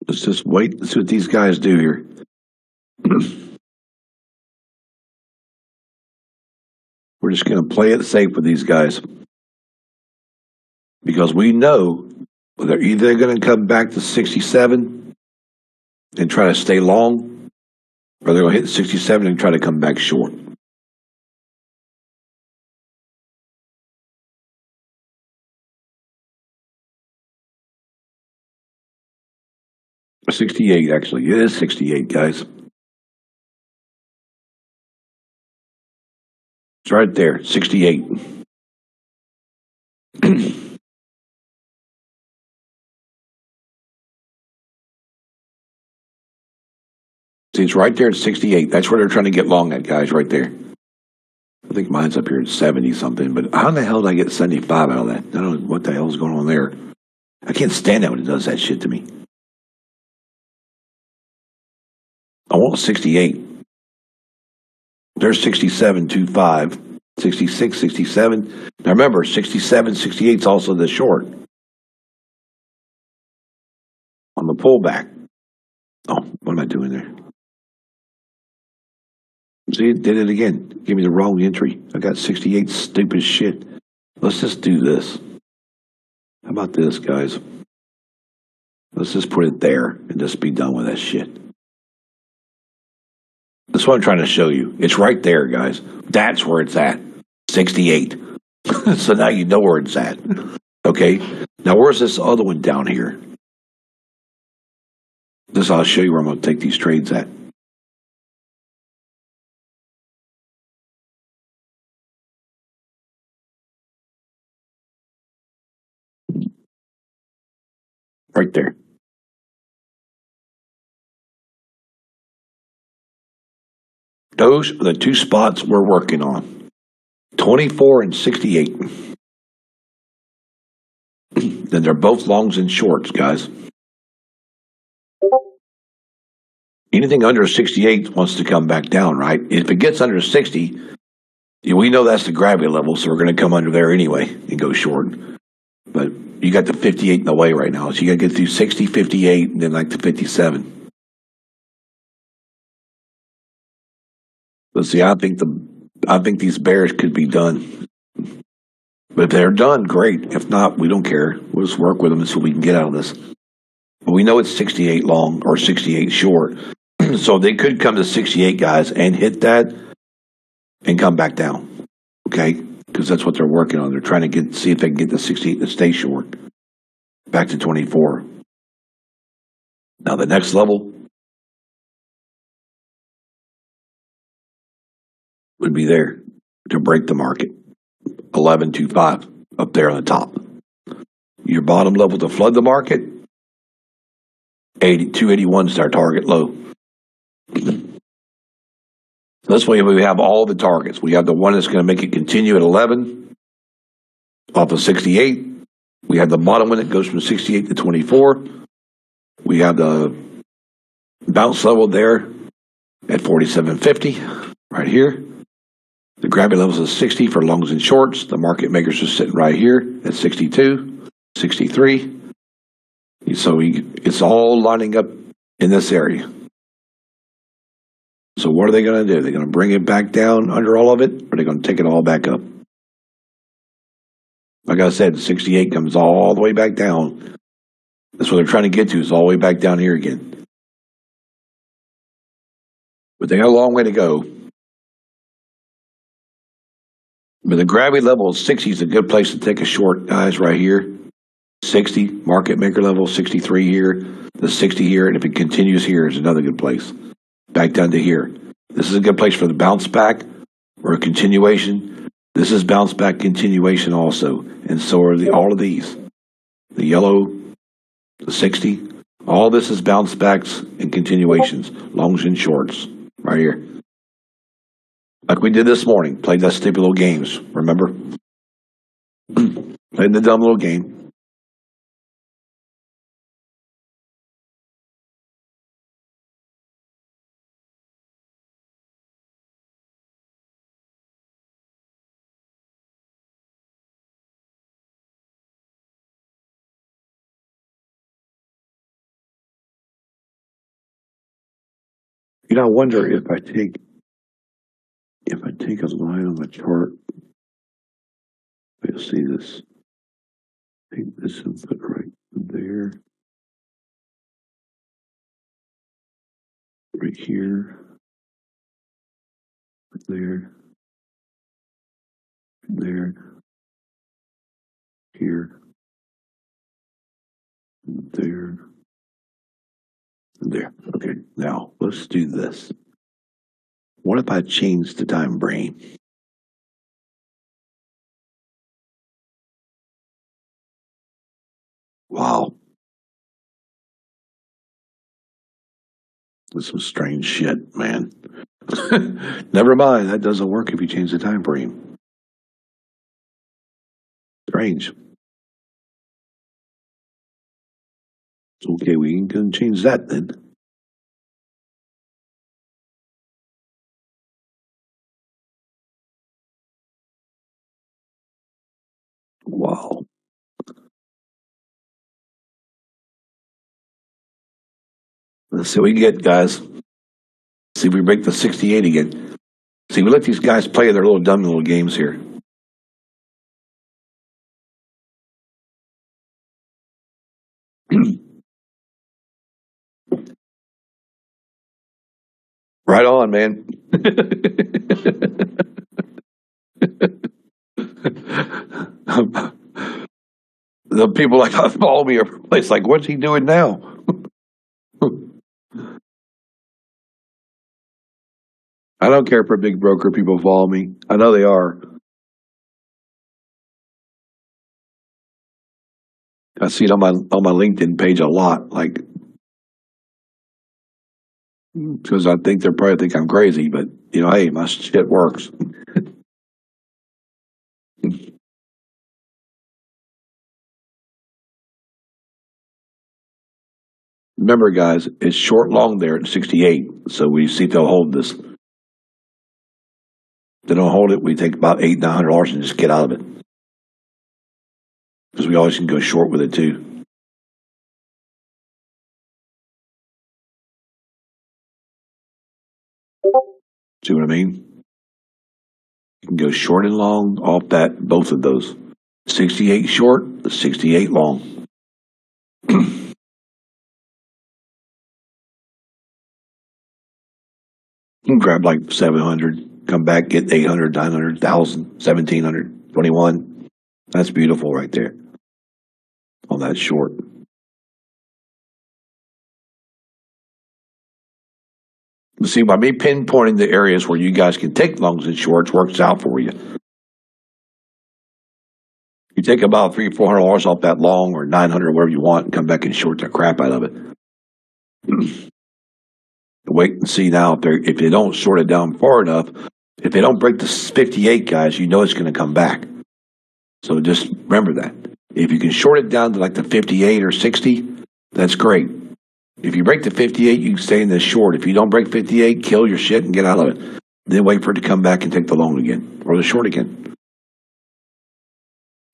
Let's just wait and see what these guys do here. We're just going to play it safe with these guys. Because we know they're either going to come back to 67 and try to stay long, or they're going to hit 67 and try to come back short. $68, actually. It is 68, guys. It's right there, 68. See, it's right there at 68. That's where they're trying to get long at, guys, right there. I think mine's up here at 70 something, but how in the hell did I get 75 out of that? I don't know what the hell's going on there. I can't stand that when it does that shit to me. I want 68. There's 67.25, 66, 67. Now remember, 67, 68 is also the short. On the pullback. Oh, what am I doing there? See, it did it again. Give me the wrong entry. I got 68 stupid shit. Let's just do this. How about this, guys? Let's just put it there and just be done with that shit. That's what I'm trying to show you. It's right there, guys. That's where it's at. 68. So now you know where it's at. Okay? Now where's this other one down here? I'll show you where I'm going to take these trades at. right there. Those are the two spots we're working on, 24 and 68. Then they're both longs and shorts, guys. Anything under 68 wants to come back down, right? If it gets under 60, we know that's the gravity level, so we're going to come under there anyway and go short. But you got the 58 in the way right now, so you got to get through 60, 58, and then like the 57. Let's see. I think these bears could be done. But if they're done, great. If not, we don't care. We'll just work with them until we can get out of this. But we know it's 68 long or 68 short. So they could come to 68, guys, and hit that and come back down. Okay? Because that's what they're working on. They're trying to see if they can get the 68 to stay short. Back to 24. Now the next level would be there to break the market. 11.25 up there on the top. Your bottom level to flood the market, 281 is our target low. This way we have all the targets. We have the one that's going to make it continue at 11 off of 68. We have the bottom one that goes from 68 to 24. We have the bounce level there at 47.50 right here. The gravity levels is 60 for longs and shorts. The market makers are sitting right here at 62, 63. So it's all lining up in this area. So what are they going to do? They're going to bring it back down under all of it, or are they going to take it all back up? Like I said, 68 comes all the way back down. That's what they're trying to get to, is all the way back down here again. But they got a long way to go. But the gravity level of 60 is a good place to take a short, guys, right here. 60, market maker level, 63 here, the 60 here, and if it continues here is another good place. Back down to here. This is a good place for the bounce back or a continuation. This is bounce back continuation also, and so are all of these. The yellow, the 60, all this is bounce backs and continuations, longs and shorts, right here. Like we did this morning, played that stupid little games, remember? Played the dumb little game. You know, I wonder if I take a line on the chart, you'll see this. Take this and put it right there. Right here. There. There. Here. There. There. Okay, now let's do this. What if I change the time frame? Wow. This is some strange shit, man. Never mind, that doesn't work if you change the time frame. Strange. Okay, we ain't gonna change that then. Wow. Let's see what we get, guys. See if we break the 68 again. See, we let these guys play their little dumb little games here. Right on, man. The people like follow me are place like, what's he doing now? I don't care for big broker people follow me. I know they are. I see it on my LinkedIn page a lot, like, because I think they're probably think I'm crazy, but you know, hey, my shit works. Remember, guys, it's short long there at 68, so we see if they'll hold this. If they don't hold it, we take about $800-900 and just get out of it, because we always can go short with it too. See what I mean? You can go short and long off that, both of those. 68 short, 68 long. You can grab like 700, come back, get 800, 900, 1,000, 1,700, 21. That's beautiful right there on that short. See, by me pinpointing the areas where you guys can take longs and shorts works out for you. You take about $300-400 off that long or 900 or whatever you want and come back and short the crap out of it. Wait and see now if they don't short it down far enough. If they don't break the 58, guys, you know it's going to come back. So just remember that. If you can short it down to like the 58 or 60, that's great. If you break the 58, you can stay in the short. If you don't break 58, kill your shit and get out of it. Then wait for it to come back and take the long again or the short again.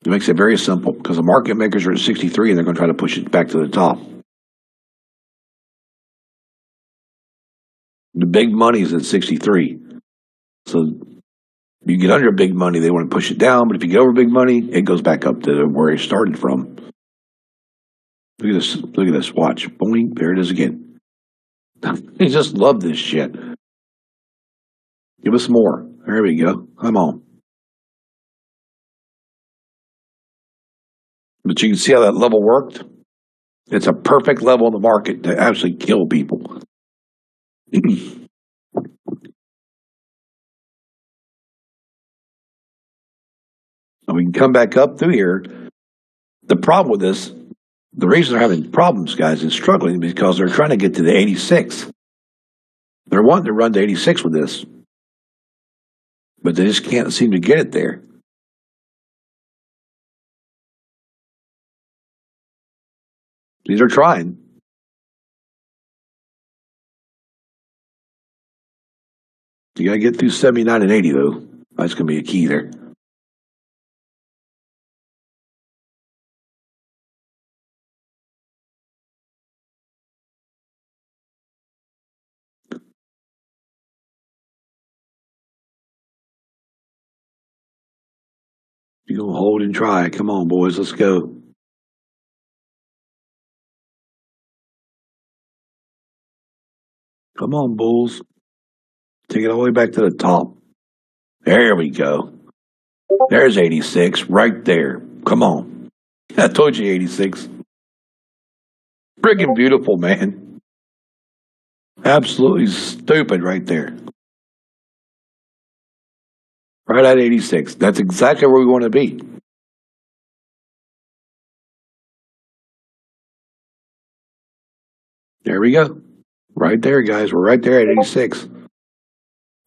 It makes it very simple because the market makers are at 63 and they're going to try to push it back to the top. The big money is at 63. So you get under big money, they want to push it down. But if you get over big money, it goes back up to where it started from. Look at this. Look at this. Watch. Boing. There it is again. They just love this shit. Give us more. There we go. Come on. But you can see how that level worked. It's a perfect level in the market to actually kill people. And we can come back up through here. The problem with this, the reason they're having problems, guys, and struggling is because they're trying to get to the 86. They're wanting to run to 86 with this, but they just can't seem to get it there. These are trying. You got to get through 79 and 80, though. That's going to be a key there. You're going to hold and try. Come on, boys. Let's go. Come on, Bulls. Take it all the way back to the top. There we go. There's 86 right there. Come on. I told you 86. Friggin' beautiful, man. Absolutely stupid right there. Right at 86. That's exactly where we want to be. There we go. Right there, guys. We're right there at 86.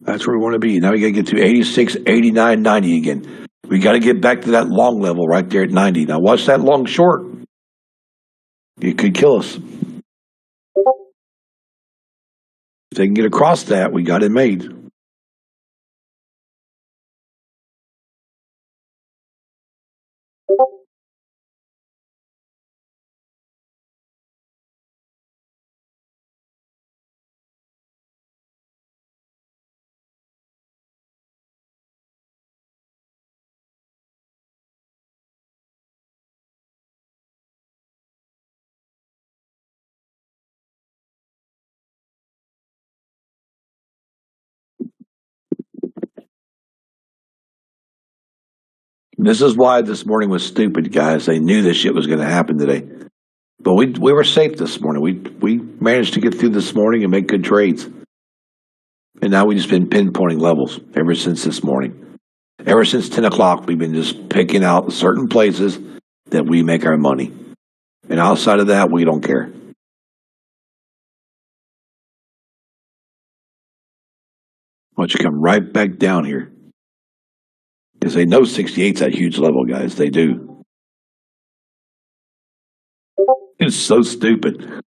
That's where we want to be. Now we got to get to 86, 89, 90 again. We got to get back to that long level right there at 90. Now watch that long short. It could kill us. If they can get across that, we got it made. This is why this morning was stupid, guys. They knew this shit was going to happen today. But we were safe this morning. We managed to get through this morning and make good trades. And now we've just been pinpointing levels ever since this morning. Ever since 10 o'clock, we've been just picking out certain places that we make our money. And outside of that, we don't care. Why don't you come right back down here? Because they know 68's that huge level, guys. They do. It's so stupid.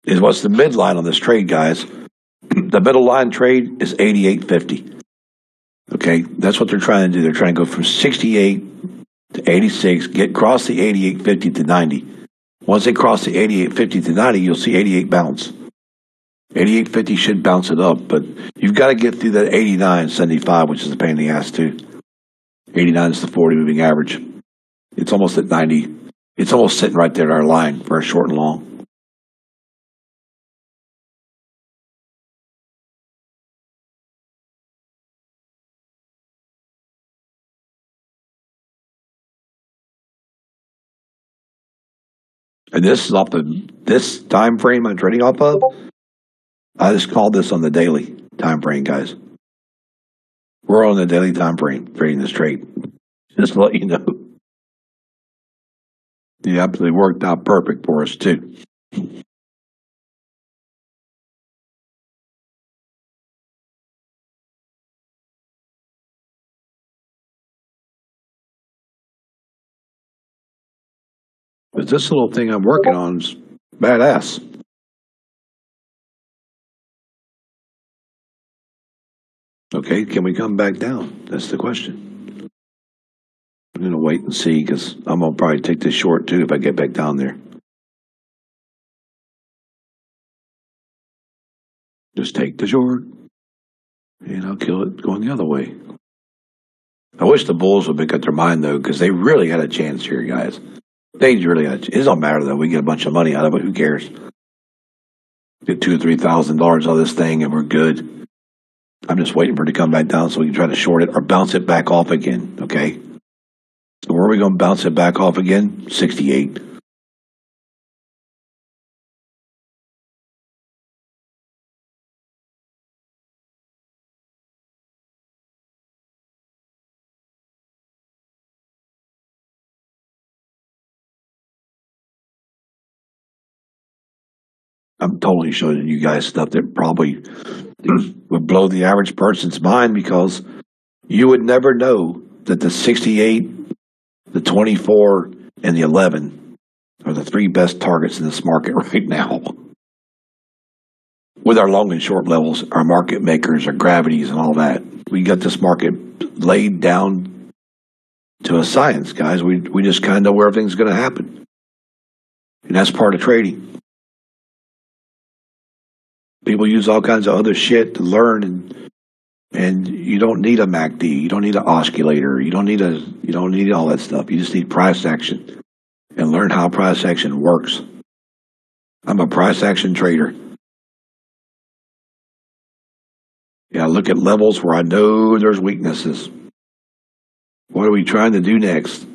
Is what's the midline on this trade, guys? The middle line trade is 88.50. Okay, that's what they're trying to do. They're trying to go from 68 to 86, get cross the 88.50 to 90. Once they cross the 88.50 to 90, you'll see 88 bounce. 88.50 should bounce it up, but you've got to get through that 89.75, which is a pain in the ass too. 89 is the 40 moving average. It's almost at 90. It's almost sitting right there at our line for a short and long. And this is off this time frame I'm trading off of. I just called this on the daily time frame, guys. We're on the daily time frame trading this trade. Just to let you know. It absolutely worked out perfect for us too. But this little thing I'm working on is badass. Okay, can we come back down? That's the question. I'm going to wait and see because I'm going to probably take this short too if I get back down there. Just take the short and I'll kill it going the other way. I wish the Bulls would make up their mind though because they really had a chance here, guys. They really had a chance. It don't matter though. We get a bunch of money out of it. Who cares? Get $2,000 or $3,000 out of this thing and we're good. I'm just waiting for it to come back down so we can try to short it or bounce it back off again, okay? So where are we going to bounce it back off again? 68. I'm totally showing you guys stuff that probably would blow the average person's mind because you would never know that the 68, the 24, and the 11 are the three best targets in this market right now. With our long and short levels, our market makers, our gravities, and all that. We got this market laid down to a science, guys. We just kind of know where everything's going to happen. And that's part of trading. People use all kinds of other shit to learn, and you don't need a MACD. You don't need an oscillator. You don't need all that stuff. You just need price action and learn how price action works. I'm a price action trader. Yeah, I look at levels where I know there's weaknesses. What are we trying to do next?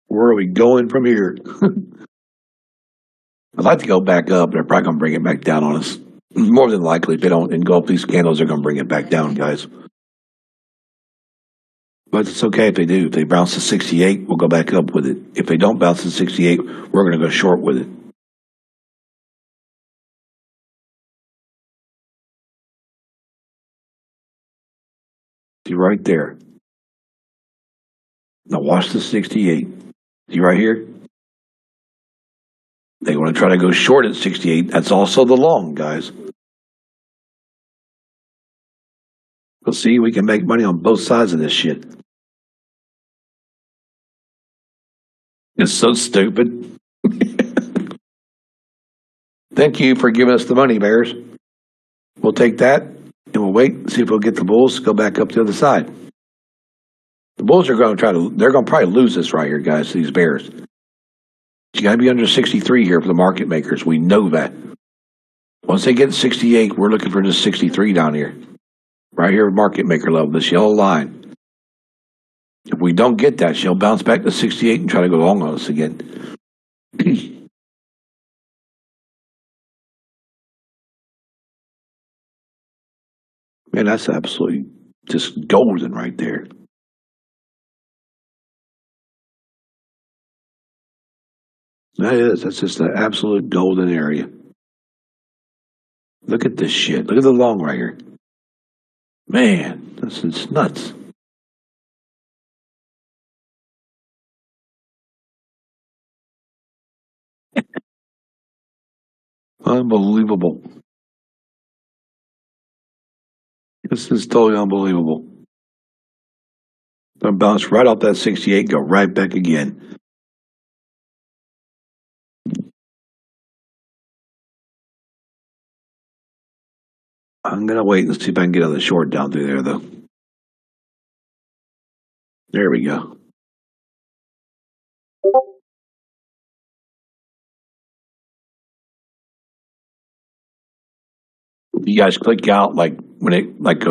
Where are we going from here? I'd like to go back up, but they're probably going to bring it back down on us. More than likely, if they don't engulf these candles, they're going to bring it back down, guys. But it's okay if they do. If they bounce to 68, we'll go back up with it. If they don't bounce to 68, we're going to go short with it. See right there. Now watch the 68. See right here? They want to try to go short at 68. That's also the long, guys. We'll see. We can make money on both sides of this shit. It's so stupid. Thank you for giving us the money, Bears. We'll take that and we'll wait and see if we'll get the Bulls to go back up to the other side. The Bulls are going to they're going to probably lose this right here, guys, to these Bears. You got to be under 63 here for the market makers. We know that. Once they get 68, we're looking for just 63 down here. Right here at market maker level, this yellow line. If we don't get that, she'll bounce back to 68 and try to go long on us again. Man, that's absolutely just golden right there. That is. That's just an absolute golden area. Look at this shit. Look at the long right here. Man, this is nuts. Unbelievable. This is totally unbelievable. Gonna bounce right off that 68, go right back again. I'm gonna wait and see if I can get on the short down through there, though. There we go. You guys click out like when it like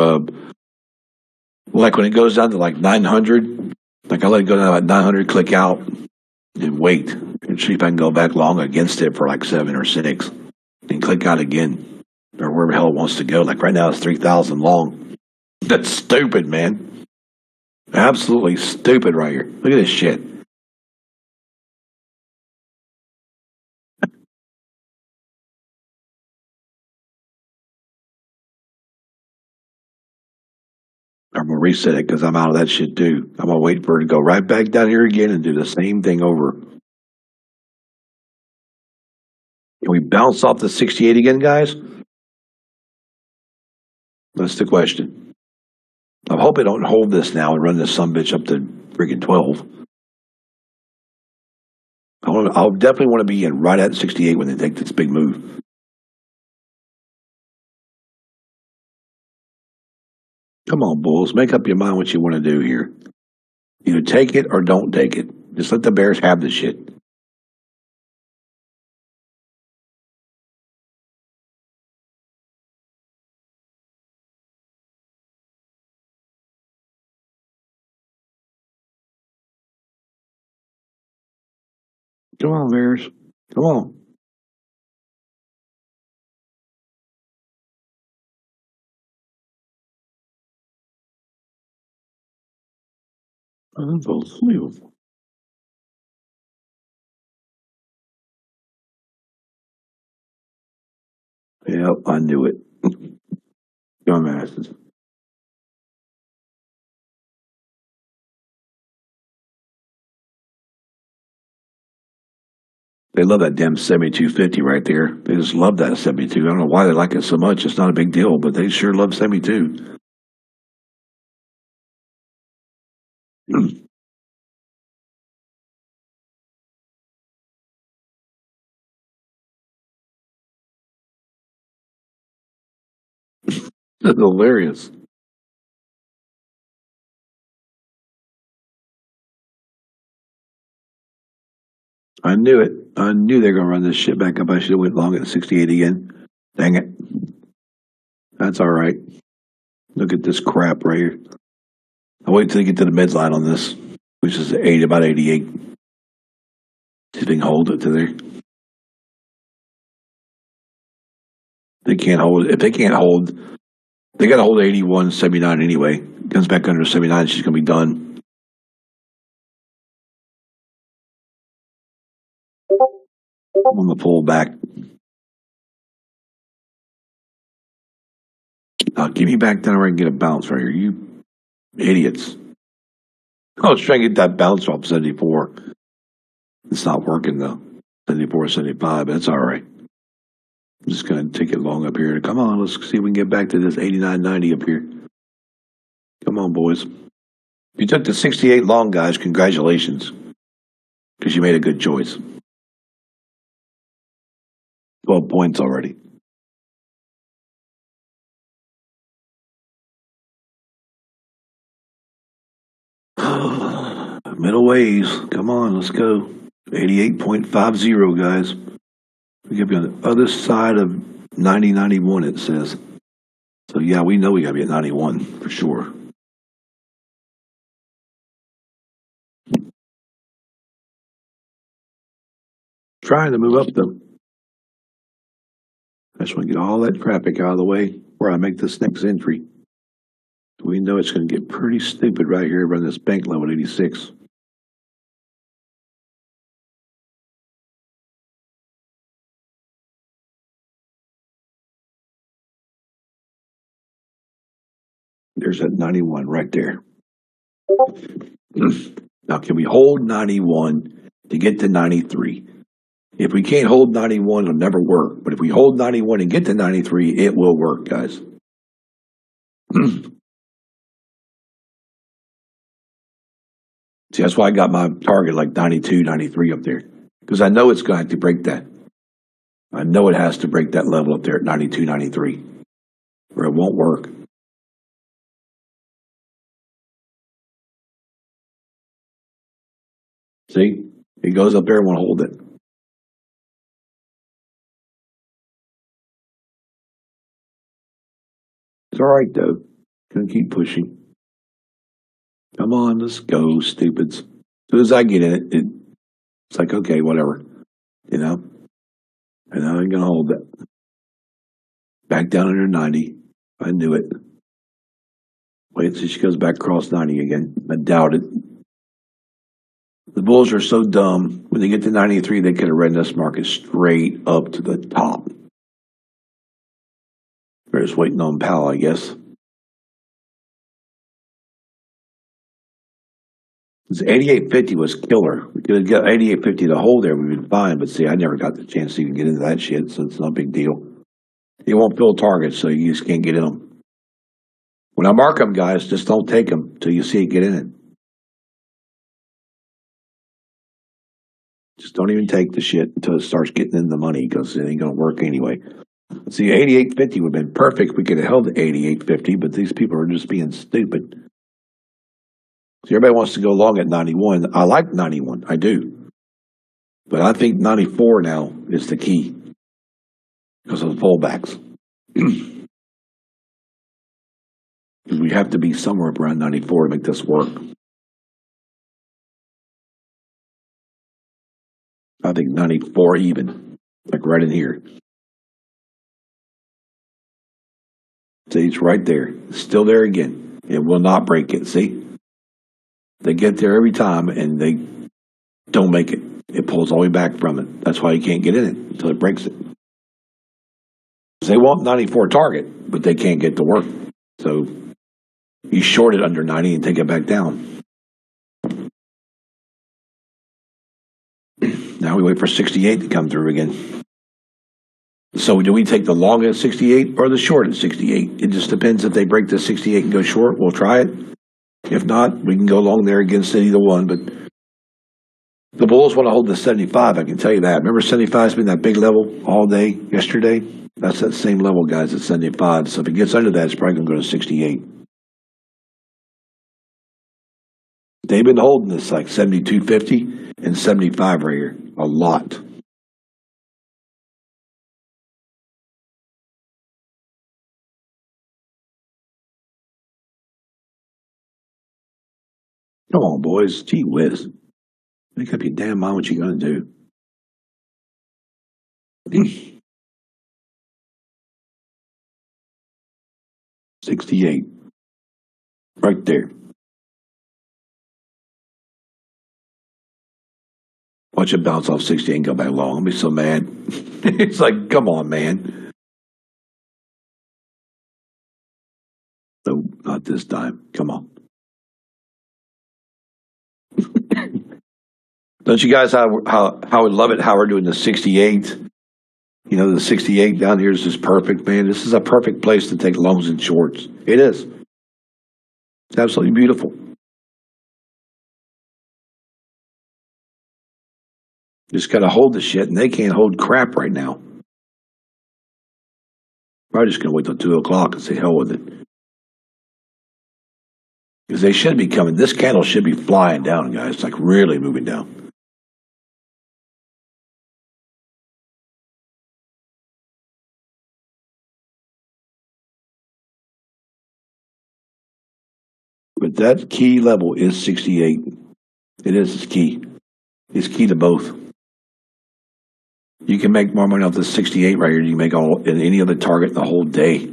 when it goes down to like 900. Like I let it go down to about 900, click out and wait and see if I can go back long against it for like 7 or 6, and click out again or wherever the hell it wants to go. Like right now it's 3,000 long. That's stupid, man. Absolutely stupid right here. Look at this shit. I'm gonna reset it because I'm out of that shit too. I'm gonna wait for it to go right back down here again and do the same thing over. Can we bounce off the 68 again, guys? That's the question. I hope I don't hold this now and run this sumbitch up to freaking 12. I'll definitely want to be in right at 68 when they take this big move. Come on, Bulls. Make up your mind what you want to do here. Either take it or don't take it. Just let the Bears have the shit. Come on, Bears. Come on. Unbelievable. Yep, I knew it. Dumbasses. They love that damn 7250 right there. They just love that 72. I don't know why they like it so much. It's not a big deal, but they sure love 72. That's hilarious. I knew it. I knew they were going to run this shit back up. I should have went long at 68 again. Dang it. That's all right. Look at this crap right here. I'll wait till they get to the midline on this, which is about 88. See if they can hold it to there. They can't hold it. If they can't hold, they got to hold 81, 79 anyway. Comes back under 79, she's going to be done. I'm going to pull back. Give me back down where I can get a bounce right here. You idiots. I was trying to get that bounce off 74. It's not working though. 74, 75, but that's all right. I'm just going to take it long up here. Come on, let's see if we can get back to this 89, 90 up here. Come on, boys. If you took the 68 long, guys, congratulations. Because you made a good choice. 12 points already. Middle ways. Come on, let's go. 88.50, guys. We got to be on the other side of 90, 91, it says. So, yeah, we know we got to be at 91 for sure. Trying to move up, though. I just want to get all that traffic out of the way where I make this next entry. we know it's going to get pretty stupid right here around this bank level at 86. There's that 91 right there. Now, can we hold 91 to get to 93? If we can't hold 91, it'll never work. But if we hold 91 and get to 93, it will work, guys. See, that's why I got my target like 92, 93 up there. Because I know it's going to have to break that. I know it has to break that level up there at 92, 93. Or it won't work. See? It goes up there and won't hold it. It's all right, though. Gonna keep pushing. Come on, let's go, stupids. As soon as I get in it, it's like, okay, whatever. You know? And I ain't gonna hold that. Back down under 90. I knew it. Wait till she goes back across 90 again. I doubt it. The bulls are so dumb. When they get to 93, they could have ran this market straight up to the top. They're just waiting on Powell, I guess. This 88.50 was killer. We could have got 88.50 to hold there. We'd been fine. But see, I never got the chance to even get into that shit, so it's no big deal. You won't fill targets, so you just can't get in them. When I mark them, guys, just don't take them till you see it get in it. Just don't even take the shit until it starts getting in the money because it ain't going to work anyway. See, 88.50 would have been perfect. We could have held the 88.50, but these people are just being stupid. See, everybody wants to go long at 91. I like 91. I do. But I think 94 now is the key because of the pullbacks. We have to be somewhere up around 94 to make this work. I think 94 even, like right in here. See, it's right there. It's still there again. It will not break it. See? They get there every time and they don't make it. It pulls all the way back from it. That's why you can't get in it until it breaks it. They want 94 target, but they can't get to work. So you short it under 90 and take it back down. Now we wait for 68 to come through again. So do we take the long at 68 or the short at 68? It just depends if they break the 68 and go short. We'll try it. If not, we can go long there against either one. But the bulls want to hold the 75. I can tell you that. Remember 75's been that big level all day yesterday? That's that same level, guys, at 75. So if it gets under that, it's probably going to go to 68. They've been holding this like 72.50 and 75 right here. A lot. Come on, boys. Gee whiz. Make up your damn mind what you're going to do. 68. Right there. Watch it bounce off 68 and go back long. I'll be so mad. It's like, come on, man. No, not this time. Come on. Don't you guys how I would love it how we're doing the 68? You know, the 68 down here is just perfect, man. This is a perfect place to take longs and shorts. It is. It's absolutely beautiful. Just got to hold the shit, and they can't hold crap right now. I'm just going to wait till 2 o'clock and say hell with it. Because they should be coming. This candle should be flying down, guys. It's like really moving down. But that key level is 68. It is. It's key. It's key to both. You can make more money off this 68 right here than you make all in any other target the whole day.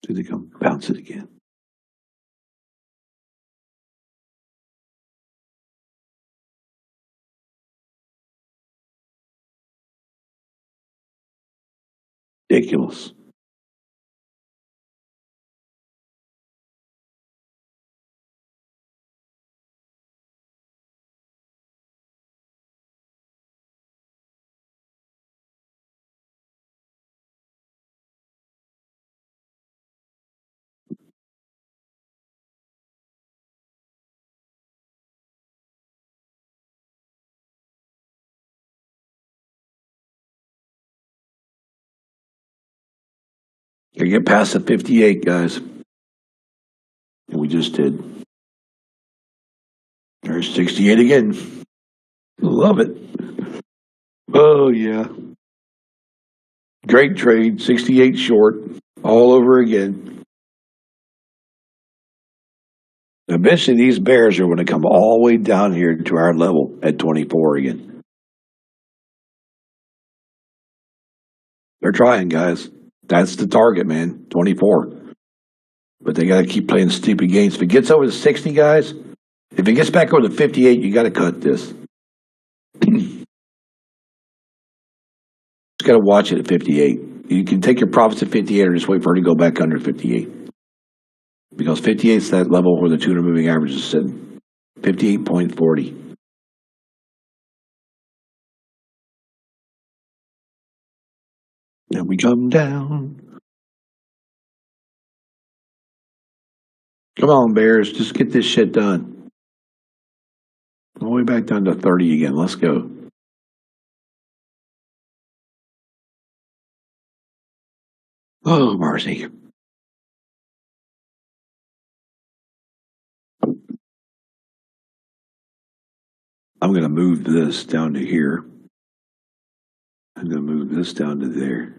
See they come bounce it again. Ridiculous. You get past the 58, guys. And we just did. There's 68 again. Love it. Oh, yeah. Great trade. 68 short. All over again. Eventually, these bears are going to come all the way down here to our level at 24 again. They're trying, guys. That's the target, man. 24. But they got to keep playing stupid games. If it gets over the 60, guys, if it gets back over the 58, you got to cut this. Just got to watch it at 58. You can take your profits at 58 or just wait for it to go back under 58. Because 58 is that level where the 200 moving average is sitting. 58.40. Then we come down. Come on, Bears. Just get this shit done. All the way back down to 30 again. Let's go. Oh, mercy. I'm going to move this down to here. I'm going to move this down to there.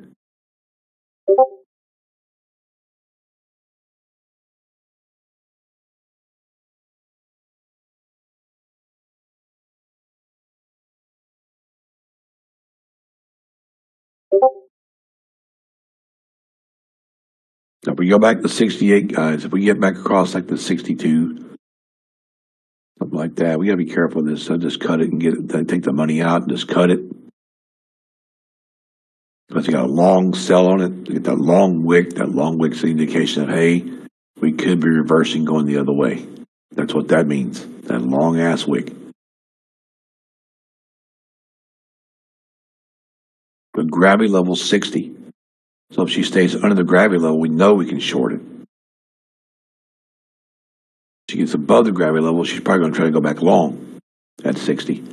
If we go back to 68, guys, if we get back across like the 62, something like that, we got to be careful with this. So just cut it and get it, take the money out and just cut it. Because you got a long sell on it. You get that long wick. That long wick's the indication of, hey, we could be reversing going the other way. That's what that means. That long ass wick. But gravity level 60. So if she stays under the gravity level, we know we can short it. If she gets above the gravity level, she's probably going to try to go back long at 60.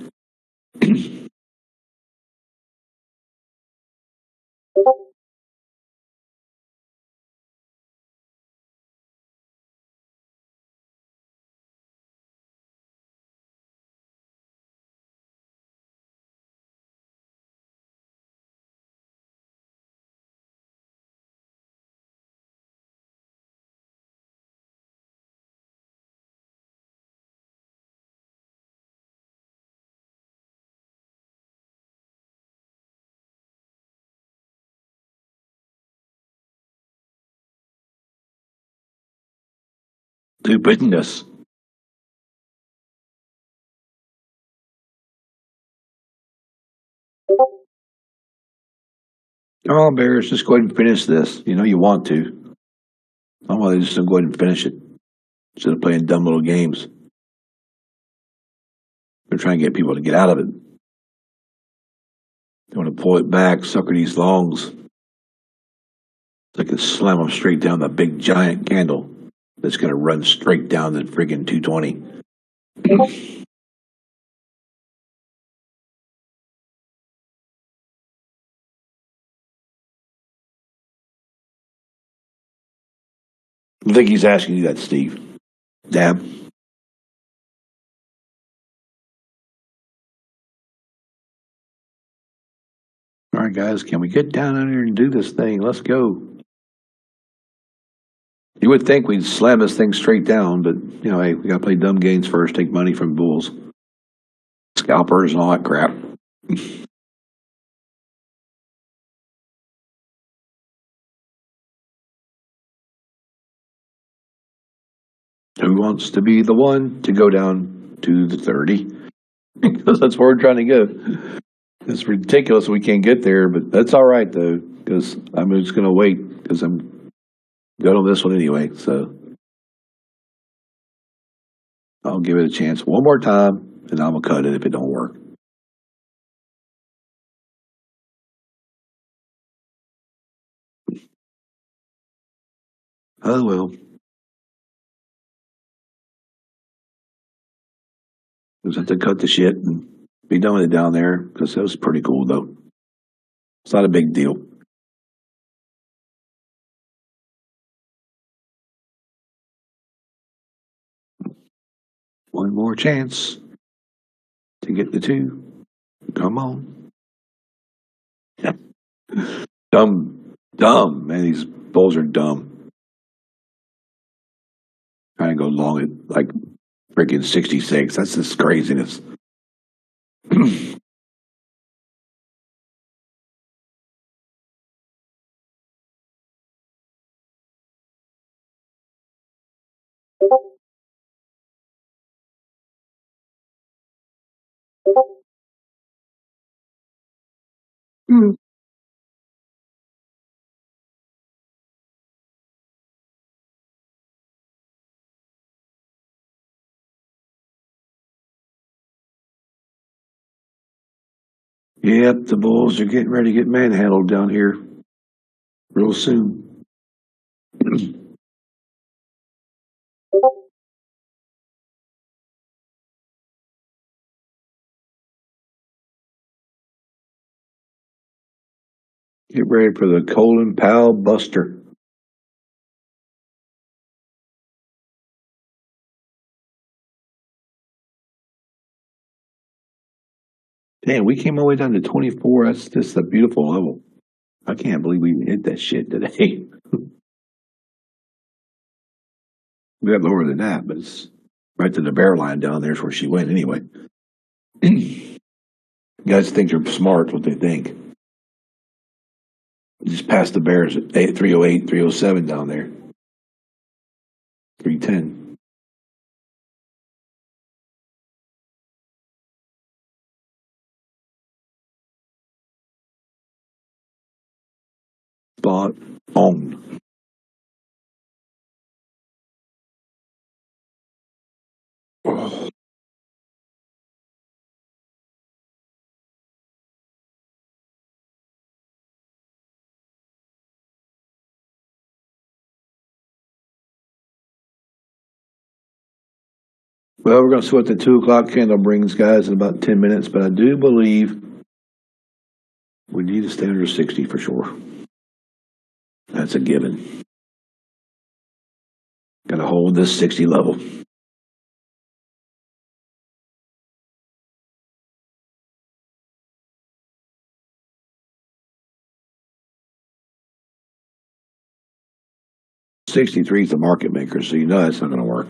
Stupidness. Come on, Bears, just go ahead and finish this. You know you want to. Otherwise, just go ahead and finish it instead of playing dumb little games. They're trying to get people to get out of it. They want to pull it back, sucker these longs. They can slam them straight down the big giant candle that's going to run straight down the friggin' 220. I think he's asking you that, Steve. Dab. All right, guys, can we get down there and do this thing? Let's go. You would think we'd slam this thing straight down, but, you know, hey, we got to play dumb games first, take money from bulls, scalpers, and all that crap. Who wants to be the one to go down to the 30? Because that's where we're trying to go. It's ridiculous we can't get there, but that's all right though, because I'm just going to wait because I'm good on this one anyway. So I'll give it a chance one more time, and I'm gonna cut it if it don't work. Oh well, just have to cut the shit and be done with it down there because that was pretty cool though. It's not a big deal. One more chance to get the two. Come on. Dumb, man. These bulls are dumb. Trying to go long at like freaking 66. That's just craziness. Yep, the Bulls are getting ready to get manhandled down here real soon. Get ready for the Colin Powell Buster. Damn, we came all the way down to 24. That's just a beautiful level. I can't believe we hit that shit today. We got lower than that, but it's right to the bear line down there is where she went anyway. Guys think they're smart, what they think. Just past the Bears at 308, 307 down there. 310. Spot on. Oh. Well, we're going to see what the 2 o'clock candle brings, guys, in about 10 minutes, but I do believe we need to stay under 60 for sure. That's a given. Got to hold this 60 level. '63 is the market maker, so you know that's not going to work.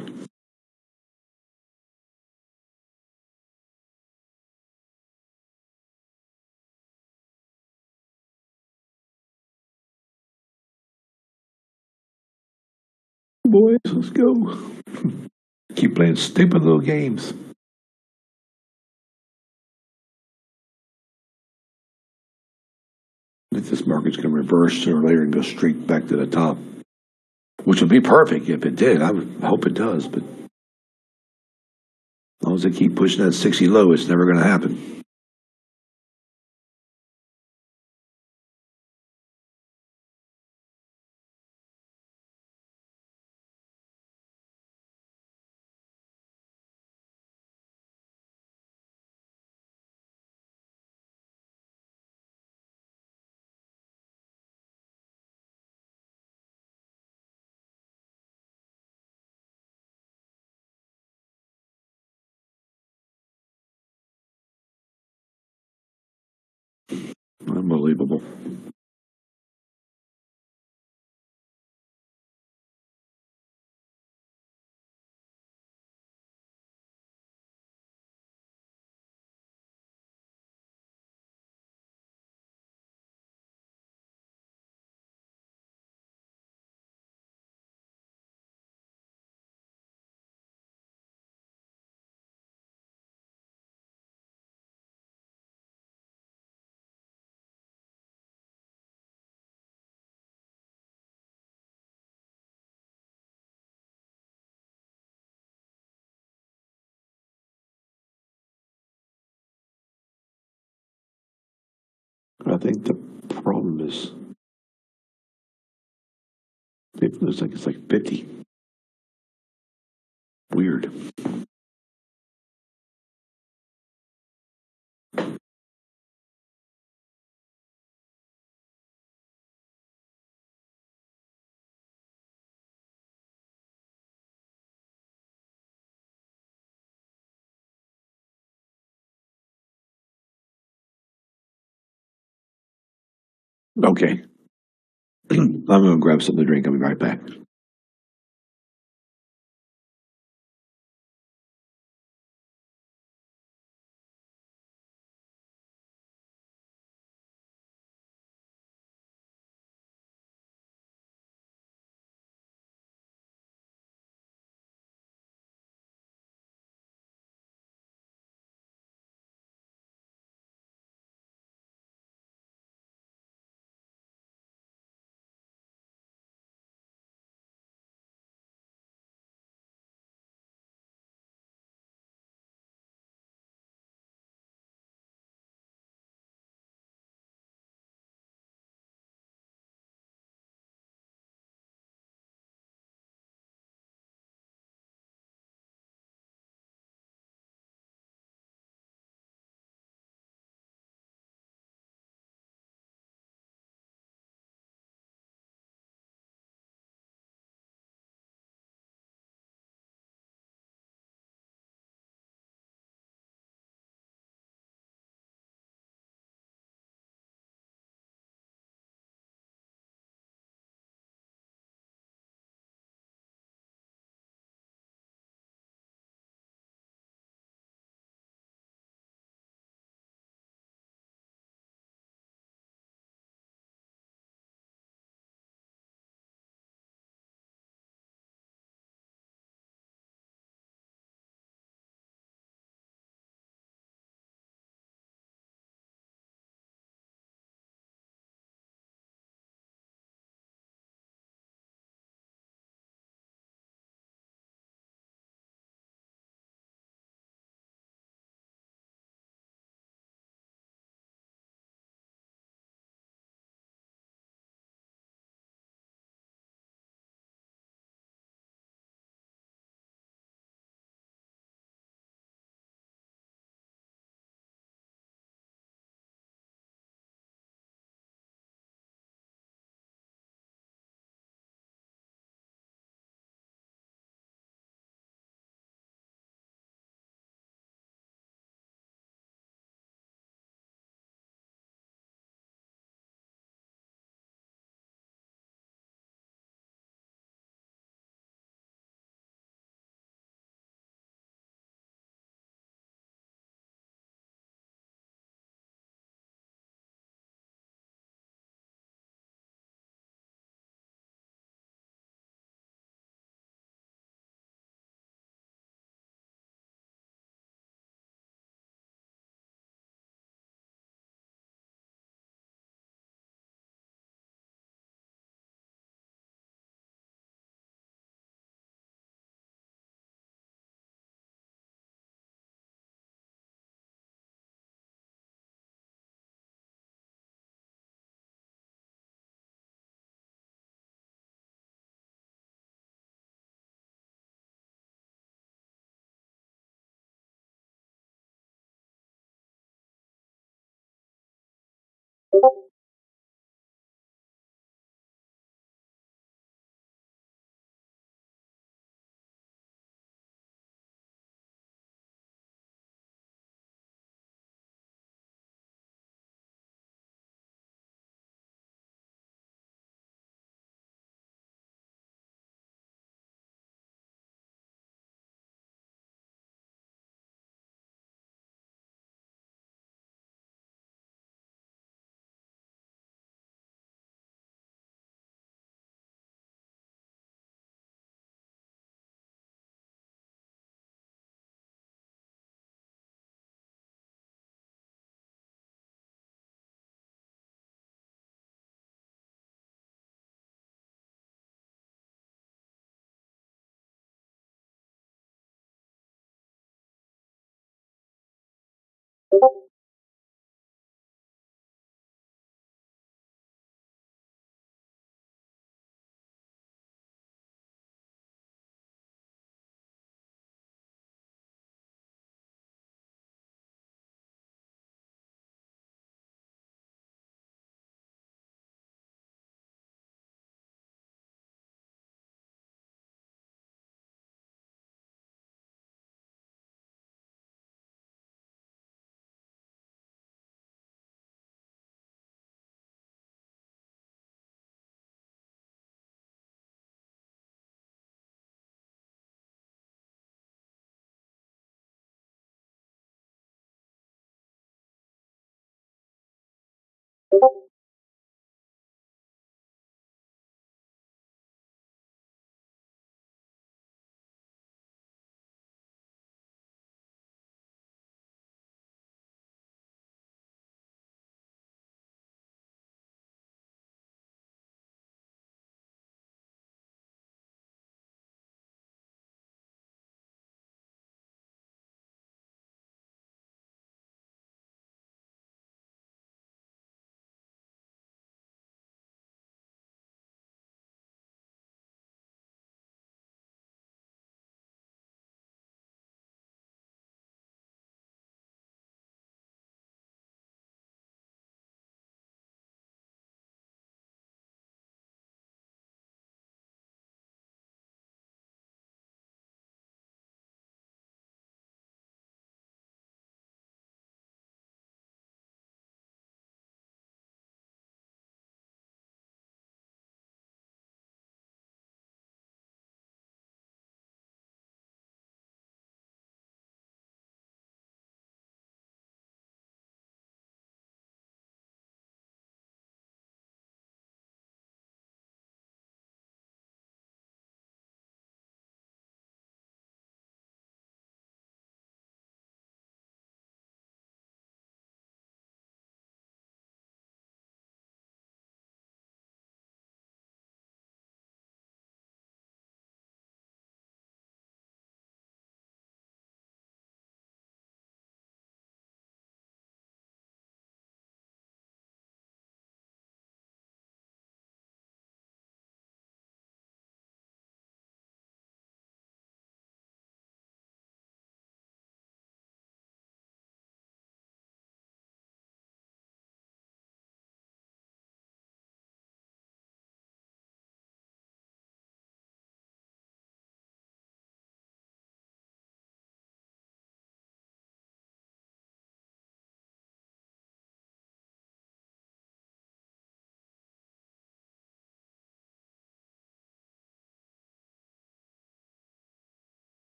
Boys, let's go. Keep playing stupid little games. If this market's going to reverse sooner or later and go straight back to the top, which would be perfect if it did. I would hope it does, but as long as they keep pushing that 60 low, it's never going to happen. Unbelievable. think the problem is, it looks like it's like 50. Weird. Okay. I'm going to grab something to drink. I'll be right back.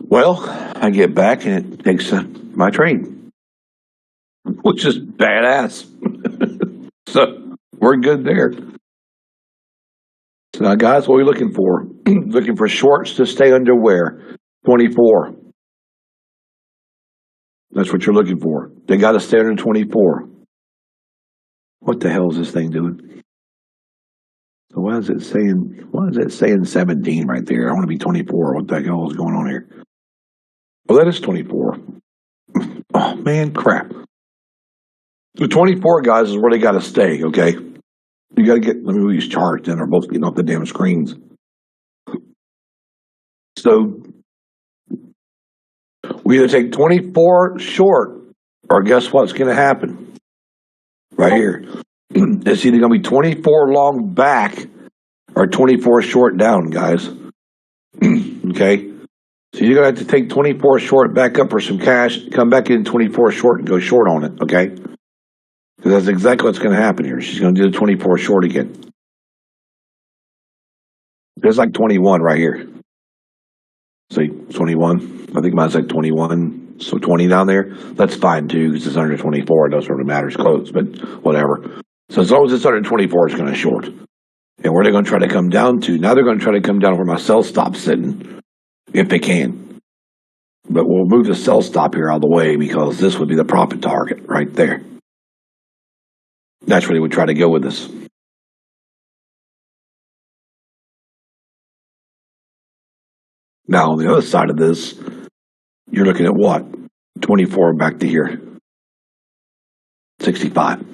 Well, I get back and it takes my trade, which is badass. So we're good there. So now, guys, what are we looking for? Looking for shorts to stay under where? 24. That's what you're looking for. They got to stay under 24. What the hell is this thing doing? So why is it saying? Why is it saying 17 right there? I want to be 24. What the hell is going on here? Well, that is 24. Oh man, crap. The 24 guys is where they got to stay. Okay, you got to get. Let me move these charts. Then they're both getting off the damn screens. So we either take 24 short, or guess what's going to happen? Right here. It's either going to be 24 long back or 24 short down, guys. Okay? So you're going to have to take 24 short back up for some cash, come back in 24 short and go short on it, okay? Because that's exactly what's going to happen here. She's going to do the 24 short again. There's like 21 right here. See, 21. I think mine's like 21. So 20 down there. That's fine too, because it's under 24. It doesn't really matter. It's close, but whatever. So as long as it's under 24, it's going to short. And where they're going to try to come down to, now they're going to try to come down where my sell stop's sitting, if they can. But we'll move the sell stop here out of the way because this would be the profit target right there. That's where they would try to go with this. Now, on the other side of this, you're looking at what? 24 back to here. 65.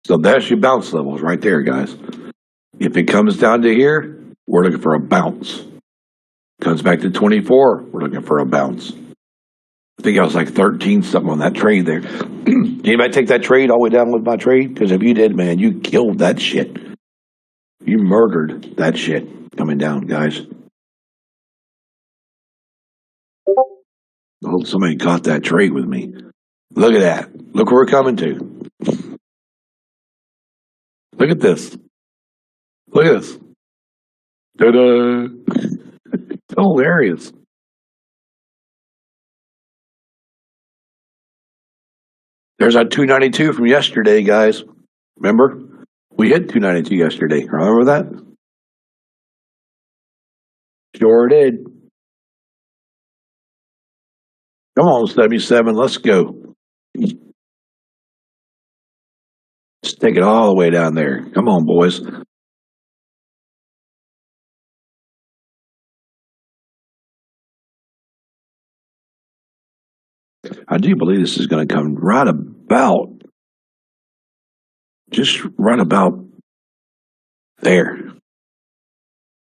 So there's your bounce levels right there, guys. If it comes down to here, we're looking for a bounce. Comes back to 24, we're looking for a bounce. I think I was like 13 something on that trade there. Anybody take that trade all the way down with my trade? Because if you did, man, you killed that shit. You murdered that shit coming down, guys. I hope somebody caught that trade with me. Look at that. Look where we're coming to. Look at this. Look at this. Ta-da! It's hilarious. There's our 292 from yesterday, guys. Remember? We hit 292 yesterday. Remember that? Sure did. Come on, 77. Let's go. Let's take it all the way down there. Come on, boys. I do believe this is going to come right about, just right about there.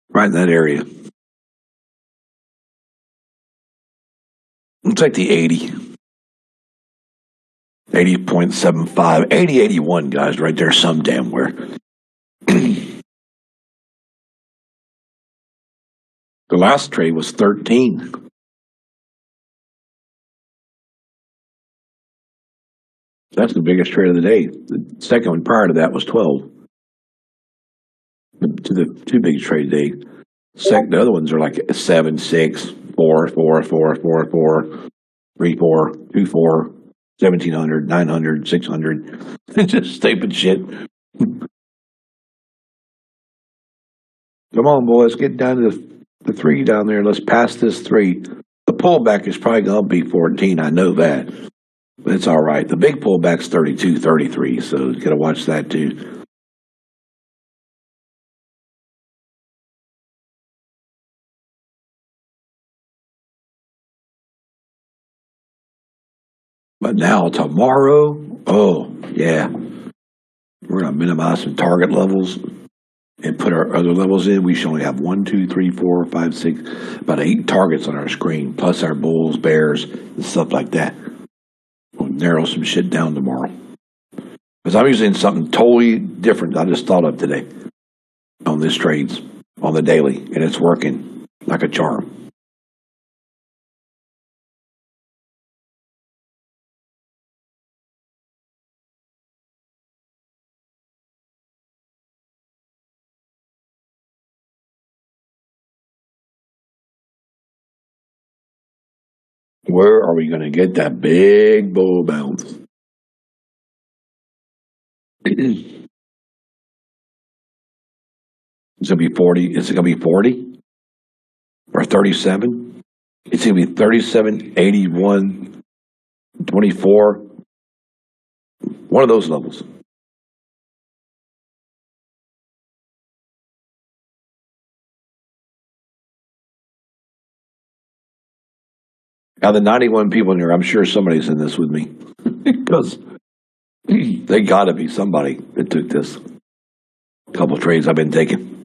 Right in that area. Let's take the 80. 80.75. 80.81, guys, right there, some damn where. The last trade was 13. That's the biggest trade of the day. The second one prior to that was 12. The two biggest trade today. The other ones are like 7, 6, 4, 4, 4, 4, 4, 3, 4, 2, 4, 1,700, 900, 600. Just stupid shit. Come on, boys, get down to the 3 down there. Let's pass this 3. The pullback is probably going to be 14. I know that. But it's all right. The big pullback's 32, 33, so you got to watch that too. But now, tomorrow, oh, yeah, we're going to minimize some target levels and put our other levels in. We should only have 1, 2, 3, 4, 5, 6, about 8 targets on our screen, plus our bulls, bears, and stuff like that. We'll narrow some shit down tomorrow. Because I'm using something totally different I just thought of today on this trades, on the daily, and it's working like a charm. Where are we going to get that big bull bounce? It's going to be 40. Is it going to be 40 or 37? It's going to be 37, 81, 24. One of those levels. Now, the 91 people in here, I'm sure somebody's in this with me. Because they got to be somebody that took this. A couple of trades I've been taking.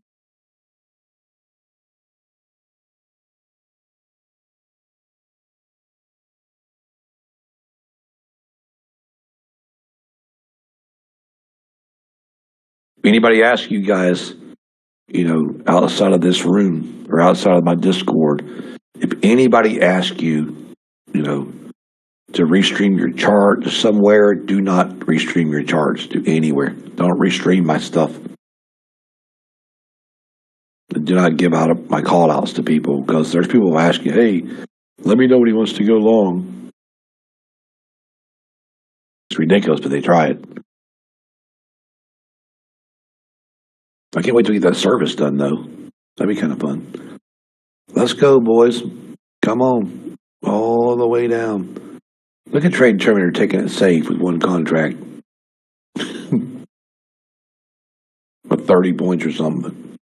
If anybody asks you guys, outside of this room or outside of my Discord, if anybody asks you, to restream your chart to somewhere, do not restream your charts to anywhere. Don't restream my stuff. Do not give out my call outs to people, because there's people who ask you, hey, let me know when he wants to go long. It's ridiculous, but they try it. I can't wait to get that service done, though. That'd be kind of fun. Let's go, boys. Come on. All the way down. Look at Trade Terminator taking it safe with one contract. With 30 points or something.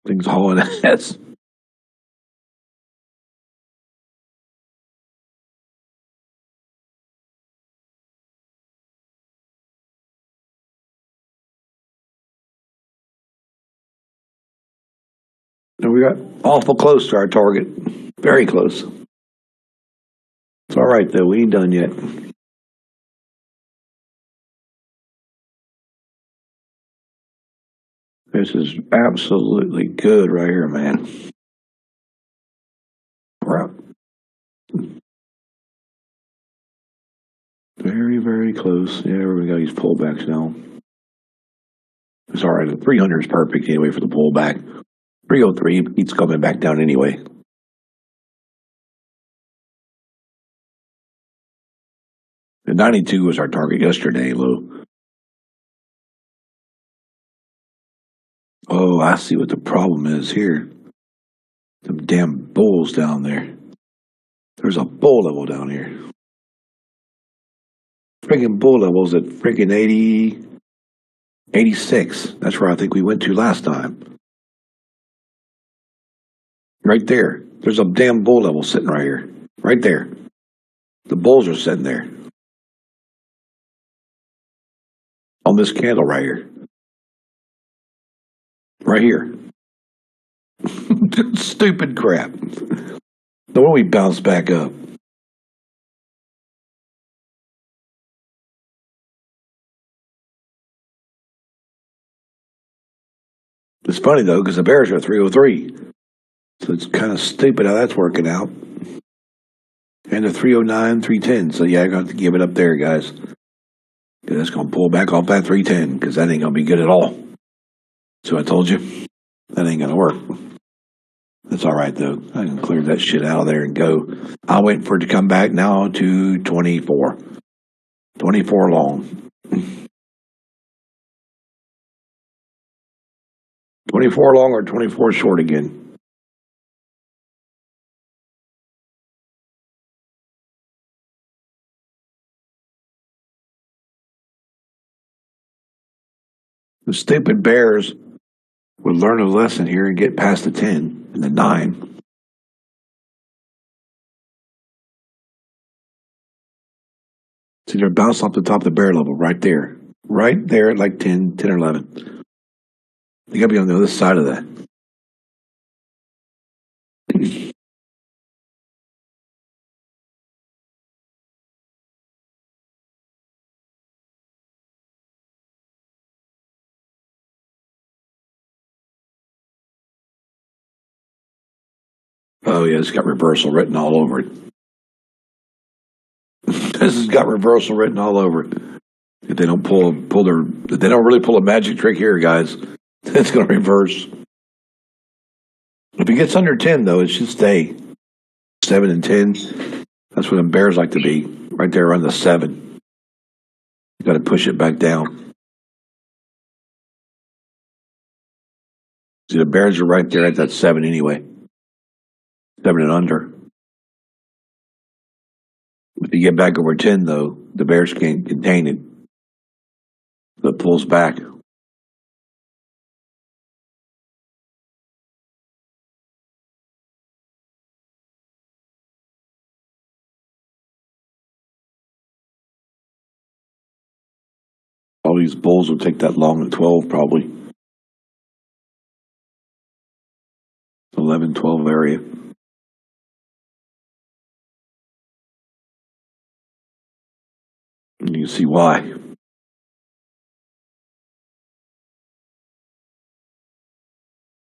Things hauling ass. And we got awful close to our target. Very close. It's all right, though. We ain't done yet. This is absolutely good right here, man. We're up. Very, very close. Yeah, we got these pullbacks now. It's all right. The 300 is perfect anyway for the pullback. 303 keeps coming back down anyway. The 92 was our target yesterday, Lou. Oh, I see what the problem is here. Them damn bulls down there. There's a bull level down here. Friggin' bull levels at friggin' 80, 86. That's where I think we went to last time. Right there. There's a damn bull level sitting right here. Right there. The bulls are sitting there. On this candle right here. Right here. Stupid crap. The one we bounce back up. It's funny though, because the bears are 303. So it's kind of stupid how that's working out. And the 309, 310. So yeah, I got to give it up there, guys. That's going to pull back off that 310, because that ain't going to be good at all. So I told you, that ain't going to work. That's all right, though. I can clear that shit out of there and go. I'll wait for it to come back now to 24. 24 long. 24 long or 24 short again. The stupid bears would learn a lesson here and get past the 10 and the 9. See, they're bouncing off the top of the bear level right there. Right there at like 10 or 11. They got to be on the other side of that. Oh, yeah, it's got reversal written all over it. This has got reversal written all over it. If they don't if they don't really pull a magic trick here, guys, it's going to reverse. If it gets under 10, though, it should stay 7 and 10. That's where the Bears like to be, right there around the 7. You got to push it back down. See, the Bears are right there at that 7 anyway. 7 and under. If you get back over 10, though, the Bears can't contain it. So it pulls back. All these bulls will take that long at 12, probably. 11, 12 area. And you can see why.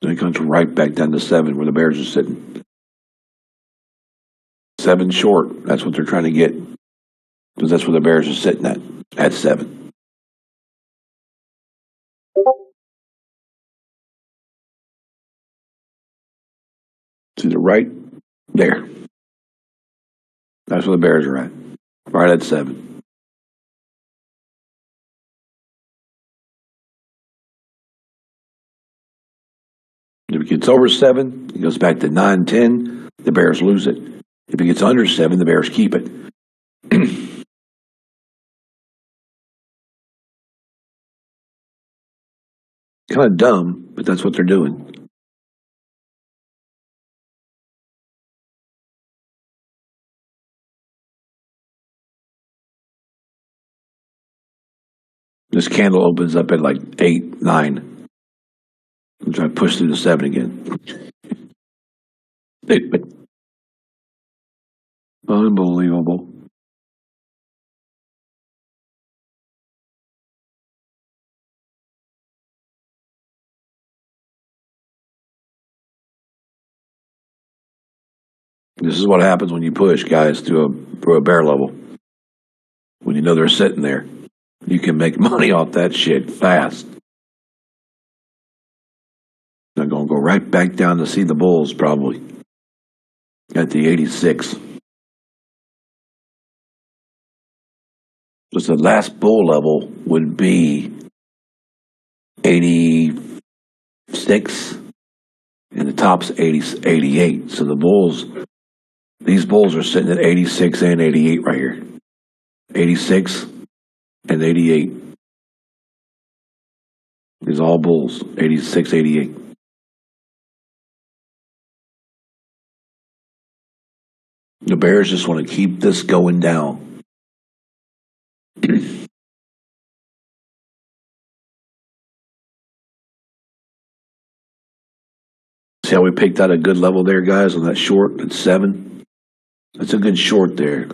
Then it comes right back down to 7 where the Bears are sitting. 7 short. That's what they're trying to get. Because that's where the Bears are sitting at 7. See the right there. That's where the Bears are at. Right at 7. If it gets over 7, it goes back to 9, 10. The Bears lose it. If it gets under 7, the Bears keep it. Kind of dumb, but that's what they're doing. This candle opens up at like 8, 9. I'm trying to push through the 7 again. But unbelievable. This is what happens when you push guys through a bear level. When you know they're sitting there, you can make money off that shit fast. They're going to go right back down to see the bulls probably at the 86. Just the last bull level would be 86 and the top's 88. So the bulls, these bulls are sitting at 86 and 88 right here. 86 and 88. These all bulls, 86, 88. The Bears just want to keep this going down. See how we picked out a good level there, guys, on that short at 7? That's a good short there.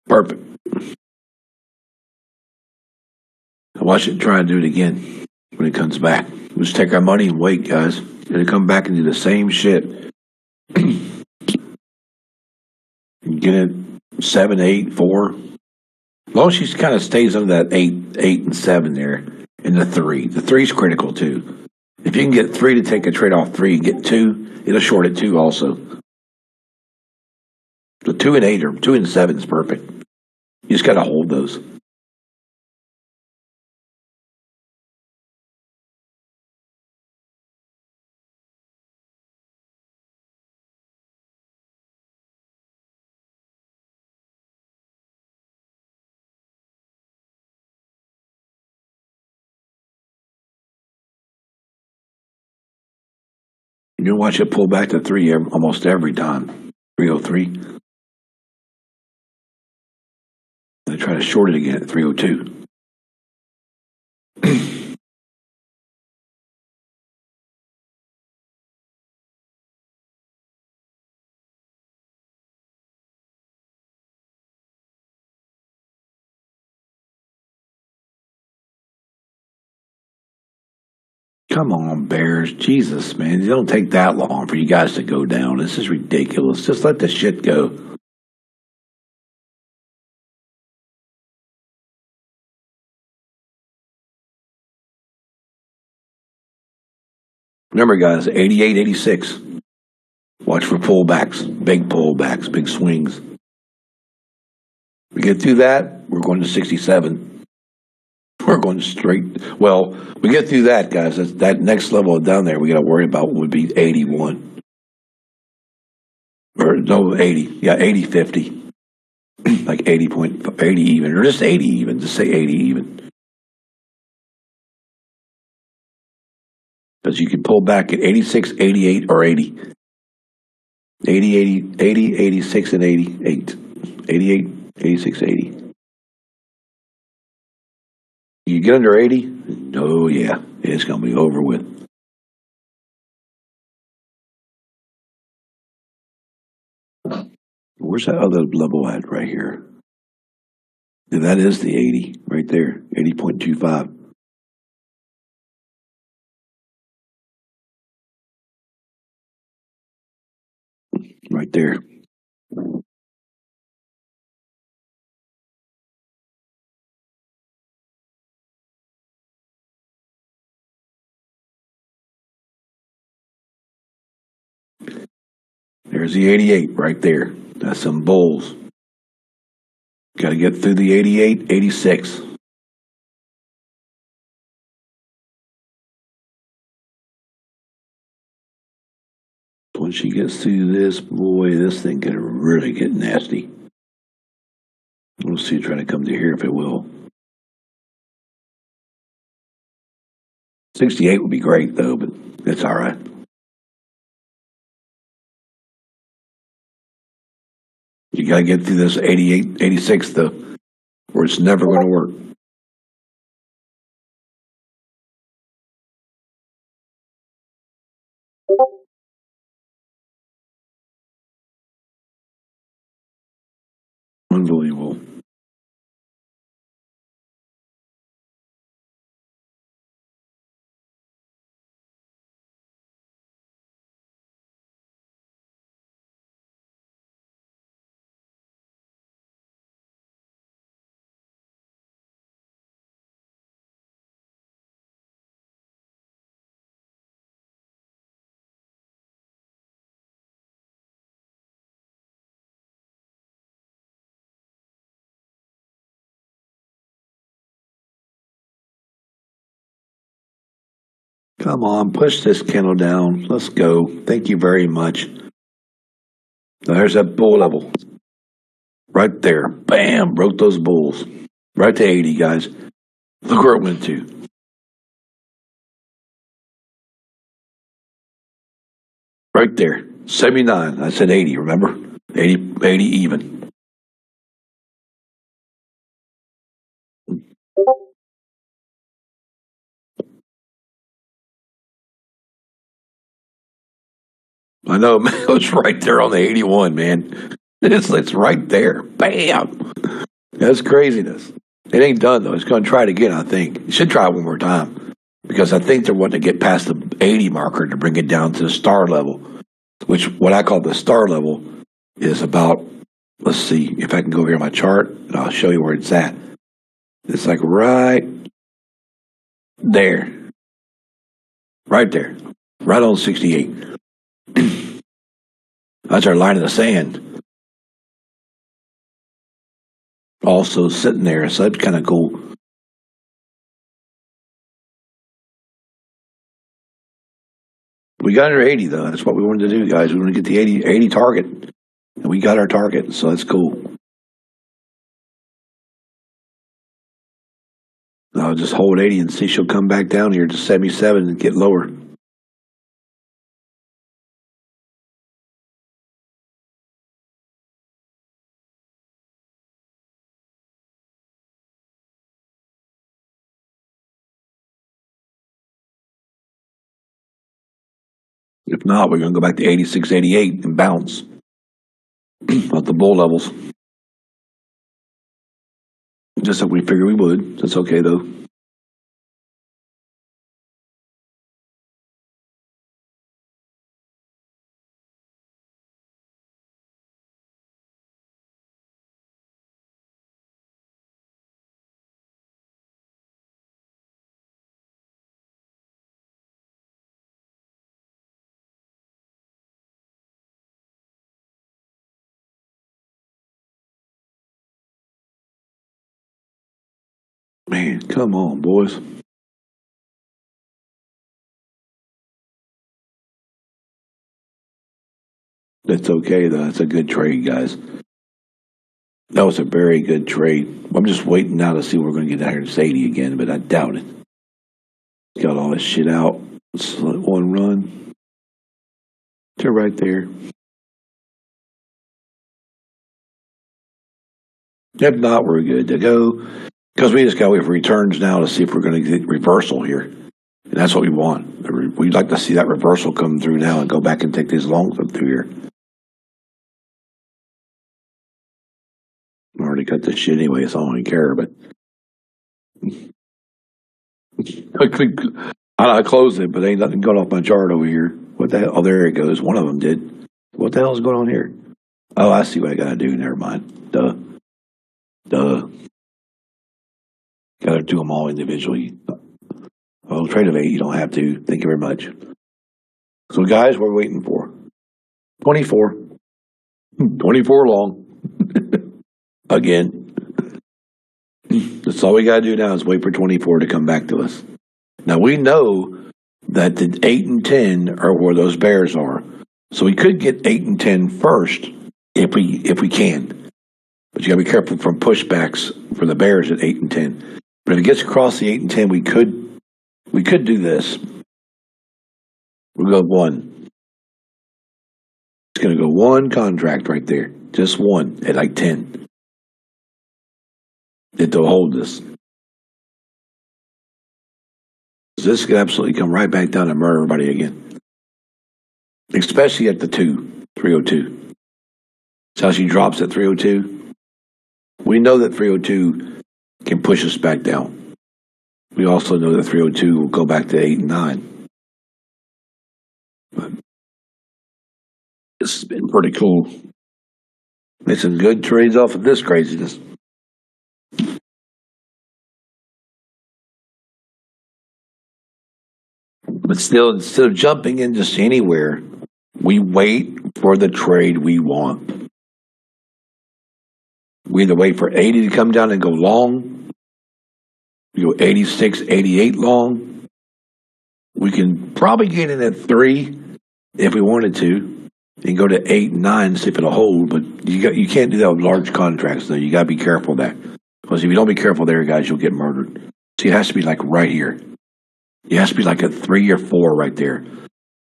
Perfect. I watch it try and do it again when it comes back. We'll just take our money and wait, guys. It'll come back and do the same shit. And get it 7, 8, 4. As long as she kind of stays under that 8, 8 and 7 there, and the 3. The 3's critical too. If you can get 3 to take a trade off 3 and get 2, it'll short it 2 also. The 2 and 8 or 2 and 7 is perfect. You just got to hold those. You'll watch it pull back to 3 almost every time. 303. I try to short it again at 302. Come on, Bears. Jesus, man. It don't take that long for you guys to go down. This is ridiculous. Just let the shit go. Remember, guys, 88, 86. Watch for pullbacks, big swings. We get through that, we're going to 67. We're going straight. Well, we get through that, guys. That next level down there we got to worry about would be 81. Or no, 80. Yeah, 80, 50. Like 80 even, or just 80 even. Just say 80 even. Because you can pull back at 86, 88, or 80. 80, 86, and 88. 88, 86, 80. You get under 80? Oh, yeah. It's going to be over with. Where's that other level at right here? And that is the 80 right there, 80.25. Right there. There's the 88 right there. That's some bulls. Got to get through the 88, 86. Once she gets through this, boy, this thing can really get nasty. We'll see, trying to come to here if it will. 68 would be great, though, but it's all right. You got to get through this 88, 86, though, or it's never going to work. Unbelievable. Come on, push this candle down. Let's go. Thank you very much. There's that bull level. Right there. Bam! Broke those bulls. Right to 80, guys. Look where it went to. Right there. 79. I said 80, remember? 80 even. I know, man. It was right there on the 81, man. It's right there. Bam! That's craziness. It ain't done, though. It's going to try it again, I think. It should try it one more time. Because I think they're wanting to get past the 80 marker to bring it down to the star level. Which, what I call the star level, is about, let's see, if I can go over here on my chart, and I'll show you where it's at. It's like right there. Right there. Right on 68. That's our line in the sand. Also sitting there, so that's kind of cool. We got under 80, though. That's what we wanted to do, guys. We want to get the 80 target. And we got our target, so that's cool. I'll just hold 80 and see she'll come back down here to 77 and get lower. If not, we're going to go back to 86, 88 and bounce at the bull levels. Just like we figured we would. That's okay, though. Man, come on, boys. That's okay, though. That's a good trade, guys. That was a very good trade. I'm just waiting now to see we're going to get down here to 80 again, but I doubt it. Got all this shit out. Let's let one run. To right there. If not, we're good to go. Because we just got to wait for returns now to see if we're going to get reversal here. And that's what we want. We'd like to see that reversal come through now and go back and take these longs up through here. I already cut this shit anyway, so I don't even care, but I closed it, but ain't nothing going off my chart over here. What the hell? Oh, there it goes. One of them did. What the hell is going on here? Oh, I see what I got to do. Never mind. Duh. Got to do them all individually. Oh, trade of 8, you don't have to. Thank you very much. So, guys, we're waiting for 24. 24 long. Again. That's all we got to do now is wait for 24 to come back to us. Now, we know that the 8 and 10 are where those bears are. So we could get 8 and 10 first if we can. But you got to be careful from pushbacks for the bears at 8 and 10. But if it gets across the 8 and 10, we could do this. We'll go 1. It's going to go 1 contract right there. Just 1 at like 10. It'll hold this. This could absolutely come right back down and murder everybody again. Especially at the 302. So she drops at 302. We know that 302 can push us back down. We also know that 302 will go back to 8 and 9. But this has been pretty cool. Made some good trades off of this craziness. But still, instead of jumping in just anywhere, we wait for the trade we want. We either wait for 80 to come down and go long. We go 86, 88 long. We can probably get in at 3 if we wanted to and go to 8 and 9 and see if it'll hold. But you can't do that with large contracts, though. You got to be careful of that. Because if you don't be careful there, guys, you'll get murdered. See, it has to be like right here. It has to be like a 3 or 4 right there,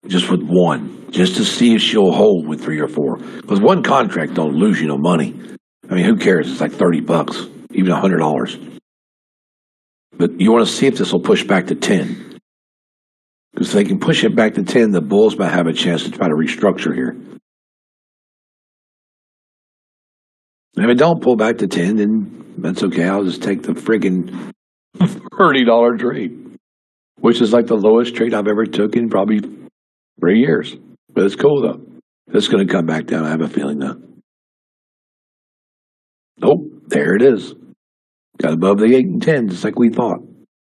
just with 1, just to see if she'll hold with 3 or 4. Because 1 contract don't lose you no money. I mean, who cares? It's like $30, even $100. But you want to see if this will push back to 10. Because if they can push it back to 10, the bulls might have a chance to try to restructure here. And if it don't pull back to 10, then that's okay. I'll just take the friggin' $30 trade. Which is like the lowest trade I've ever took in probably 3 years. But it's cool, though. It's going to come back down. I have a feeling, though. Oh, there it is. Got above the 8 and 10, just like we thought.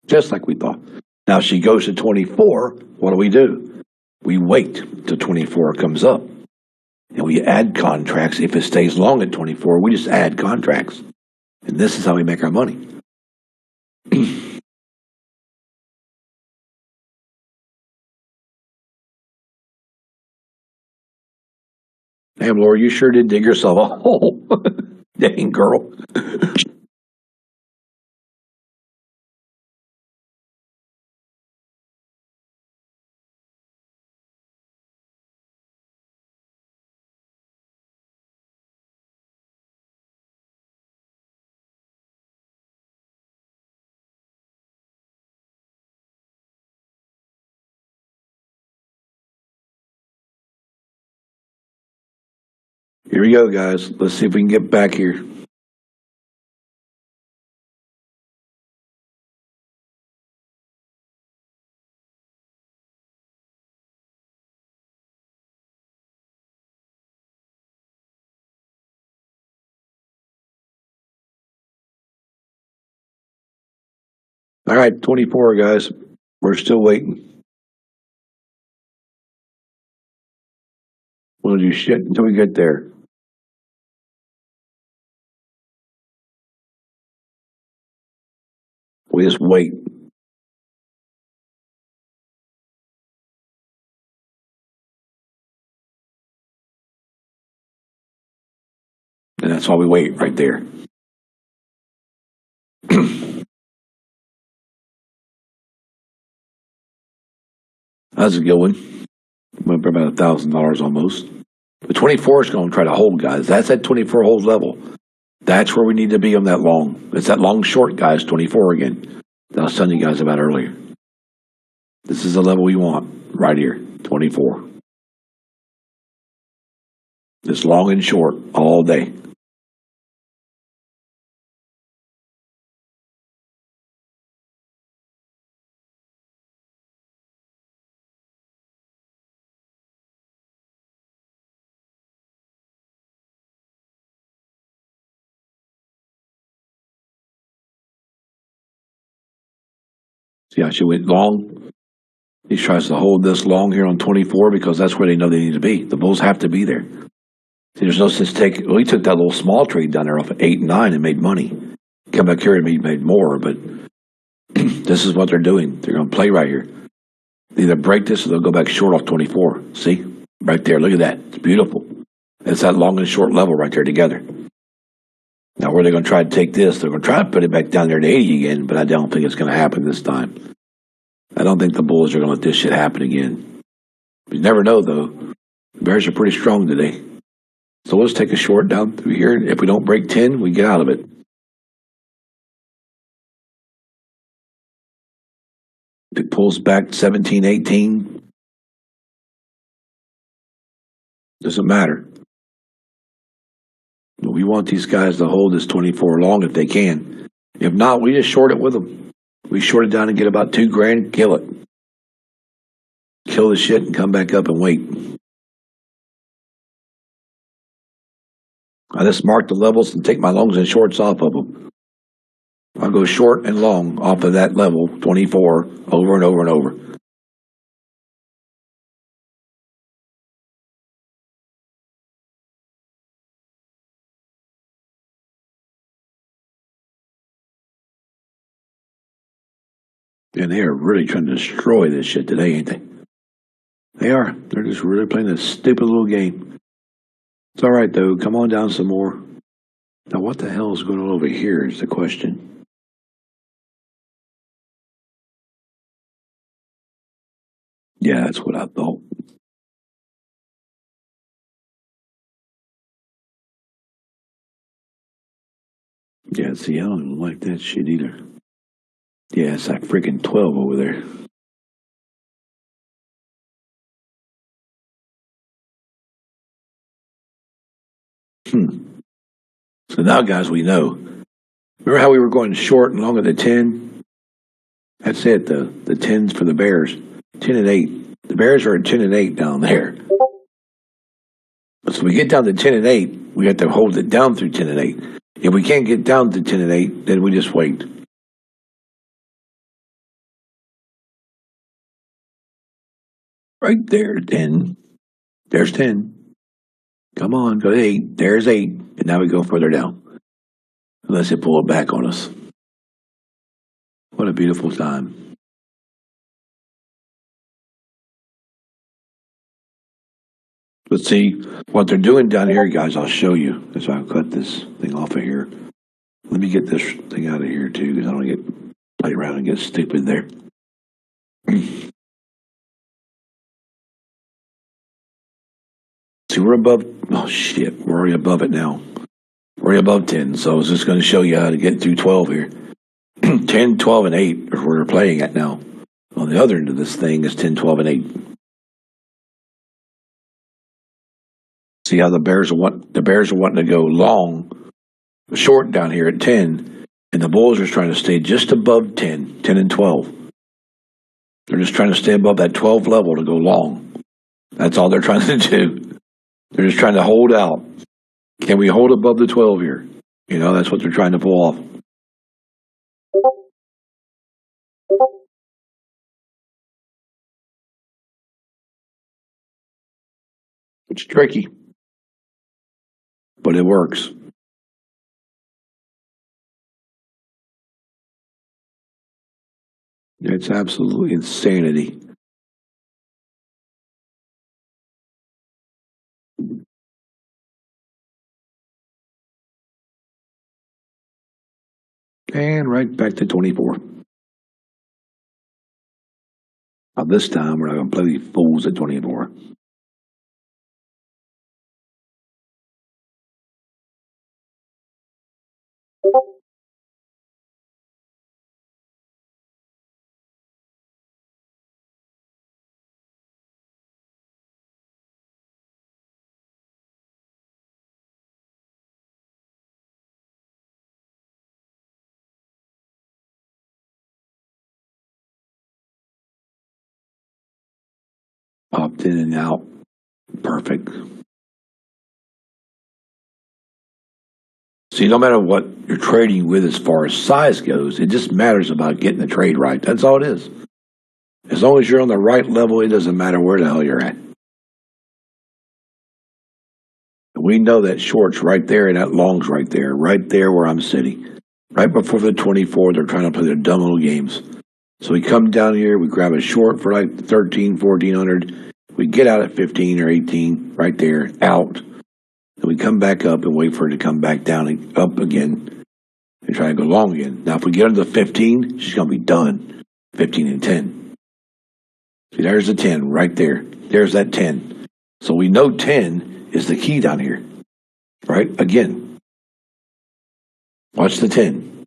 Just like we thought. Now, if she goes to 24, what do? We wait till 24 comes up. And we add contracts. If it stays long at 24, we just add contracts. And this is how we make our money. Damn, Laura, you sure did dig yourself a hole. Dang, girl. Here we go, guys. Let's see if we can get back here. All right, 24, guys. We're still waiting. We'll do shit until we get there. We just wait. And that's why we wait right there. That's a good one. Went for about $1,000 almost. The 24 is going to try to hold, guys. That's at 24 holds level. That's where we need to be on that long. It's that long short, guys, 24 again. That I was telling you guys about earlier. This is the level we want right here, 24. It's long and short all day. See how she went long? He tries to hold this long here on 24 because that's where they know they need to be. The bulls have to be there. See, there's no sense taking. Well, he took that little small trade down there off of 8 and 9 and made money. Come back here and made more, but this is what they're doing. They're going to play right here. They either break this or they'll go back short off 24. See? Right there. Look at that. It's beautiful. It's that long and short level right there together. Now, where they're going to try to take this, they're going to try to put it back down there to 80 again, but I don't think it's going to happen this time. I don't think the Bulls are going to let this shit happen again. You never know, though. The Bears are pretty strong today. So let's take a short down through here. If we don't break 10, we get out of it. If it pulls back 17, 18, doesn't matter. We want these guys to hold this 24 long if they can. If not, we just short it with them. We short it down and get about $2,000, kill it. Kill the shit and come back up and wait. I just mark the levels and take my longs and shorts off of them. I'll go short and long off of that level, 24, over and over and over. And they are really trying to destroy this shit today, ain't they? They are. They're just really playing this stupid little game. It's all right, though. Come on down some more. Now, what the hell is going on over here is the question. Yeah, that's what I thought. Yeah, see, I don't like that shit either. Yeah, it's that freaking 12 over there. So now, guys, we know. Remember how we were going short and long at the 10? That's it, the 10s for the Bears. 10 and 8. The Bears are at 10 and 8 down there. So we get down to 10 and 8, we have to hold it down through 10 and 8. If we can't get down to 10 and 8, then we just wait. Right there, 10. There's 10. Come on, go to 8. There's 8. And now we go further down. Unless they pull it back on us. What a beautiful time. Let's see what they're doing down here, guys. I'll show you. As I'll cut this thing off of here. Let me get this thing out of here, too, because I don't get play around and get stupid there. See, we're above. Oh, shit. We're already above it now. We're already above 10, so I was just going to show you how to get through 12 here. 10, 12, and 8 is where we're playing at now. On the other end of this thing is 10, 12, and 8. See how the Bears are wanting to go long, short down here at 10, and the Bulls are trying to stay just above 10, 10 and 12. They're just trying to stay above that 12 level to go long. That's all they're trying to do. They're just trying to hold out. Can we hold above the 12 here? You know, that's what they're trying to pull off. It's tricky, but it works. It's absolutely insanity. And right back to 24. Now this time we're not going to play these fools at 24. Popped in and out. Perfect. See, no matter what you're trading with as far as size goes, it just matters about getting the trade right. That's all it is. As long as you're on the right level, it doesn't matter where the hell you're at. We know that short's right there and that long's right there where I'm sitting. Right before the 24, they're trying to play their dumb little games. So we come down here, we grab a short for like 13, 1400. We get out at 15 or 18, right there, out. Then we come back up and wait for it to come back down and up again and try to go long again. Now, if we get under the 15, she's going to be done. 15 and 10. See, there's the 10 right there. There's that 10. So we know 10 is the key down here, right? Again, watch the 10.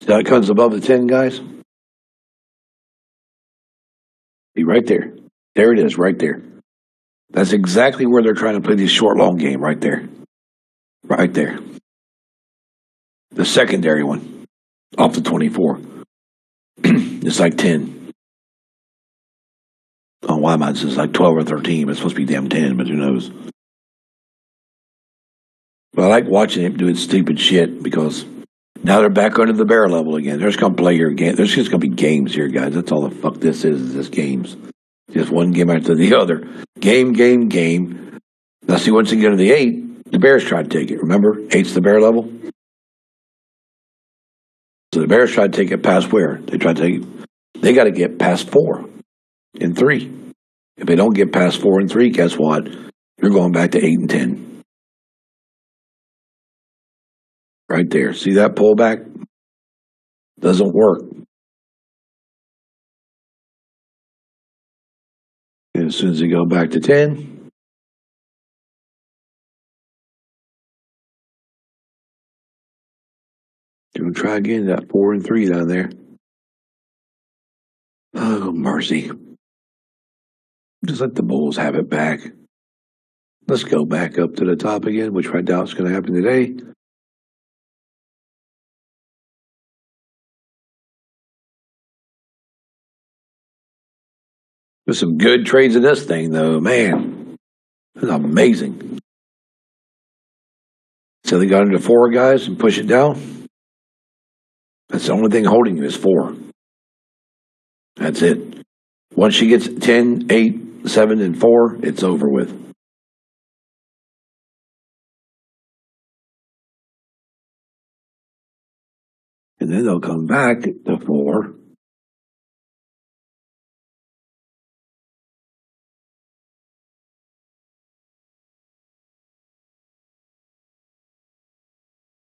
See how it comes above the 10, guys? See, right there. There it is, right there. That's exactly where they're trying to play this short, long game, right there. Right there. The secondary one, off the 24. It's like 10. On why mine says like 12 or 13, but it's supposed to be damn 10, but who knows. But I like watching him doing stupid shit because now they're back under the bear level again. They're just going to play your game. There's just going to be games here, guys. That's all the fuck this is this games. Just one game after the other. Game. Now see, once you get to the 8, the Bears try to take it. Remember? 8's the bear level. So the Bears try to take it past where? They try to take it. They got to get past 4 and 3. If they don't get past 4 and 3, guess what? You're going back to 8 and 10. Right there. See that pullback? Doesn't work. And as soon as they go back to 10, you're going to try again that 4 and 3 down there. Oh, mercy. Just let the Bulls have it back. Let's go back up to the top again, which I doubt is going to happen today. There's some good trades in this thing, though. Man, that's amazing. So they got into 4 guys and push it down. That's the only thing holding you is 4. That's it. Once she gets 10, 8, 7, and 4, it's over with. And then they'll come back to 4.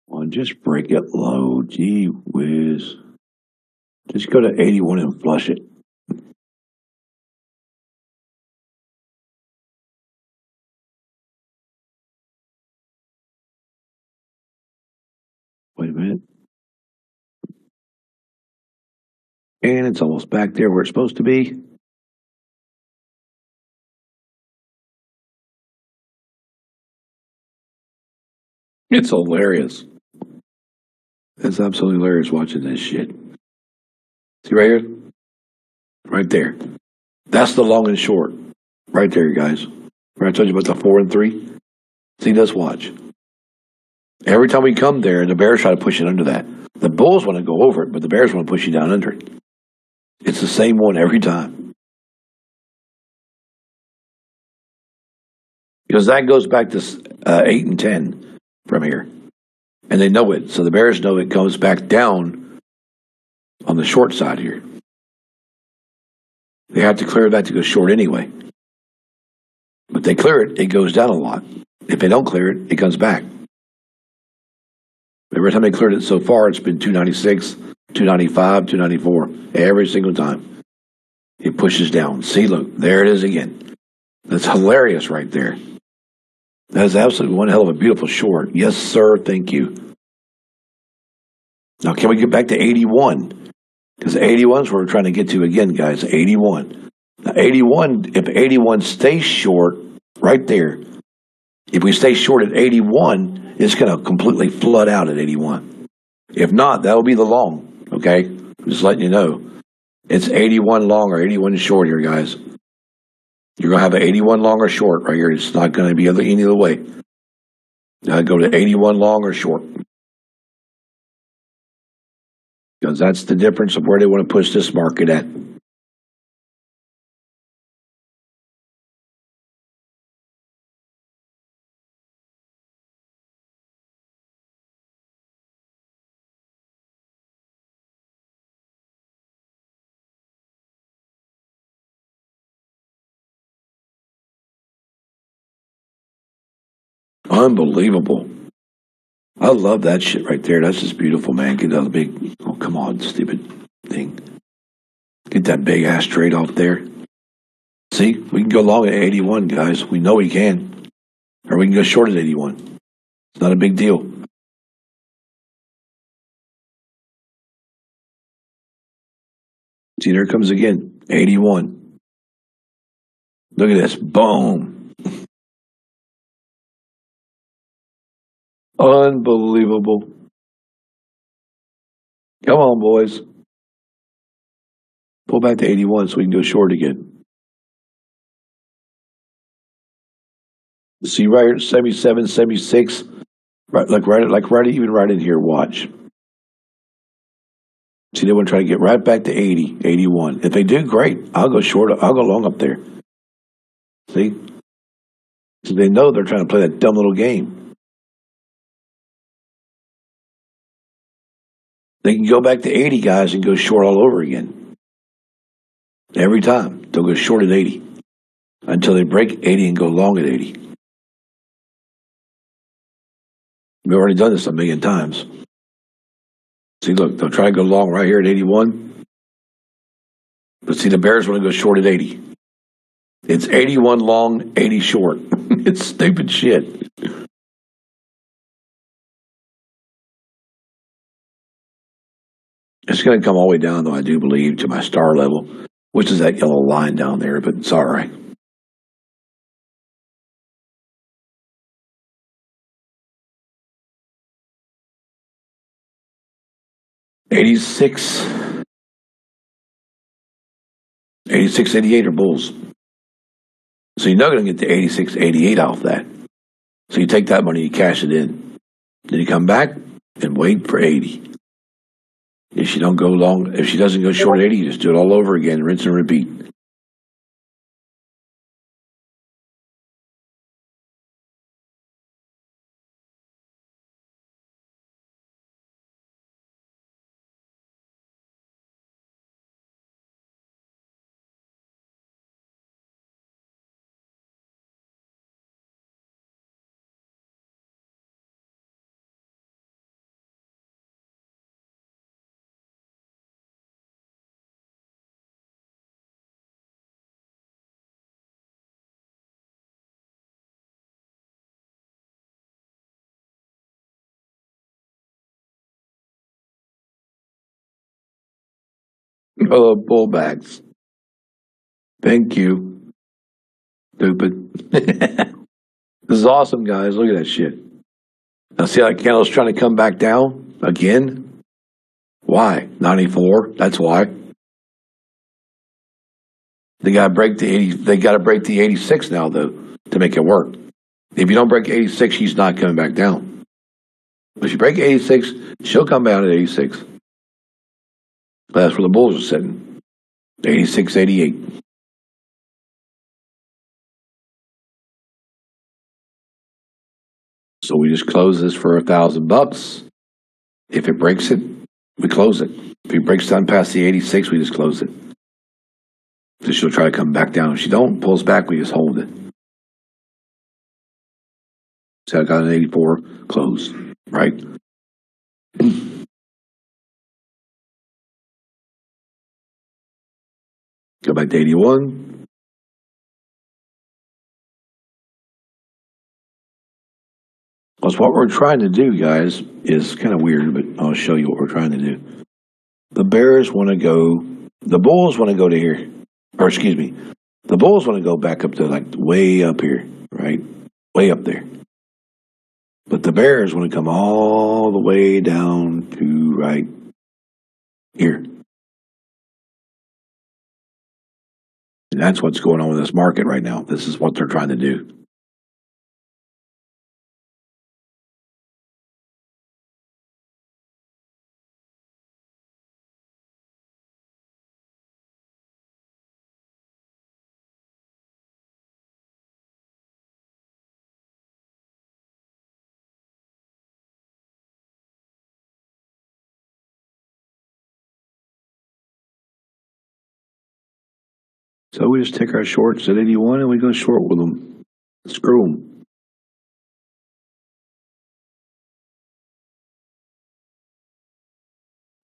Well, just break it low. Gee whiz. Just go to 81 and flush it. Wait a minute. And it's almost back there where it's supposed to be. It's hilarious. It's absolutely hilarious watching this shit. See right here? Right there. That's the long and short. Right there, guys. Where I told you about the 4 and 3. See this, watch. Every time we come there, the Bears try to push it under that. The Bulls want to go over it, but the Bears want to push you down under it. It's the same one every time. Because that goes back to 8 and 10 from here. And they know it. So the Bears know it goes back down on the short side here. They have to clear that to go short anyway. But they clear it, it goes down a lot. If they don't clear it, it comes back. Every time they cleared it so far, it's been 296, 295, 294, every single time. It pushes down. See, look, there it is again. That's hilarious right there. That is absolutely one hell of a beautiful short. Yes, sir, thank you. Now, can we get back to 81? Because 81 is where we're trying to get to again, guys, 81. Now, 81, if 81 stays short, right there, if we stay short at 81, it's going to completely flood out at 81. If not, that'll be the long, okay? Just letting you know. It's 81 long or 81 short here, guys. You're going to have an 81 long or short right here. It's not going to be any other way. Now go to 81 long or short. Because that's the difference of where they want to push this market at. Unbelievable. I love that shit right there. That's just beautiful, man. Get that big, oh, come on, stupid thing. Get that big ass trade off there. See, we can go long at 81, guys. We know we can. Or we can go short at 81. It's not a big deal. See, there it comes again. 81. Look at this. Boom. Unbelievable. Come on, boys. Pull back to 81 so we can go short again. See right here, 77, 76. Right, even right in here, watch. See, they want to try to get right back to 80, 81. If they do, great. I'll go short. I'll go long up there. See? So they know they're trying to play that dumb little game. They can go back to 80, guys, and go short all over again. Every time. They'll go short at 80 until they break 80 and go long at 80. We've already done this a million times. See, look, they'll try to go long right here at 81. But see, the bears want to go short at 80. It's 81 long, 80 short. It's stupid shit. It's going to come all the way down, though, I do believe, to my star level, which is that yellow line down there, but it's all right. $86, 88 are bulls. So you're not going to get the 86, 88 off that. So you take that money, you cash it in. Then you come back and wait for 80. If she don't go long, if she doesn't go short at 80, you just do it all over again, rinse and repeat. Oh, pullbacks. Thank you. Stupid. This is awesome, guys. Look at that shit. Now, see how that candle's trying to come back down again? Why? 94. That's why. They got to break the 80. They got to break the 86 now, though, to make it work. If you don't break 86, she's not coming back down. If you break 86, she'll come down at 86. That's where the bulls are sitting. 86, 88. So we just close this for $1,000. If it breaks it, we close it. If it breaks down past the 86, we just close it. So she'll try to come back down. If she don't, pulls back, we just hold it. So I got an 84 close, right? Go back to 81. Because what we're trying to do, guys, is kind of weird, but I'll show you what we're trying to do. The Bears want to go, the Bulls want to go to here, or excuse me, the Bulls want to go back up to like way up here, right? Way up there. But the Bears want to come all the way down to right here. And that's what's going on with this market right now. This is what they're trying to do. So we just take our shorts at 81 and we go short with them. Screw them.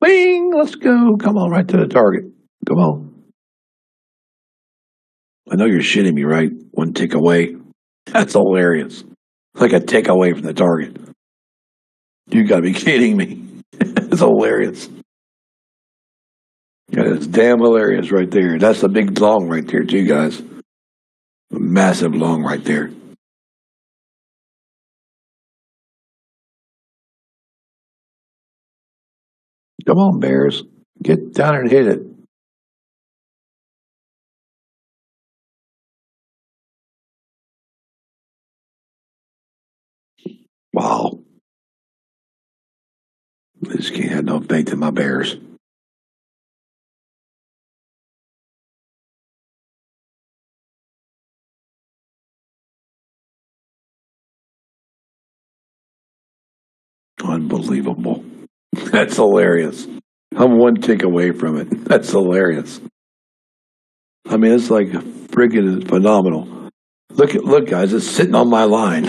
Bing! Let's go. Come on, right to the target. Come on. I know you're shitting me, right? One tick away. That's hilarious. Like a tick away from the target. You gotta be kidding me. It's hilarious. Yeah, it's damn hilarious right there. That's a big long right there, too, guys. A massive long right there. Come on, Bears. Get down and hit it. Wow. I just can't have no faith in my Bears. Unbelievable. That's hilarious. I'm one tick away from it. That's hilarious. I mean, it's like friggin' phenomenal. Look, guys, it's sitting on my line.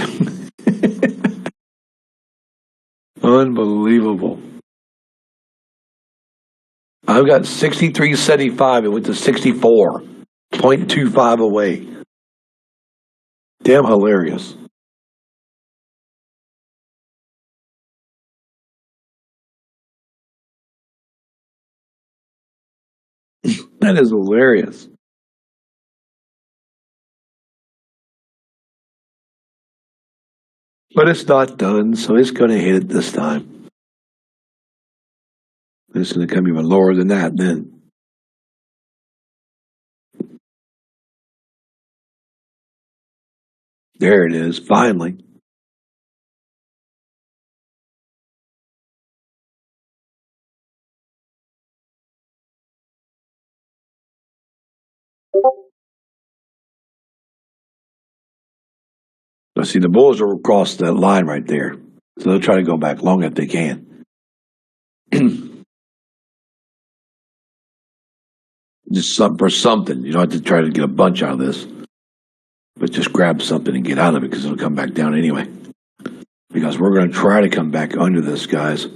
Unbelievable. I've got 63.75. It went to 64. 0.25 away. Damn hilarious. That is hilarious. But it's not done, so it's going to hit it this time. It's going to come even lower than that then. There it is, finally. Now, see, the Bulls are across that line right there. So they'll try to go back long if they can. Just something for something. You don't have to try to get a bunch out of this. But just grab something and get out of it because it'll come back down anyway. Because we're going to try to come back under this, guys.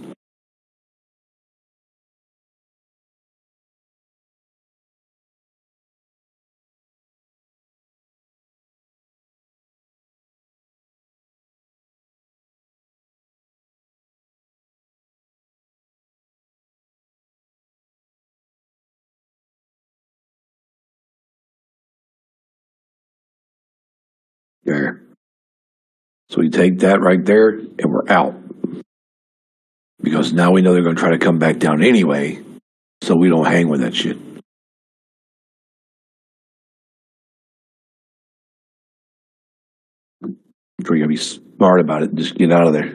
There. So we take that right there and we're out. Because now we know they're going to try to come back down anyway. So we don't hang with that shit. We're going to be smart about it and just get out of there.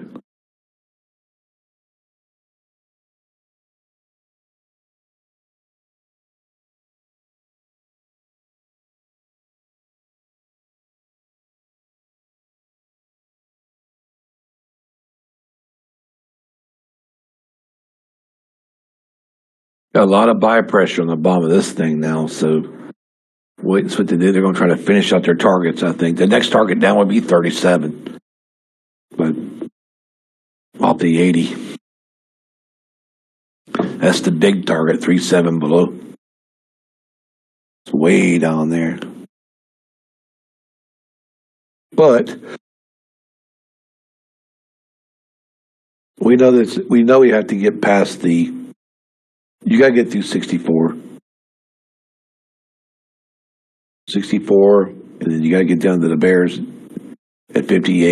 Got a lot of buy pressure on the bottom of this thing now, so wait and see what they do. They're going to try to finish out their targets, I think. The next target down would be 37. But off the 80. That's the big target, 37 below. It's way down there. But we know that we have to get past the. You got to get through 64. 64, and then you got to get down to the Bears at 58.